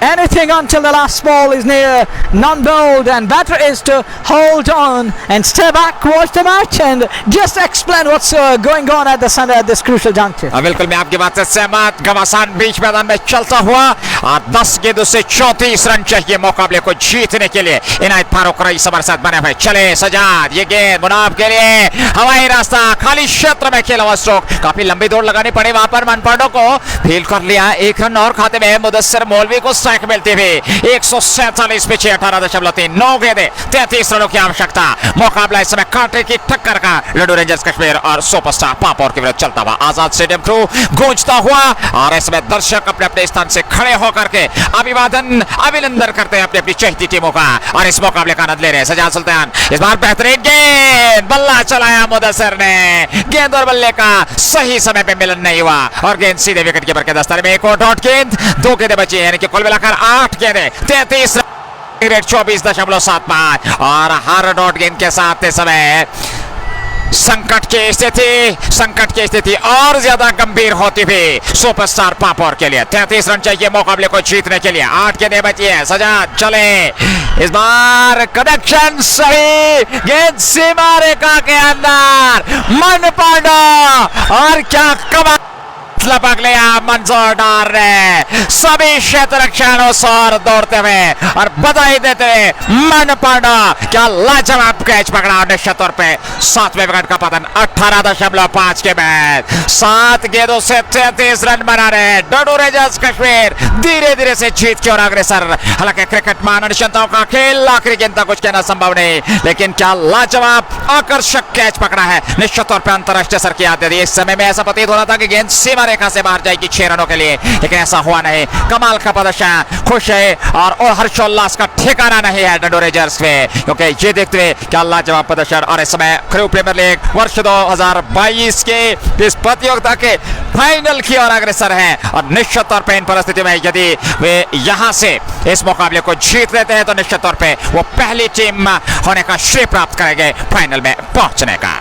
anything until the last ball is near non-bowled, and better is to hold on and stay back, watch the match and just explain what's going on at the center at this crucial juncture. बिल्कुल मैं आपकी बात से सहमत। घमासान बीच मैदान में चलता हुआ और 10 गेंदों से 34 रन चाहिए मुकाबले को जीतने के लिए। इनायत फारूक रईस हमारे साथ बने हुए। चले सजाद, ये गेंद मुनाफ के लिए हवाई रास्ता, खाली क्षेत्र में खेला हुआ स्ट्रोक, काफी लंबी दौड़ लगानी पड़ी वहां पर। मनपाडो को फील कर लिया, 1 रन और खाते में मुदस्सिर मौलवी को स्ट्राइक मिलती हुई। 147 पिछे 18.3, 9 गेंदे 33 रनों की आवश्यकता। मुकाबला इस समय कांटे की टक्कर का डाडू रेंजर्स कश्मीर और सुपरस्टार पापोर के विरुद्ध चलता हुआ। आजाद स्टेडियम क्रू गूंजता हुआ और इसमें दर्शक अपने अपने स्थान से खड़े होकर के अभिवादन अभिनंदन करते हैं अपनी अपनी चहती टीमों का और इस मुकाबले का आनंद ले रहे हैं। सजाद सुल्तान, इस बार बेहतरीन गेंद, बल्ला चलाया मुदस्सिर ने, गेंद और बल्ले का सही समय पे मिलन नहीं हुआ और गेंद सीधे विकेट कीपर के दस्ताने में। एक और डॉट गेंद, 2 गेंदें बची हैं, यानी कि कुल मिलाकर 8 गेंदें, 33 रेट 24.75 और हर डॉट गेंद के साथ इस समय संकट की स्थिति और ज्यादा गंभीर होती हुई सुपरस्टार पापोर के लिए। 33 रन चाहिए मुकाबले को जीतने के लिए। 8 गेंदें बची है। सजाद चले, इस बार कनेक्शन सही, गेंद सीमा रेखा के अंदर, मन पांडा और क्या कमाल लपक लिया मंजूर डार ने। सभी क्षेत्र रक्षकों सौर दौड़ते हुए और बधाई देते हुए मन पांडा, क्या लाजवाब कैच पकड़ा निश्चित तौर पे। 7वें विकेट का पतन 18.5 के बाद 7 गेंदों से 33 रन बना रहे डाडू रेंजर्स कश्मीर धीरे धीरे से जीत की ओर अग्रसर। हालांकि क्रिकेट में अनिश्चितताओं का खेल, आखिरी गेंद तक कुछ कहना संभव नहीं, लेकिन क्या लाजवाब आकर्षक कैच पकड़ा है। निश्चित तौर पर अंतरराष्ट्रीय सर की याद दे दी। इस समय में ऐसा प्रतीत हो रहा था कि गेंद सीमा रेखा से बाहर जाएगी 6 रनों के लिए, लेकिन ऐसा हुआ नहीं। कमाल का प्रदर्शन, खुश है और हर्षोल्लास का ठिकाना नहीं है डाडू रेंजर्स में, क्योंकि ये देखते हुए क्या लाजवाब प्रदर्शन। और इस समय ख्रू प्रीमियर लीग वर्ष 2022 के इस प्रतियोगिता के फाइनल की ओर अग्रसर है और निश्चित तौर पर इन परिस्थितियों में यदि वे यहां से इस मुकाबले को जीत लेते हैं तो निश्चित तौर पर वो पहली टीम होने का श्रेय प्राप्त करेंगे फाइनल में पहुंचने का।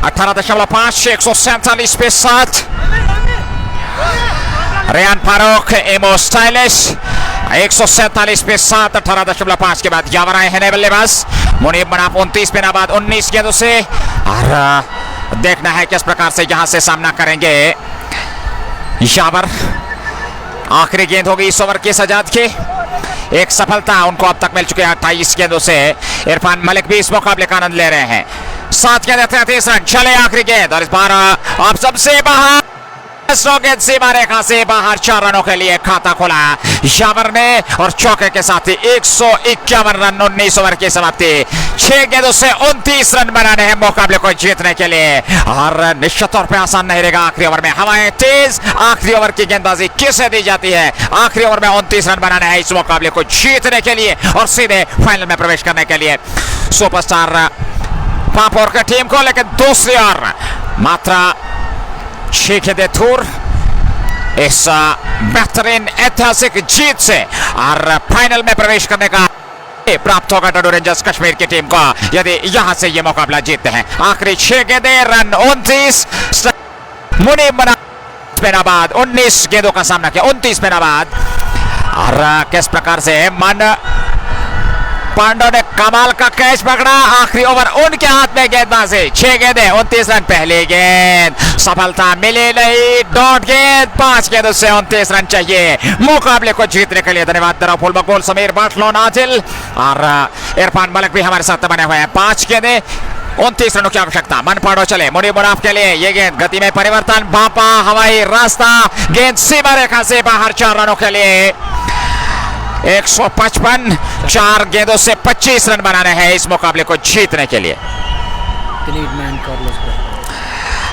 18.5, 147 पे 7। रेयान फारूक, एमो स्टाइलिश, 147 पे 7, 18.5 के बाद यावर आए हैं बल्लेबाज। मुनीब मुनाफ 29 पे नाबाद 19 गेंदों से, और देखना है किस प्रकार से यहां से सामना करेंगे यावर। आखिरी गेंद होगी इस ओवर की सजाद की। एक सफलता उनको अब तक मिल चुकी है 28 गेंदों से। इरफान मलिक भी इस मुकाबले का आनंद ले रहे हैं। 7 गेंद 33 रन। चले आखिरी गेंद और इस बार आप सबसे बाहर, गेंद सीमा रेखा से बाहर 4 रनों के लिए खाता खोला यावर ने और चौके के साथ ही 151 रन 19 ओवर की समाप्ति। 6 गेंदों से 29 रन बनाने हैं मुकाबले को जीतने के लिए और निश्चित तौर पे आसान नहीं रहेगा। आखिरी ओवर में हवाएं तेज, आखिरी ओवर की गेंदबाजी किसे दी जाती है। आखिरी ओवर में 29 रन बनाने हैं इस मुकाबले को जीतने के लिए और सीधे फाइनल में प्रवेश करने के लिए सुपरस्टार पापोर की टीम को। लेकिन दूसरी ओर मात्र 6 गेंदें दूर इस बेहतरीन ऐतिहासिक जीत से और फाइनल में प्रवेश करने का प्राप्त होगा डाडू रेंजर्स कश्मीर की टीम को यदि यहां से ये मुकाबला जीतते हैं। आखिरी 6 गेंदें, रन 29। मुनीब बाद 19 गेंदों का सामना किया, 29 बाद। और किस प्रकार से मन पांडो ने कमाल का कैच पकड़ा। आखिरी ओवर उनके हाथ में गेंदबाजी। 6 गेंदें, 29 रन। पहली गेंद सफलता मिली नहीं, डॉट गेंद। 5 गेंदों से 29 रन चाहिए मुकाबले को जीतने के लिए। धन्यवाद दरा फुल बकूल समीर बाटलो नाजिल और इरफान मलिक भी हमारे साथ बने हुए हैं। 5 गेंदें, 29 रनों की आवश्यकता। मन पांडो चले, मुनीब मुनाफ के लिए ये गेंद, गति में परिवर्तन, भापा हवाई रास्ता, गेंद सीमा रेखा से बाहर। 4 रनों के लिए 155। 4 गेंदों से 25 रन बनाने हैं इस मुकाबले को जीतने के लिए।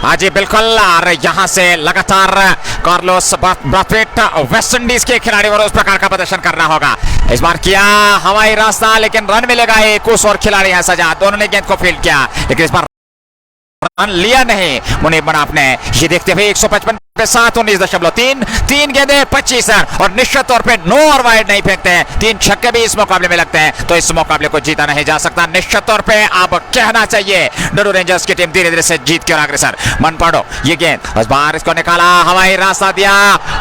हाँ जी बिल्कुल। और यहां से लगातार कार्लोस ब्राथवेट वेस्ट इंडीज के खिलाड़ी और उस प्रकार का प्रदर्शन करना होगा। इस बार किया हवाई रास्ता, लेकिन रन मिलेगा एक। कुछ और खिलाड़ी हैं सजा, दोनों ने गेंद को फील्ड किया, लेकिन इस बार रन लिया नहीं मुनीब मुनाफ ने। ये देखते हुए 155 पे 7, 19.3। 3 गेंदें, 25 रन। और निश्चित तौर पे नो और वाइड नहीं फेंकते हैं। 3 छक्के भी इस मुकाबले में लगते हैं, तो इस मुकाबले को जीता नहीं जा सकता। निश्चित तौर पे अब कहना चाहिए डाडू रेंजर्स की टीम धीरे धीरे से जीत के अग्रसर। मन पांडो ये गेंद उस बार इसको निकाला, हवाई रास्ता दिया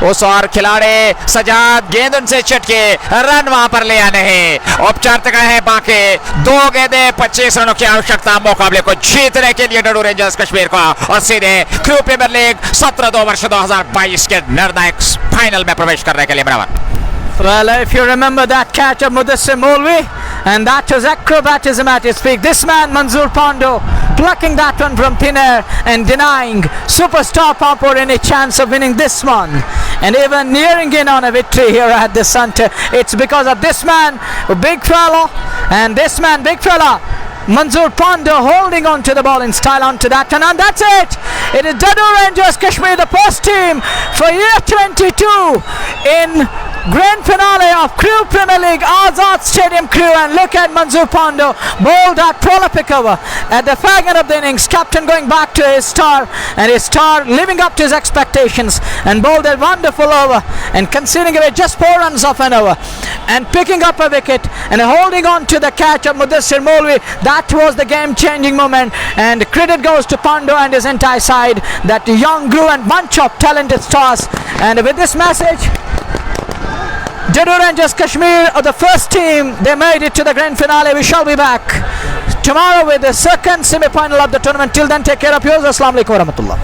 उस और खिलाड़ी सजाद, गेंद उनसे चटके, रन वहां पर लिया नहीं। औपचारिकता है बाकी। 2 गेंदें, 25 रनों की आवश्यकता मुकाबले को जीतने के लिए डाडू रेंजर्स कश्मीर को। और सीधे ख्रू प्रीमियर लीग 17 वर्ष 2022 के निर्णायक फाइनल में प्रवेश करने के लिए बराबर। Well, if you remember that catch of Mudassir Molvi, and that was acrobatism at its peak. This man, Manzoor Pando, plucking that one from thin air and denying superstar Pampore any chance of winning this one, and even nearing in on a victory here at the center. It's because of this man, a big fella, and this man, big fella, Manzoor Pando, holding on to the ball in style onto that one, and that's it. It is Dadoo Rangers Kashmir, the first team for year 22 in grand finale of Khrew Premier League, Azad Stadium, Khrew. And look at Manzoor Pando, bowled that prolific over at the fag end of the innings. Captain going back to his star, and his star living up to his expectations, and bowled a wonderful over and conceding away just 4 runs off an over, and picking up a wicket and holding on to the catch of Mudassir Molvi. That was the game-changing moment, and credit goes to Pando and his entire side, that young Khrew and bunch of talented stars. And with this message, Dadoo Rangers Kashmir are the first team. They made it to the grand finale. We shall be back tomorrow with the second semi-final of the tournament. Till then, take care of yours. Assalamu alaikum wa rahmatullah.